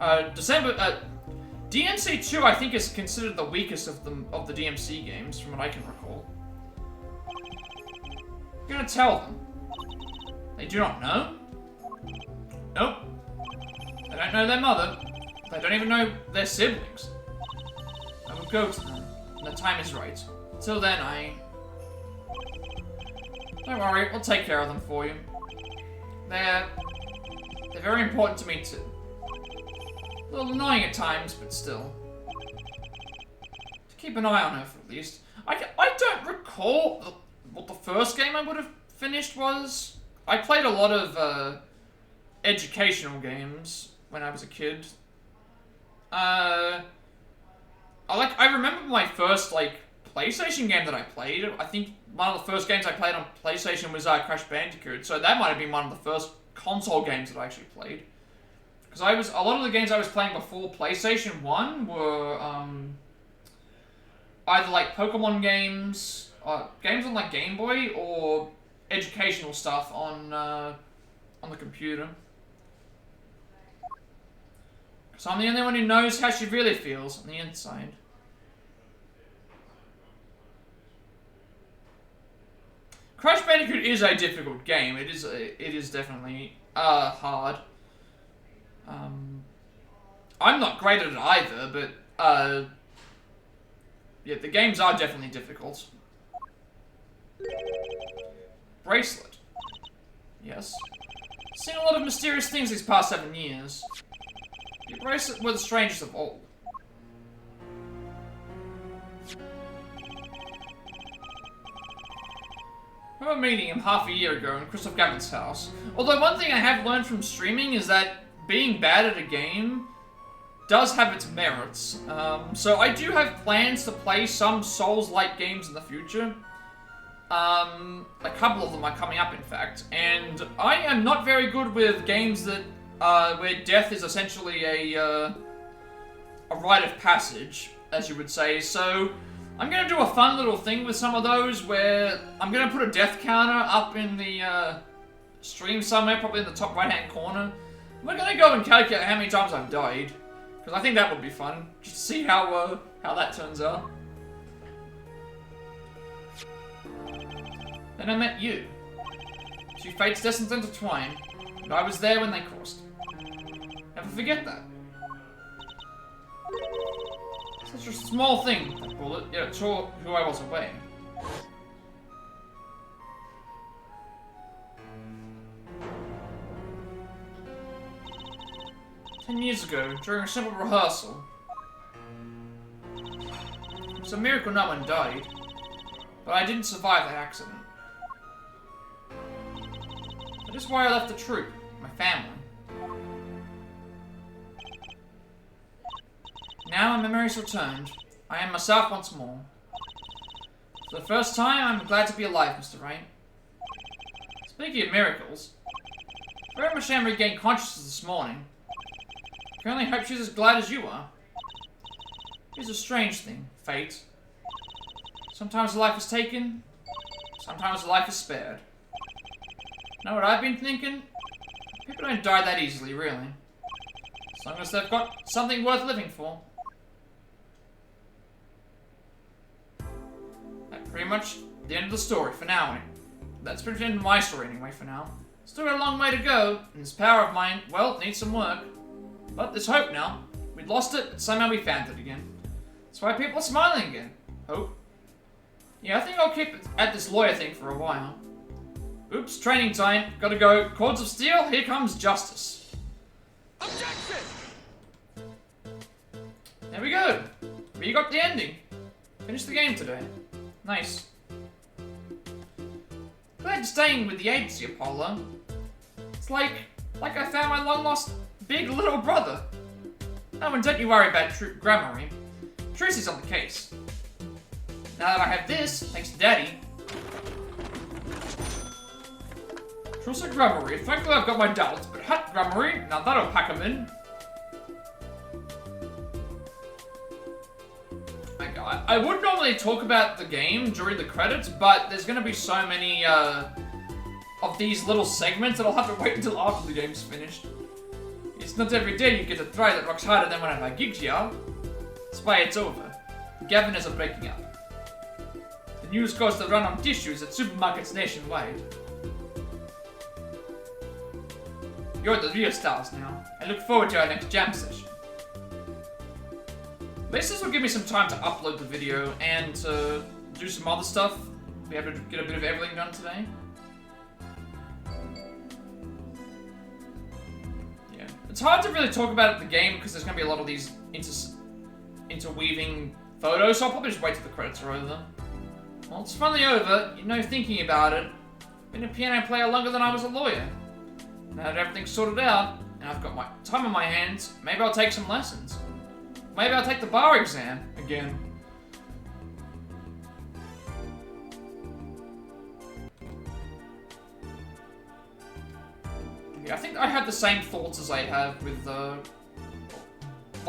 DMC2. I think is considered the weakest of the DMC games, from what I can recall. I'm gonna tell them. They do not know. Nope. They don't know their mother. They don't even know their siblings. I will go to them when the time is right. Till then, don't worry, we'll take care of them for you. They're very important to me too. A little annoying at times, but still. To keep an eye on her, for at least. I don't recall what the first game I would have finished was. I played a lot of educational games when I was a kid. I remember my first like PlayStation game that I played. I think one of the first games I played on PlayStation was Crash Bandicoot, so that might have been one of the first console games that I actually played. Because a lot of the games I was playing before PlayStation 1 were either like Pokemon games, games on like Game Boy, or educational stuff on the computer. Because I'm the only one who knows how she really feels on the inside. Crash Bandicoot is a difficult game. It is definitely hard. I'm not great at it either, but yeah, the games are definitely difficult. Bracelet. Yes. Seen a lot of mysterious things these past 7 years. Your bracelet were the strangest of all. I remember meeting him half a year ago in Christoph Gavin's house. Although one thing I have learned from streaming is that being bad at a game does have its merits. So I do have plans to play some Souls-like games in the future. A couple of them are coming up, in fact. And I am not very good with games that where death is essentially a rite of passage, as you would say. So I'm gonna do a fun little thing with some of those where I'm gonna put a death counter up in the stream somewhere, probably in the top right-hand corner. We're gonna go and calculate how many times I've died, because I think that would be fun, just to see how that turns out. Then I met you. Two fates destined to intertwine, and I was there when they crossed. Never forget that. Such a small thing, that bullet, yet it tore who I was away. Years ago, during a simple rehearsal. It was a miracle no one died, but I didn't survive that accident. That is why I left the troupe, my family. Now my memories returned. I am myself once more. For the first time, I'm glad to be alive, Mr. Wright. Speaking of miracles, very much am regained consciousness this morning. I can only hope she's as glad as you are. It's a strange thing, fate. Sometimes a life is taken, sometimes a life is spared. Know what I've been thinking? People don't die that easily, really. As long as they've got something worth living for. That's pretty much the end of the story for now. That's pretty much the end of my story anyway for now. Still got a long way to go, and this power of mine, well, needs some work. But there's hope now. We'd lost it, but somehow we found it again. That's why people are smiling again. Hope. Yeah, I think I'll keep at this lawyer thing for a while. Oops, training time. Gotta go. Cords of steel, here comes justice. Objection! There we go. We got the ending. Finished the game today. Nice. Glad you're staying with the agency, Apollo. It's like I found my long-lost big little brother. Oh, and don't you worry about Gramarye. Tracy's on the case. Now that I have this, thanks to Daddy. Trust Gramarye. Thankfully I've got my doubts, but hut Gramarye, now that'll pack 'em in. I would normally talk about the game during the credits, but there's gonna be so many of these little segments that I'll have to wait until after the game's finished. It's not every day you get a try that rocks harder than one of our gigs, y'all. That's why it's over. The Governors are breaking up. The news goes to run on tissues at supermarkets nationwide. You're the real stars now. I look forward to our next jam session. At least this will give me some time to upload the video and to do some other stuff. We have to get a bit of everything done today. Yeah. It's hard to really talk about the game because there's going to be a lot of these interweaving photos, so I'll probably just wait till the credits are over. Well, it's finally over, you know, thinking about it. Been a piano player longer than I was a lawyer. Now that everything's sorted out, and I've got my time on my hands, maybe I'll take some lessons. Maybe I'll take the bar exam again. Yeah, I think I have the same thoughts as I have with well,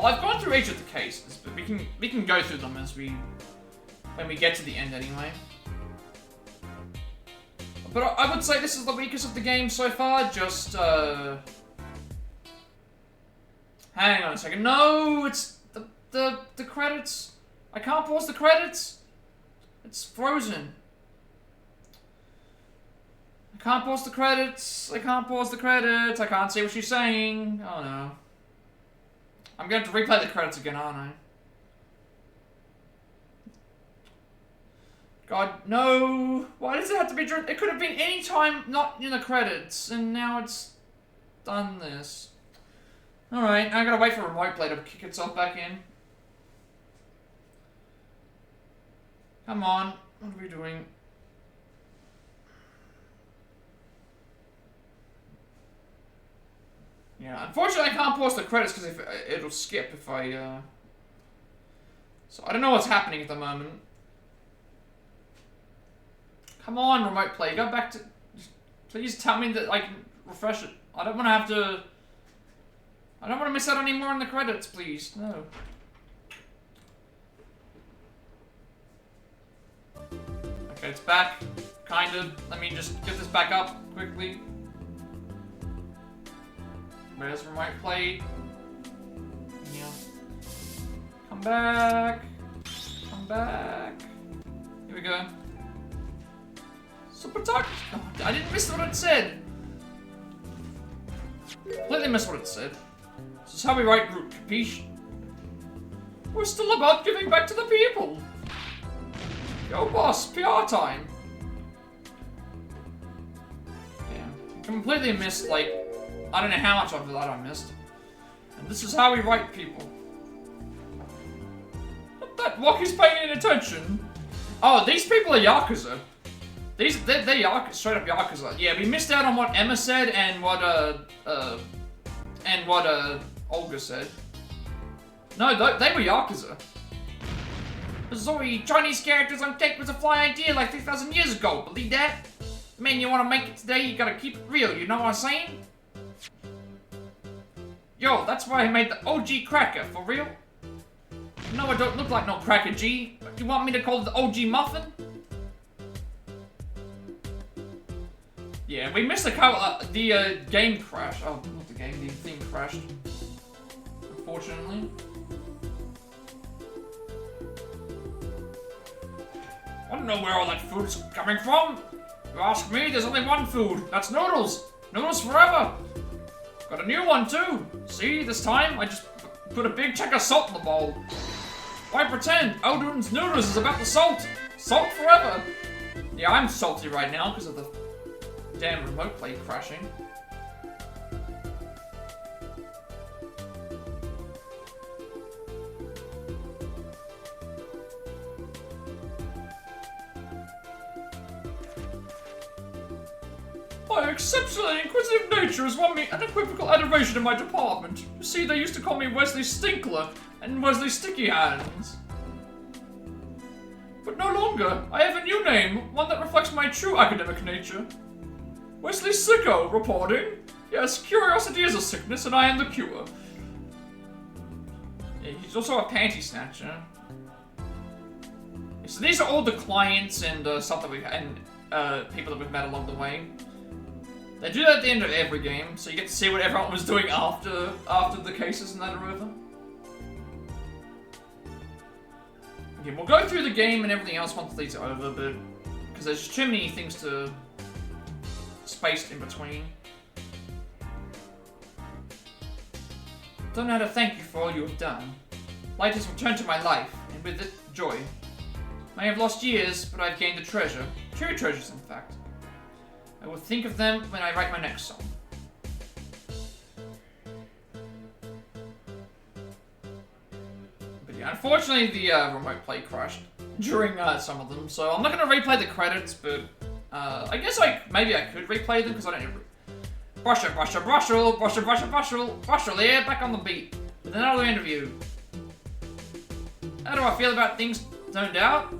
I've gone through each of the cases, but we can go through them as when we get to the end anyway. But I would say this is the weakest of the game so far. Just hang on a second. No, it's the credits. I can't pause the credits. It's frozen. I can't pause the credits. I can't pause the credits. I can't see what she's saying. Oh no. I'm going to have to replay the credits again, aren't I? God, no. Why does it have to be during... It could have been any time not in the credits, and now it's done this. Alright, I gotta wait for remote play to kick itself back in. Come on, what are we doing? Yeah, unfortunately I can't pause the credits because it'll skip if I, So I don't know what's happening at the moment. Come on, remote play, go back to... Please tell me that I can refresh it. I don't want to have to... I don't want to miss out any more in the credits, please. No. Okay, it's back. Kind of. Let me just get this back up quickly. Where's the remote plate? Yeah. Come back. Come back. Here we go. Super talk. Oh, I didn't miss what it said. Completely missed what it said. This is how we write group, capiche? We're still about giving back to the people. Yo, boss, PR time. Damn. Completely missed, like, I don't know how much of that I missed. And this is how we write people. Not that Rocky's paying any attention. Oh, these people are Yakuza. They're Yakuza, straight up Yakuza. Yeah, we missed out on what Emma said and what Olga said. No, they were Yakuza. Sorry, Chinese characters on tape was a fly idea like 3,000 years ago. Believe that? Man, you want to make it today, you gotta keep it real, you know what I'm saying? Yo, that's why I made the OG cracker, for real? No, I don't look like no cracker, G. But you want me to call it the OG muffin? Yeah, we missed the game crash. Oh, not the game, the thing crashed. Unfortunately. I don't know where all that food's coming from. You ask me, there's only one food. That's noodles. Noodles forever. Got a new one too. See, this time I just put a big check of salt in the bowl. Why pretend? Odin's noodles is about the salt. Salt forever. Yeah, I'm salty right now because of the damn remote plate crashing. My exceptionally inquisitive nature has won me unequivocal adoration in my department. You see, they used to call me Wesley Stinkler and Wesley Sticky Hands. But no longer. I have a new name, one that reflects my true academic nature. Wesley Sicko, reporting. Yes, curiosity is a sickness, and I am the cure. Yeah, he's also a panty snatcher. So these are all the clients and stuff that we've and people that we've met along the way. They do that at the end of every game, so you get to see what everyone was doing after the cases and that are over. Okay, we'll go through the game and everything else once these are over, but because there's just too many things to spaced in between. Don't know how to thank you for all you have done. Light has returned to my life, and with it, joy. I have lost years, but I've gained a treasure. 2 treasures, in fact. I will think of them when I write my next song. But yeah, unfortunately the remote play crashed during some of them, so I'm not going to replay the credits, but I guess maybe I could replay them because I don't know. Brusher, yeah, back on the beat with another interview. How do I feel about things turned out?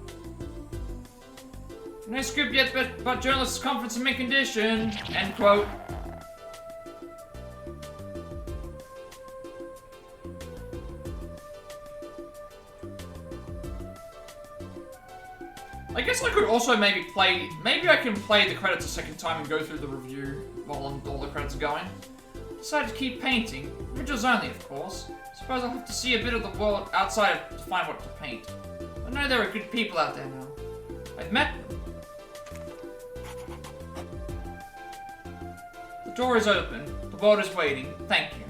No scoop yet, but journalists' conference in mid-condition. End quote. I guess I could also maybe I can play the credits a second time and go through the review while all the credits are going. Decided to keep painting. Visuals only, of course. Suppose I'll have to see a bit of the world outside to find what to paint. I know there are good people out there now. I've met them. The door is open. The world is waiting. Thank you.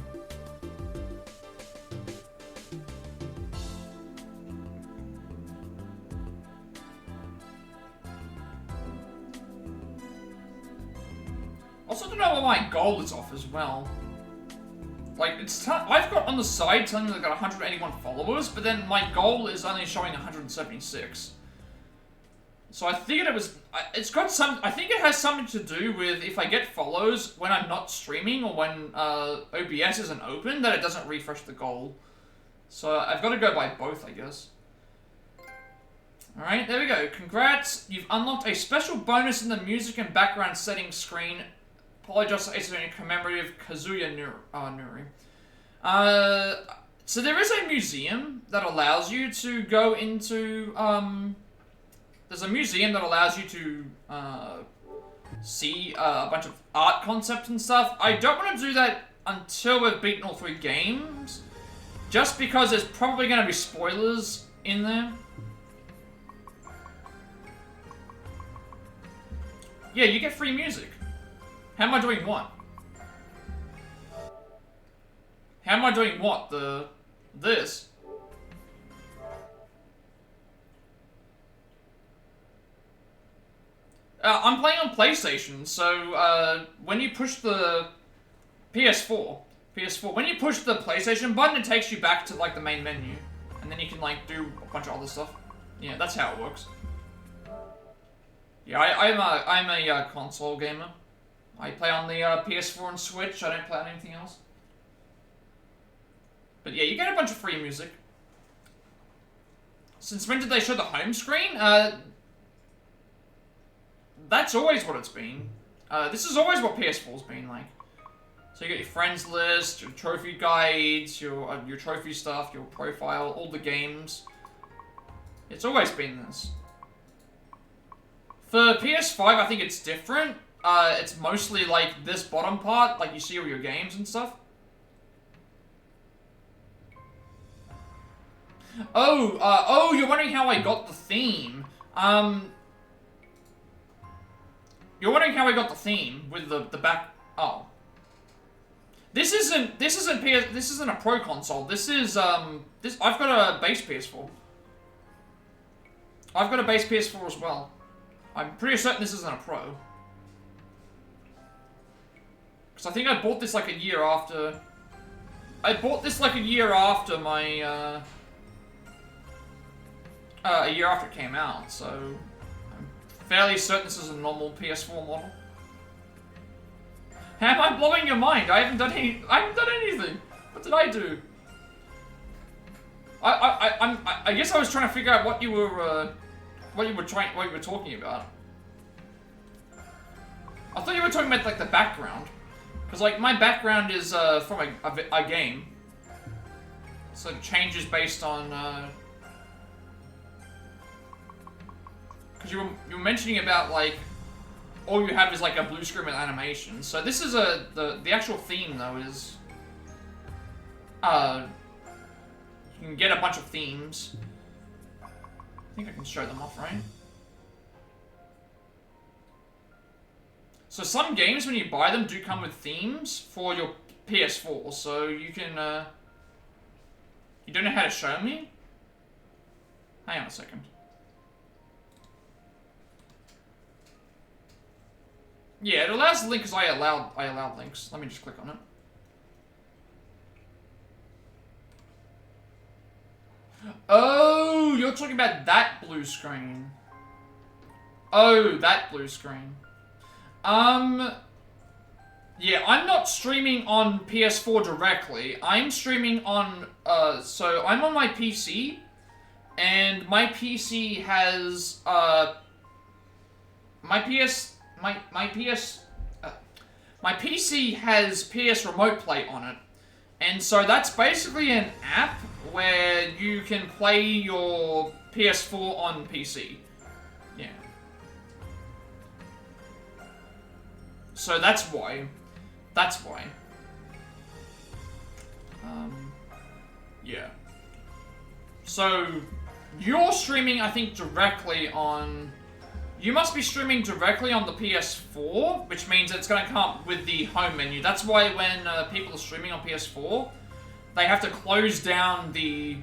Also don't know what my goal is off as well. Like, I've got on the side telling me I've got 181 followers, but then my goal is only showing 176. So I figured it was, I think it has something to do with if I get follows when I'm not streaming or when OBS isn't open, that it doesn't refresh the goal. So I've got to go by both, I guess. Alright, there we go. Congrats, you've unlocked a special bonus in the music and background settings screen. Apologize for a commemorative Kazuya Nuri. So there is a museum that allows you to go into, there's a museum that allows you to see a bunch of art concepts and stuff. I don't want to do that until we've beaten all 3 games, just because there's probably going to be spoilers in there. Yeah, you get free music. How am I doing what? How am I doing what? This? I'm playing on PlayStation, so when you push the PS4, when you push the PlayStation button, it takes you back to like the main menu, and then you can like do a bunch of other stuff. Yeah, that's how it works. Yeah, I'm a console gamer. I play on the PS4 and Switch. I don't play on anything else. But yeah, you get a bunch of free music. Since when did they show the home screen? That's always what it's been. This is always what PS4's been like. So you get your friends list, your trophy guides, your trophy stuff, your profile, all the games. It's always been this. For PS5, I think it's different. It's mostly like this bottom part, like you see all your games and stuff. Oh, you're wondering how I got the theme. You're wondering how I got the theme with the back. Oh, this isn't a pro console. This is this. I've got a base PS4. I've got a base PS4 as well. I'm pretty certain this isn't a pro. Because I think I bought this like a year after. I bought this like a year after my a year after it came out, so I'm fairly certain this is a normal PS4 model. How am I blowing your mind? I haven't done anything. What did I do? I guess I was trying to figure out what you were talking about. I thought you were talking about like the background, because like my background is from a game, so it changes based on. Because you were mentioning about like all you have is like a blue screen with animation. So this is the actual theme though is you can get a bunch of themes. I think I can show them off, right? So some games when you buy them do come with themes for your PS4, so you can you don't know how to show me? Hang on a second. Yeah, it allows the link because I allowed links. Let me just click on it. Oh, you're talking about that blue screen. Oh, that blue screen. Yeah, I'm not streaming on PS4 directly. I'm streaming on, so I'm on my PC, and my PC has, my PC has PS Remote Play on it, and so that's basically an app where you can play your PS4 on PC. Yeah. So that's why. That's why. Yeah. So you're streaming, I think, directly on. You must be streaming directly on the PS4, which means it's going to come up with the home menu. That's why when people are streaming on PS4, they have to close down the...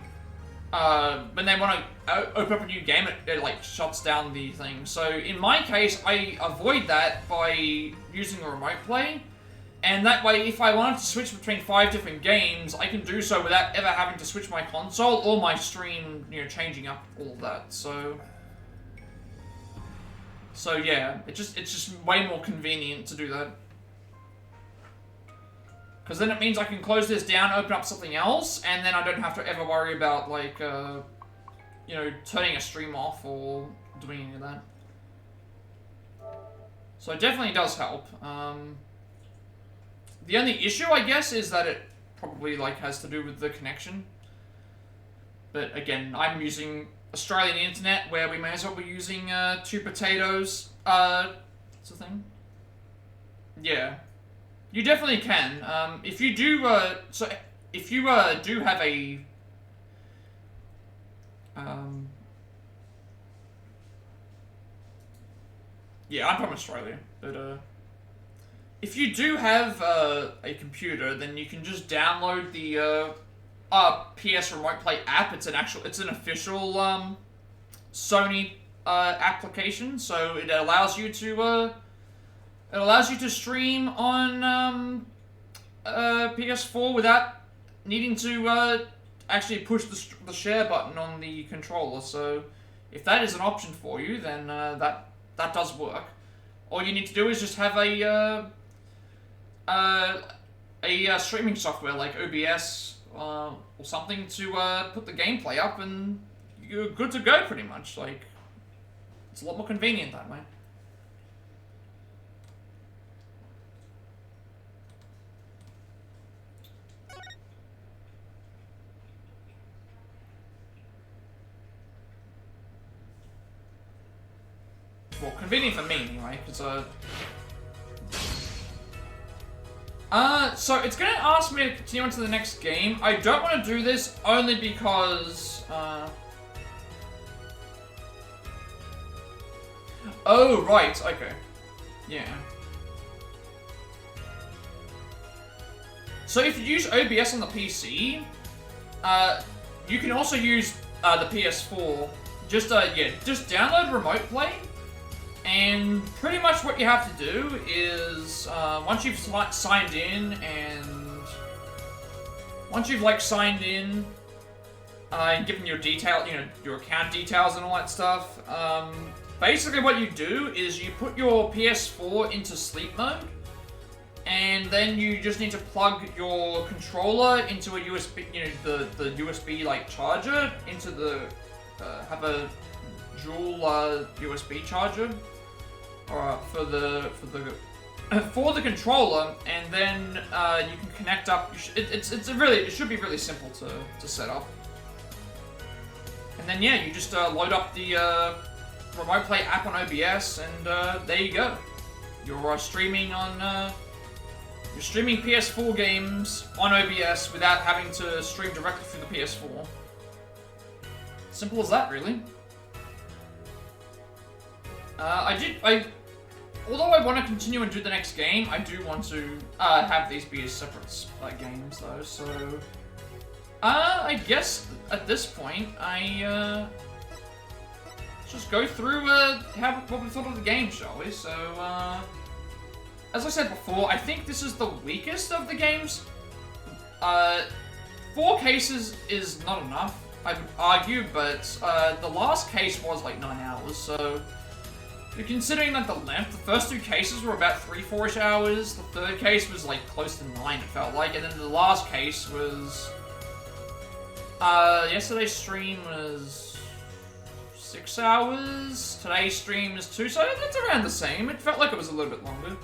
when they want to open up a new game, it like shuts down the thing. So in my case, I avoid that by using a remote play. And that way, if I wanted to switch between 5 different games, I can do so without ever having to switch my console or my stream, you know, changing up all of that. So yeah, it's just way more convenient to do that. Because then it means I can close this down, open up something else, and then I don't have to ever worry about, like, you know, turning a stream off or doing any of that. So it definitely does help. The only issue, I guess, is that it probably, like, has to do with the connection. But again, I'm using Australian internet where we may as well be using two potatoes. What's the thing? Yeah, you definitely can. If you do, if you do have a yeah, I'm from Australia, but if you do have a computer, then you can just download the PS Remote Play app. It's an official Sony application, so it allows you to stream on PS4 without needing to actually push the share button on the controller. So if that is an option for you, then that does work. All you need to do is just have a streaming software like OBS or something to put the gameplay up, and you're good to go pretty much. Like, it's a lot more convenient that way. Well, convenient for me anyway, because so it's gonna ask me to continue on to the next game. I don't want to do this only because, oh, right, okay. Yeah. So if you use OBS on the PC, you can also use the PS4. Just download Remote Play. And pretty much what you have to do is, once you've signed in and given your your account details and all that stuff, basically what you do is you put your PS4 into sleep mode, and then you just need to plug your controller into a USB, the USB like charger into the, have a dual USB charger. For the controller, and then you can connect up. It should be really simple to set up. And then yeah, you just load up the Remote Play app on OBS, and there you go. You're streaming PS4 games on OBS without having to stream directly through the PS4. Simple as that, really. Although I want to continue and do the next game, I do want to have these be as separate games, though. So, I guess at this point, let's just go through what we thought of the game, shall we? So, as I said before, I think this is the weakest of the games. 4 cases is not enough, I would argue, but the last case was like 9 hours, so. Considering that the length, the first 2 cases were about 3-4-ish hours, the third case was like close to 9, it felt like, and then the last case was... yesterday's stream was 6 hours, today's stream is 2, so that's around the same. It felt like it was a little bit longer.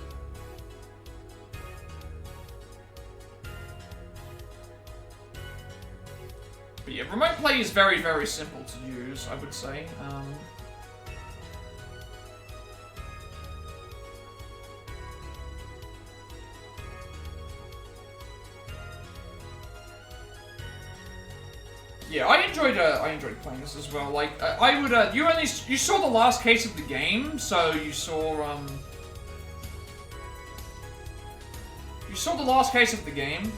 But yeah, Remote Play is very, very simple to use, I would say. Yeah, I enjoyed playing this as well. Like, I would, you saw the last case of the game, so you saw the last case of the game.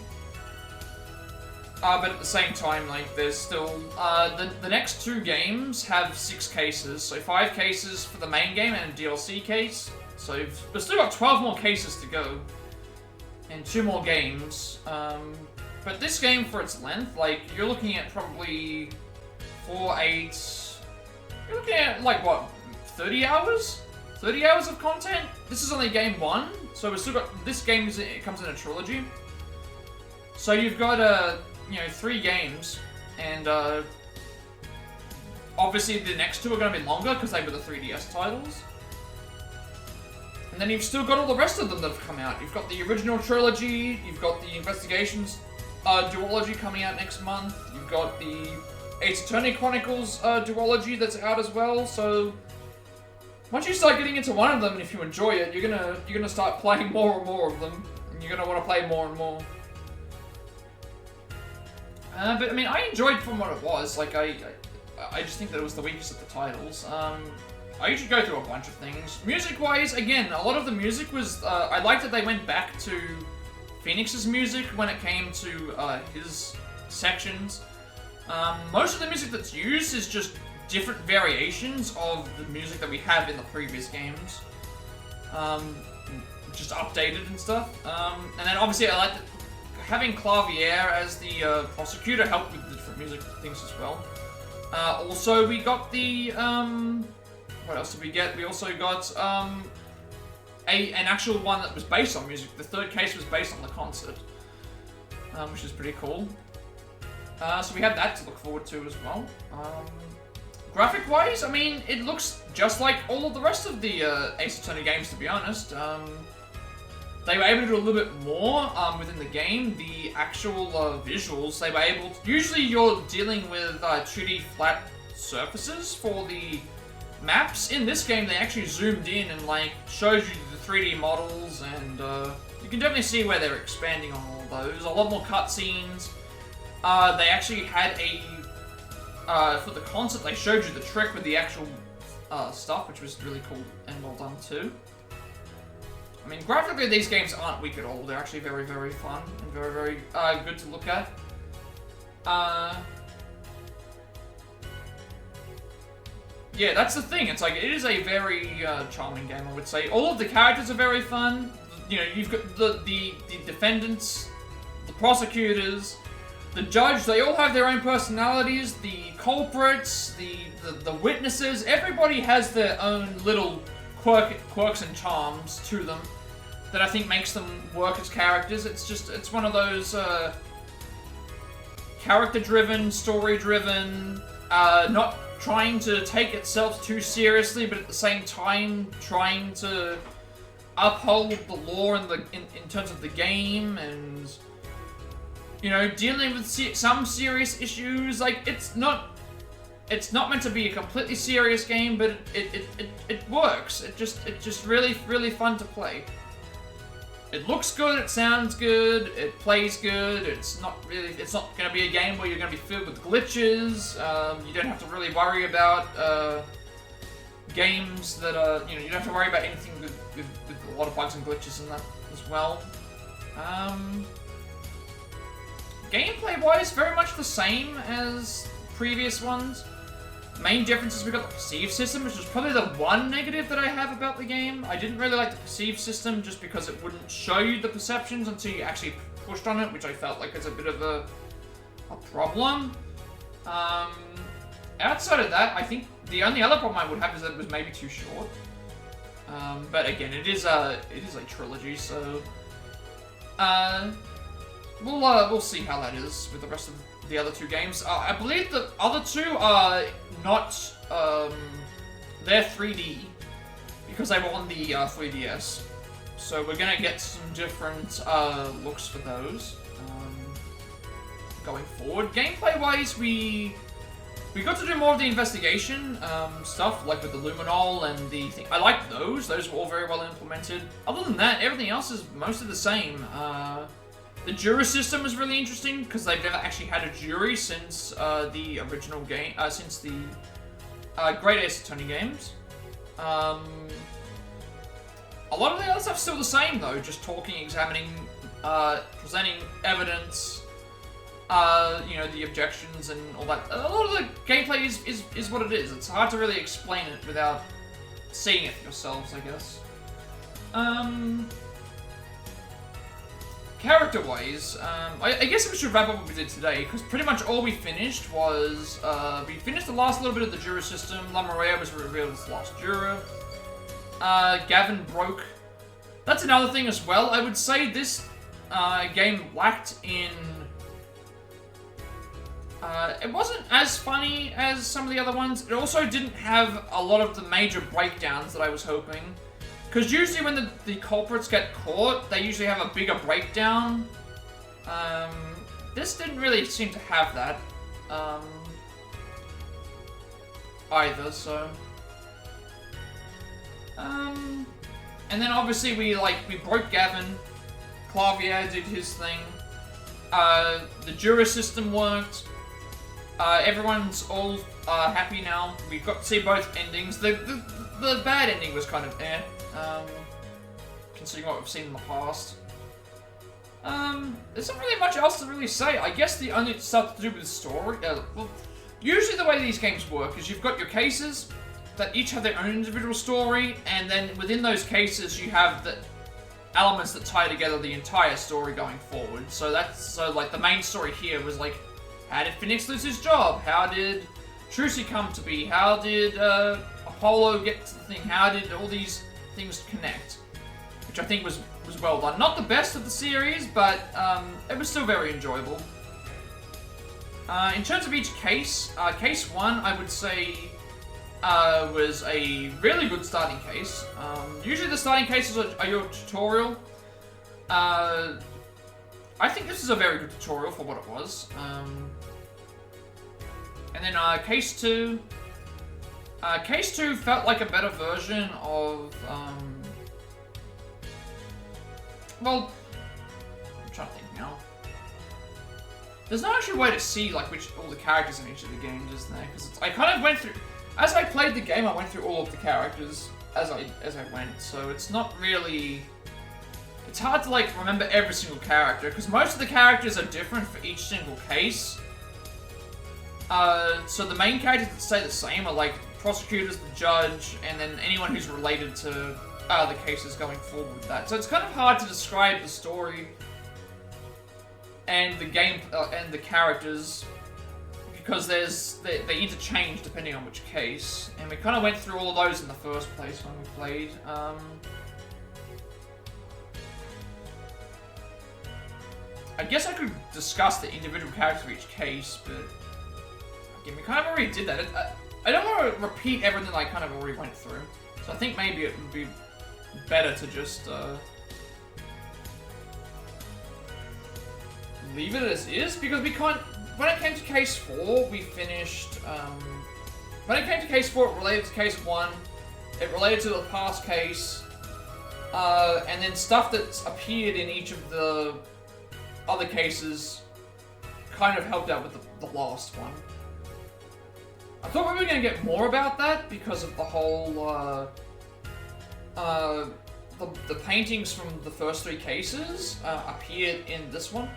But at the same time, like, there's still, the next 2 games have 6 cases, so 5 cases for the main game and a DLC case. So we've still got 12 more cases to go, and 2 more games. But this game, for its length, like, you're looking at probably 4, 8... You're looking at, like, what, 30 hours? 30 hours of content? This is only game 1, so we've still got... This game, it comes in a trilogy. So you've got, 3 games, and, obviously the next 2 are going to be longer, because they were the 3DS titles. And then you've still got all the rest of them that have come out. You've got the original trilogy, you've got the Investigations duology coming out next month, you've got the Ace Attorney Chronicles duology that's out as well. So once you start getting into one of them, and if you enjoy it, you're gonna start playing more and more of them, and you're gonna want to play more and more. But I mean, I enjoyed from what it was. Like I just think that it was the weakest of the titles. I usually go through a bunch of things. Music-wise, again, a lot of the music was... I liked that they went back to Phoenix's music when it came to his sections. Most of the music that's used is just different variations of the music that we have in the previous games. Just updated and stuff. And then obviously I like that having Clavier as the prosecutor helped with the different music things as well. Also, we got the... what else did we get? We also got an actual one that was based on music. The third case was based on the concert, which is pretty cool. So we had that to look forward to as well. Graphic-wise, I mean, it looks just like all of the rest of the Ace Attorney games, to be honest. They were able to do a little bit more within the game. The actual visuals, they were able to... Usually you're dealing with 2D flat surfaces for the maps. In this game, they actually zoomed in and like showed you the 3D models, and you can definitely see where they're expanding on all those. A lot more cutscenes. They actually had a for the concert. They showed you the trick with the actual stuff, which was really cool and well done too. I mean, graphically, these games aren't weak at all. They're actually very, very fun and very, very good to look at. Yeah, that's the thing. It's like, it is a very charming game, I would say. All of the characters are very fun. You know, you've got the defendants, the prosecutors, the judge. They all have their own personalities. The culprits, the witnesses. Everybody has their own little quirks and charms to them that I think makes them work as characters. It's one of those character-driven, story-driven, not trying to take itself too seriously, but at the same time trying to uphold the lore in terms of the game, and you know, dealing with some serious issues. Like, it's not meant to be a completely serious game, but it works. It's just really fun to play. It looks good, it sounds good, it plays good. It's not going to be a game where you're going to be filled with glitches. You don't have to really worry about games that are, you know, you don't have to worry about anything with a lot of bugs and glitches and that as well. Gameplay-wise, very much the same as previous ones. Main difference is we got the perceive system, which is probably the one negative that I have about the game. I didn't really like the perceive system just because it wouldn't show you the perceptions until you actually pushed on it, which I felt like is a bit of a problem. Outside of that, I think the only other problem I would have is that it was maybe too short. But again, it is a trilogy, so we'll see how that is with the rest of the other two games. I believe the other two are not, they're 3D, because they were on the 3DS. So we're gonna get some different looks for those going forward. Gameplay-wise, we got to do more of the investigation stuff, like with the Luminol and the thing. I liked those. Those were all very well implemented. Other than that, everything else is mostly the same. The Jurist system is really interesting because they've never actually had a jury since the original game, since the Great Ace Attorney games. A lot of the other stuff's still the same though, just talking, examining, presenting evidence, you know, the objections and all that. A lot of the gameplay is what it is. It's hard to really explain it without seeing it yourselves, I guess. Character-wise, I guess we should wrap up what we did today, because pretty much all we finished was, we finished the last little bit of the juror system. La Maria was revealed as the last juror. Gavin broke. That's another thing as well. I would say this game lacked in... it wasn't as funny as some of the other ones. It also didn't have a lot of the major breakdowns that I was hoping. Because usually when the culprits get caught, they usually have a bigger breakdown. This didn't really seem to have that. either, so... And then obviously we broke Gavin. Clavier did his thing. The Jurist system worked. Everyone's all happy now. We've got to see both endings. The bad ending was kind of considering what we've seen in the past. There's not really much else to really say. I guess the only stuff to do with the story, well, usually the way these games work is you've got your cases that each have their own individual story, and then within those cases you have the elements that tie together the entire story going forward. So like the main story here was like, how did Phoenix lose his job? How did Trilogy come to be? How did Apollo get to the thing? How did all these things connect? Which I think was well done. Not the best of the series, but it was still very enjoyable. In terms of each case, case 1 I would say was a really good starting case. Usually the starting cases are your tutorial. I think this is a very good tutorial for what it was. And then case 2. Case 2 felt like a better version of... well, I'm trying to think now. There's no actual way to see like all the characters in each of the games, is there? Because I kind of went through... As I played the game, I went through all of the characters as I went, so it's not really... It's hard to like remember every single character, because most of the characters are different for each single case. So the main characters that stay the same are like prosecutors, the judge, and then anyone who's related to the cases going forward with that. So it's kind of hard to describe the story and the game and the characters, because they interchange depending on which case, and we kind of went through all of those in the first place when we played. I guess I could discuss the individual characters of each case, but again, we kind of already did that. I don't want to repeat everything I kind of already went through, so I think maybe it would be better to just leave it as is, because we can't... When it came to case 4, we finished... when it came to case 4, it related to case 1, it related to the past case, and then stuff that's appeared in each of the other cases kind of helped out with the last one. I thought we were going to get more about that because of the whole, the paintings from the first 3 cases appeared in this one.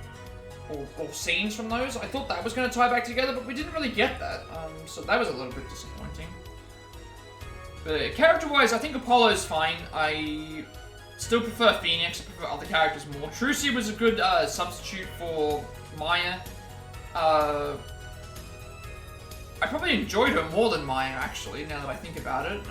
Or scenes from those. I thought that was going to tie back together, but we didn't really get that, so that was a little bit disappointing. But character-wise, I think Apollo's fine. I still prefer Phoenix, I prefer other characters more. Trilogy was a good substitute for Maya. I probably enjoyed her more than Maya, actually, now that I think about it.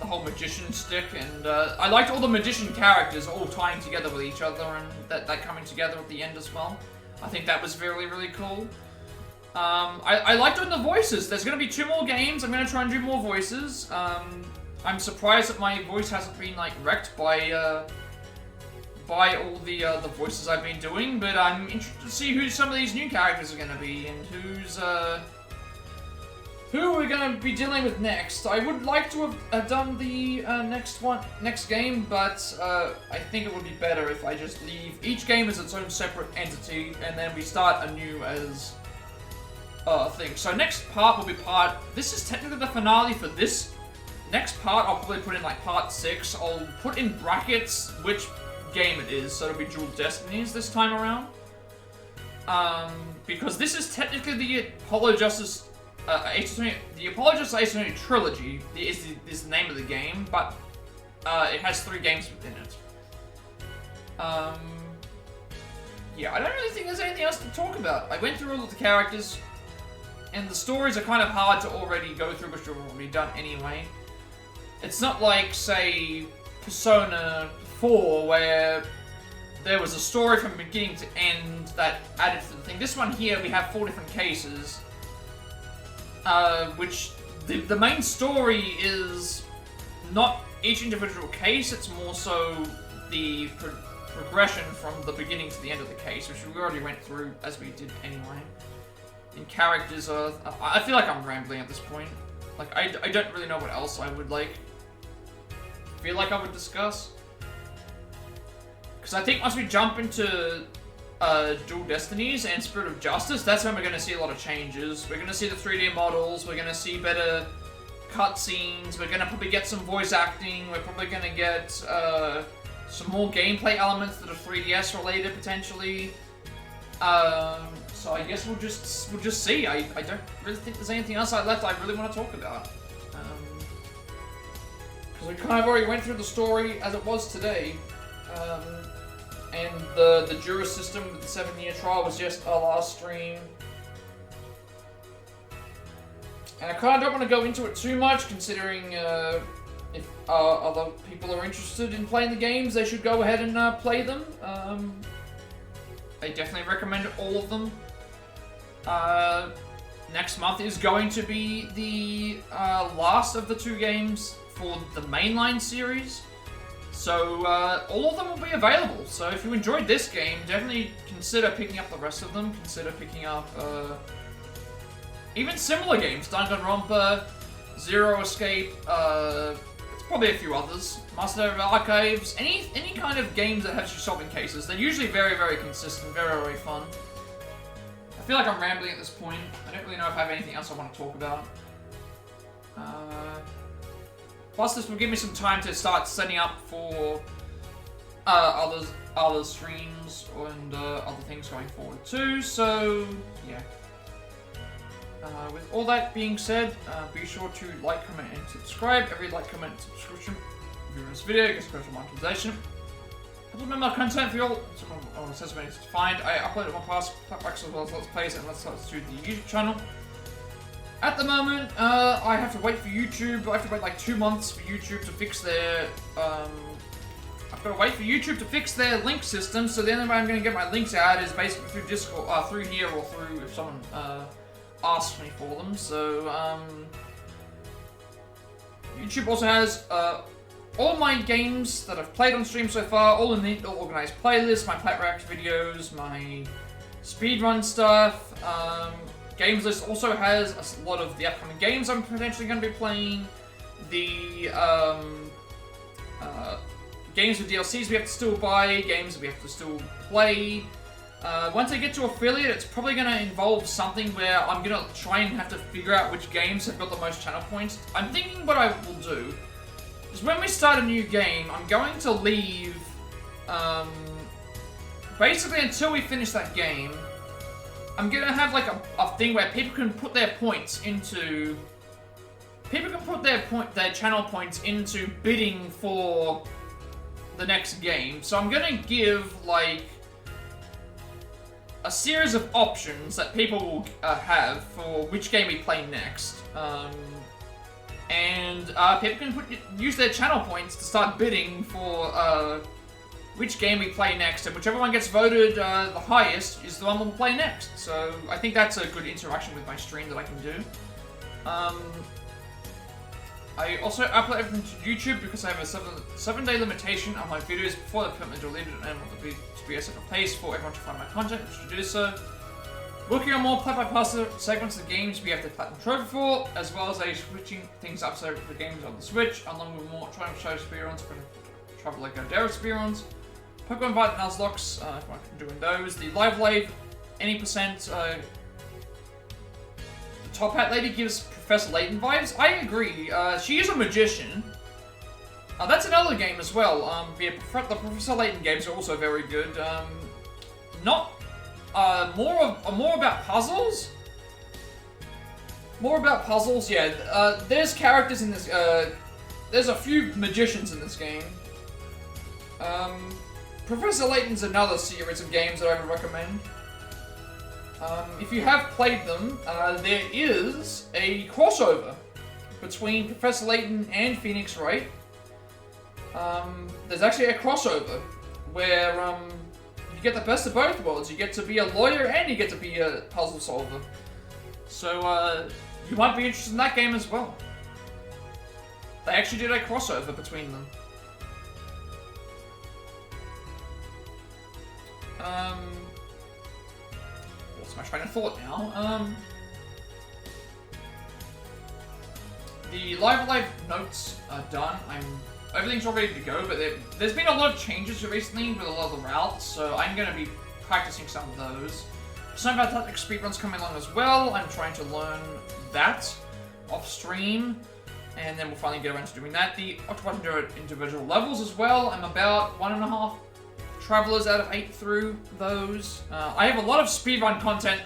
The whole magician stick, and I liked all the magician characters all tying together with each other, and that coming together at the end as well. I think that was really, really cool. I liked doing the voices. There's going to be 2 more games. I'm going to try and do more voices. I'm surprised that my voice hasn't been like wrecked by all the voices I've been doing, but I'm interested to see who some of these new characters are going to be, and who we're going to be dealing with next. I would like to have done the next game, but I think it would be better if I just leave each game as its own separate entity, and then we start anew as thing. So next part will be this is technically the finale for this. Next part I'll probably put in like part 6. I'll put in brackets which game it is, so it'll be dual Destinies this time around. Because this is technically the Apollo Justice the Apollo Justice Ace Attorney Trilogy is the name of the game, but it has 3 games within it. Yeah, I don't really think there's anything else to talk about. I went through all of the characters, and the stories are kind of hard to already go through, which we've already done anyway. It's not like, say, Persona 4, where there was a story from beginning to end that added to the thing. This one here, we have 4 different cases. Which the main story is not each individual case, it's more so the progression from the beginning to the end of the case, which we already went through as we did anyway. And characters are... I feel like I'm rambling at this point. Like, I don't really know what else I would, like, feel like I would discuss. Because I think once we jump into Dual Destinies and Spirit of Justice, that's when we're going to see a lot of changes. We're going to see the 3D models, we're going to see better cutscenes, we're going to probably get some voice acting, we're probably going to get some more gameplay elements that are 3DS related, potentially. So I guess we'll just see. I don't really think there's anything else I really want to talk about. Because we kind of already went through the story as it was today. And the Jurist system with the 7-year trial was just our last stream. And I kind of don't want to go into it too much, considering if other people are interested in playing the games, they should go ahead and play them. I definitely recommend all of them. Next month is going to be the last of the 2 games for the mainline series. So all of them will be available. So if you enjoyed this game, definitely consider picking up the rest of them. Consider picking up even similar games. Danganronpa, Zero Escape, probably a few others. Master of Archives, any kind of games that have you solving cases. They're usually very, very consistent, very, very fun. I feel like I'm rambling at this point. I don't really know if I have anything else I want to talk about. Plus, this will give me some time to start setting up for other streams and other things going forward too. So, yeah. With all that being said, be sure to like, comment, and subscribe. Every like, comment, and subscription review this video gets special monetization. I will remember my content for you all. It says when it's to find. I uploaded my past playbacks as well as Let's Plays and Let's Talks to the YouTube channel. At the moment, I have to wait for YouTube. I have to wait like 2 months for YouTube to fix their. I've got to wait for YouTube to fix their link system. So the only way I'm going to get my links out is basically through Discord, through here, or through if someone asks me for them. So YouTube also has all my games that I've played on stream so far, all in the organized playlist, my Plat react videos, my speedrun stuff. Games list also has a lot of the upcoming games I'm potentially going to be playing, the games with DLCs we have to still buy, games we have to still play. Once I get to affiliate, it's probably going to involve something where I'm going to try and have to figure out which games have got the most channel points. I'm thinking what I will do is when we start a new game, I'm going to leave, basically until we finish that game, I'm going to have like a thing where people can put their points into, their channel points into bidding for the next game. So I'm going to give like a series of options that people will have for which game we play next. And people can use their channel points to start bidding for which game we play next, and whichever one gets voted the highest is the one we'll play next. So I think that's a good interaction with my stream that I can do. I also upload everything to YouTube because I have a 7-day limitation on my videos before they're permanently deleted, and want to be a separate place for everyone to find my content, which to do so. Working on more Plat segments of the games we have the Platinum Trophy for, as well as switching things up so the games on the Switch, along with more Triumph Show experience for Travel like Dare experience. Pokemon Violet Nuzlocke, if I'm doing those. The Live Lave, any percent. The Top Hat Lady gives Professor Layton vibes. I agree. She is a magician. That's another game as well. The Professor Layton games are also very good. More about puzzles. More about puzzles. Yeah. There's characters in this. There's a few magicians in this game. Professor Layton's another series of games that I would recommend. If you have played them, there is a crossover between Professor Layton and Phoenix Wright. There's actually a crossover where you get the best of both worlds. You get to be a lawyer and you get to be a puzzle solver. So you might be interested in that game as well. They actually did a crossover between them. What's my train of thought now? the live notes are done. Everything's all ready to go, but there's been a lot of changes recently with a lot of the routes, so I'm going to be practicing some of those. Some Tactic speedruns coming along as well. I'm trying to learn that off stream, and then we'll finally get around to doing that. The Octopus individual levels as well. I'm about 1.5 travelers out of 8 through those. I have a lot of speedrun content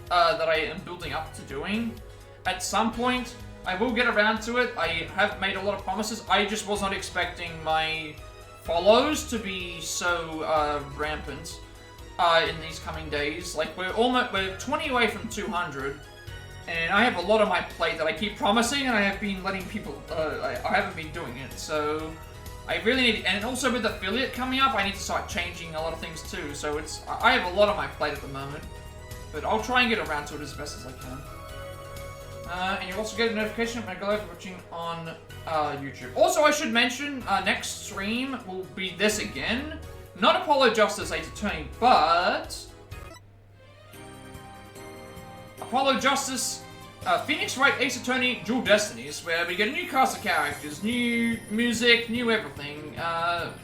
that I am building up to doing. At some point, I will get around to it. I have made a lot of promises. I just was not expecting my follows to be so rampant in these coming days. Like, we're 20 away from 200, and I have a lot on my plate that I keep promising, and I have been letting people, I haven't been doing it, so I really need, and also with affiliate coming up, I need to start changing a lot of things too, so I have a lot on my plate at the moment, but I'll try and get around to it as best as I can. And you'll also get a notification when I go live watching on YouTube. Also, I should mention, next stream will be this again. Not Apollo Justice Ace Attorney, but Apollo Justice, Phoenix Wright Ace Attorney Dual Destinies, where we get a new cast of characters, new music, new everything. Yeah,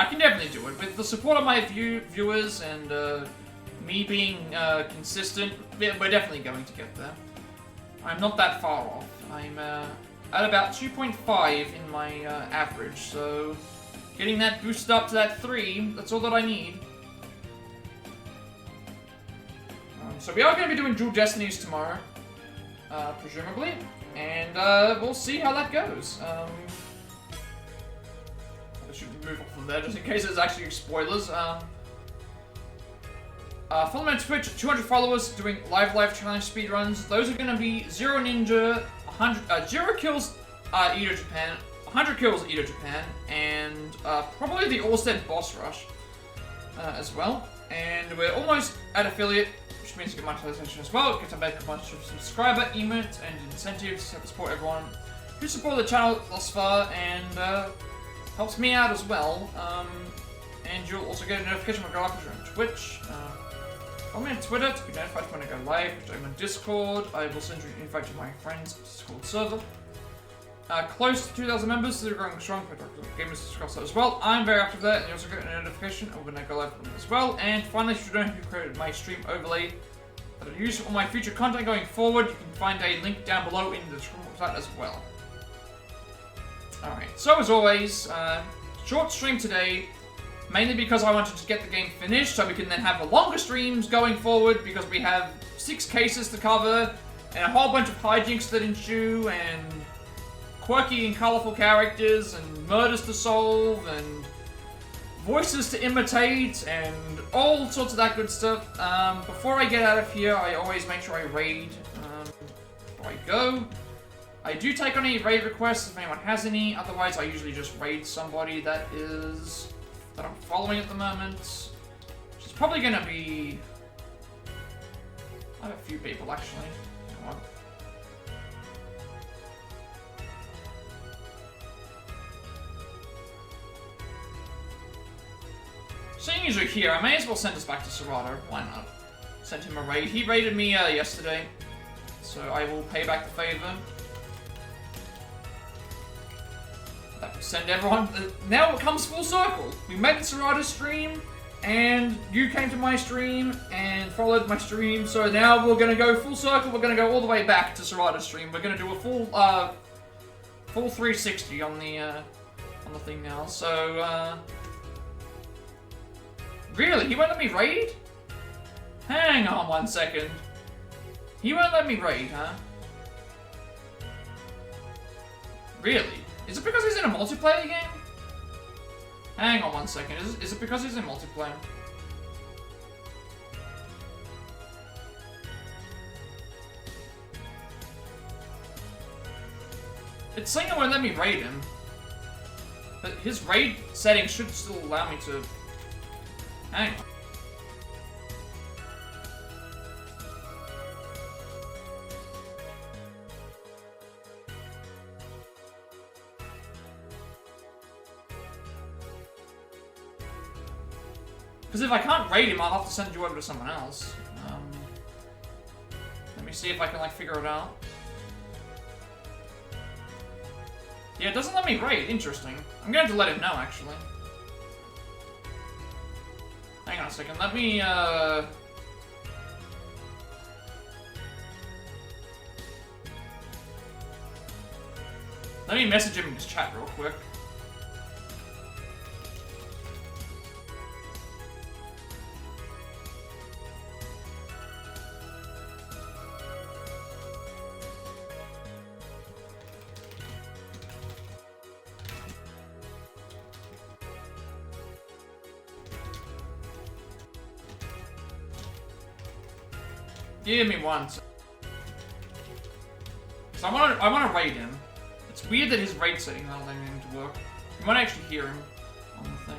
I can definitely do it. With the support of my viewers and me being consistent, we're definitely going to get there. I'm not that far off. I'm at about 2.5 in my average, so getting that boosted up to that 3, that's all that I need. So we are going to be doing Dual Destinies tomorrow, presumably, and we'll see how that goes. I should move on from there just in case there's actually spoilers. Follow me on Twitch, 200 followers doing live challenge speedruns. Those are going to be 0 Ninja, 0 kills Edo Japan, 100 kills Edo Japan, and probably the Allstead Boss Rush as well. And we're almost at affiliate, which means you get monetization as well. Get a better bunch of subscriber, emotes, and incentives to support everyone who supported the channel thus far, and helps me out as well. And you'll also get a notification when I go live on Twitch. Follow me on Twitter to be notified when I go live. I'm on Discord. I will send you an invite to my friend's Discord server. Close to 2,000 members, so they're growing strong. Gamers across that as well. I'm very active there, and you also get a notification when I go live as well. And finally, if you don't know who created my stream overlay that I use for all my future content going forward, you can find a link down below in the description of that as well. Alright, so as always, short stream today. Mainly because I wanted to get the game finished, so we can then have longer streams going forward, because we have 6 cases to cover, and a whole bunch of hijinks that ensue, and quirky and colourful characters, and murders to solve, and voices to imitate, and all sorts of that good stuff. Before I get out of here, I always make sure I raid before I go. I do take on any raid requests if anyone has any, otherwise I usually just raid somebody that I'm following at the moment, which is probably going to be, I have a few people actually. Come on. Seeing as you're here, I may as well send this back to Serato. Why not? Sent him a raid. He raided me yesterday, so I will pay back the favor. That will send everyone. Now it comes full circle. We met at Serato's stream, and you came to my stream and followed my stream. So now we're gonna go full circle. We're gonna go all the way back to Serato's stream. We're gonna do a full 360 on the thing now. So really, he won't let me raid? Hang on 1 second. He won't let me raid, huh? Really? Is it because he's in a multiplayer game? Hang on 1 second. Is it because he's in multiplayer? It's saying it won't let me raid him. But his raid settings should still allow me to... Hang on. Because if I can't raid him, I'll have to send you over to someone else. Let me see if I can, like, figure it out. Yeah, it doesn't let me raid. Interesting. I'm gonna have to let him know, actually. Hang on a second. Let me, let me message him in his chat real quick. Give me one. So I wanna raid him. It's weird that his raid setting not allowing him to work. You might actually hear him on the thing.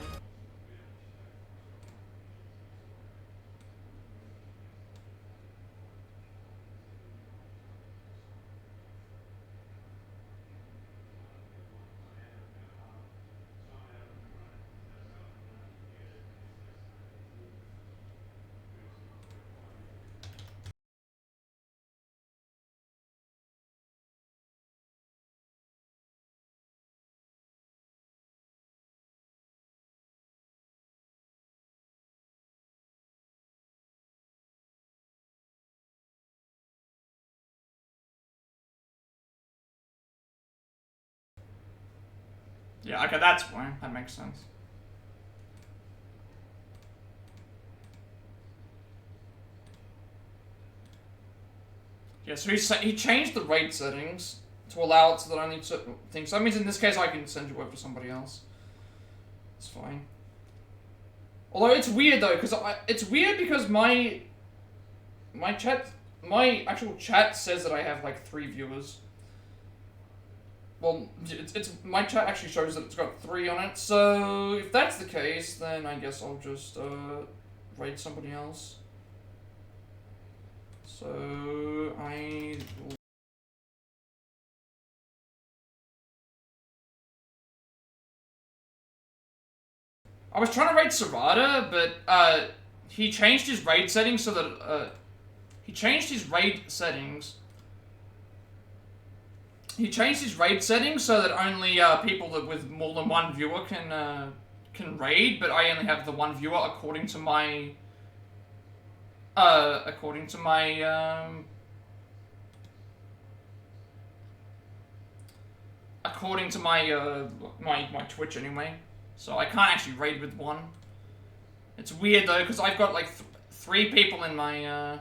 Yeah, okay, that's fine. That makes sense. Yeah, so he changed the raid settings to allow it so that only certain things. So that means in this case I can send you over to somebody else. It's fine. Although it's weird though, because my actual chat says that I have like 3 viewers. Well, my chat actually shows that it's got 3 on it, so if that's the case, then I guess I'll just raid somebody else. So I was trying to raid Serrata, but he changed his raid settings so that he changed his raid settings so that only people with more than 1 viewer can raid, but I only have the 1 viewer according to my my Twitch anyway. So I can't actually raid with 1. It's weird though, because I've got like 3 people in my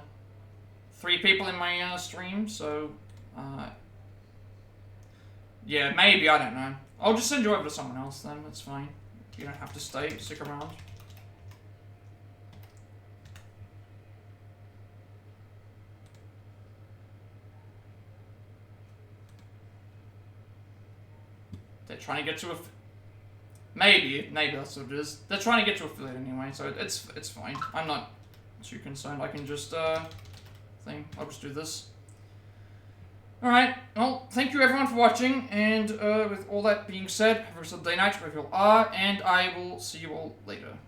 stream, so yeah, maybe, I don't know. I'll just send you over to someone else then, that's fine. You don't have to stick around. They're trying to get to maybe that's what it is. They're trying to get to affiliate anyway, so it's fine. I'm not too concerned. I can just I'll just do this. Alright, well, thank you everyone for watching, and with all that being said, have a good day night wherever you all are, and I will see you all later.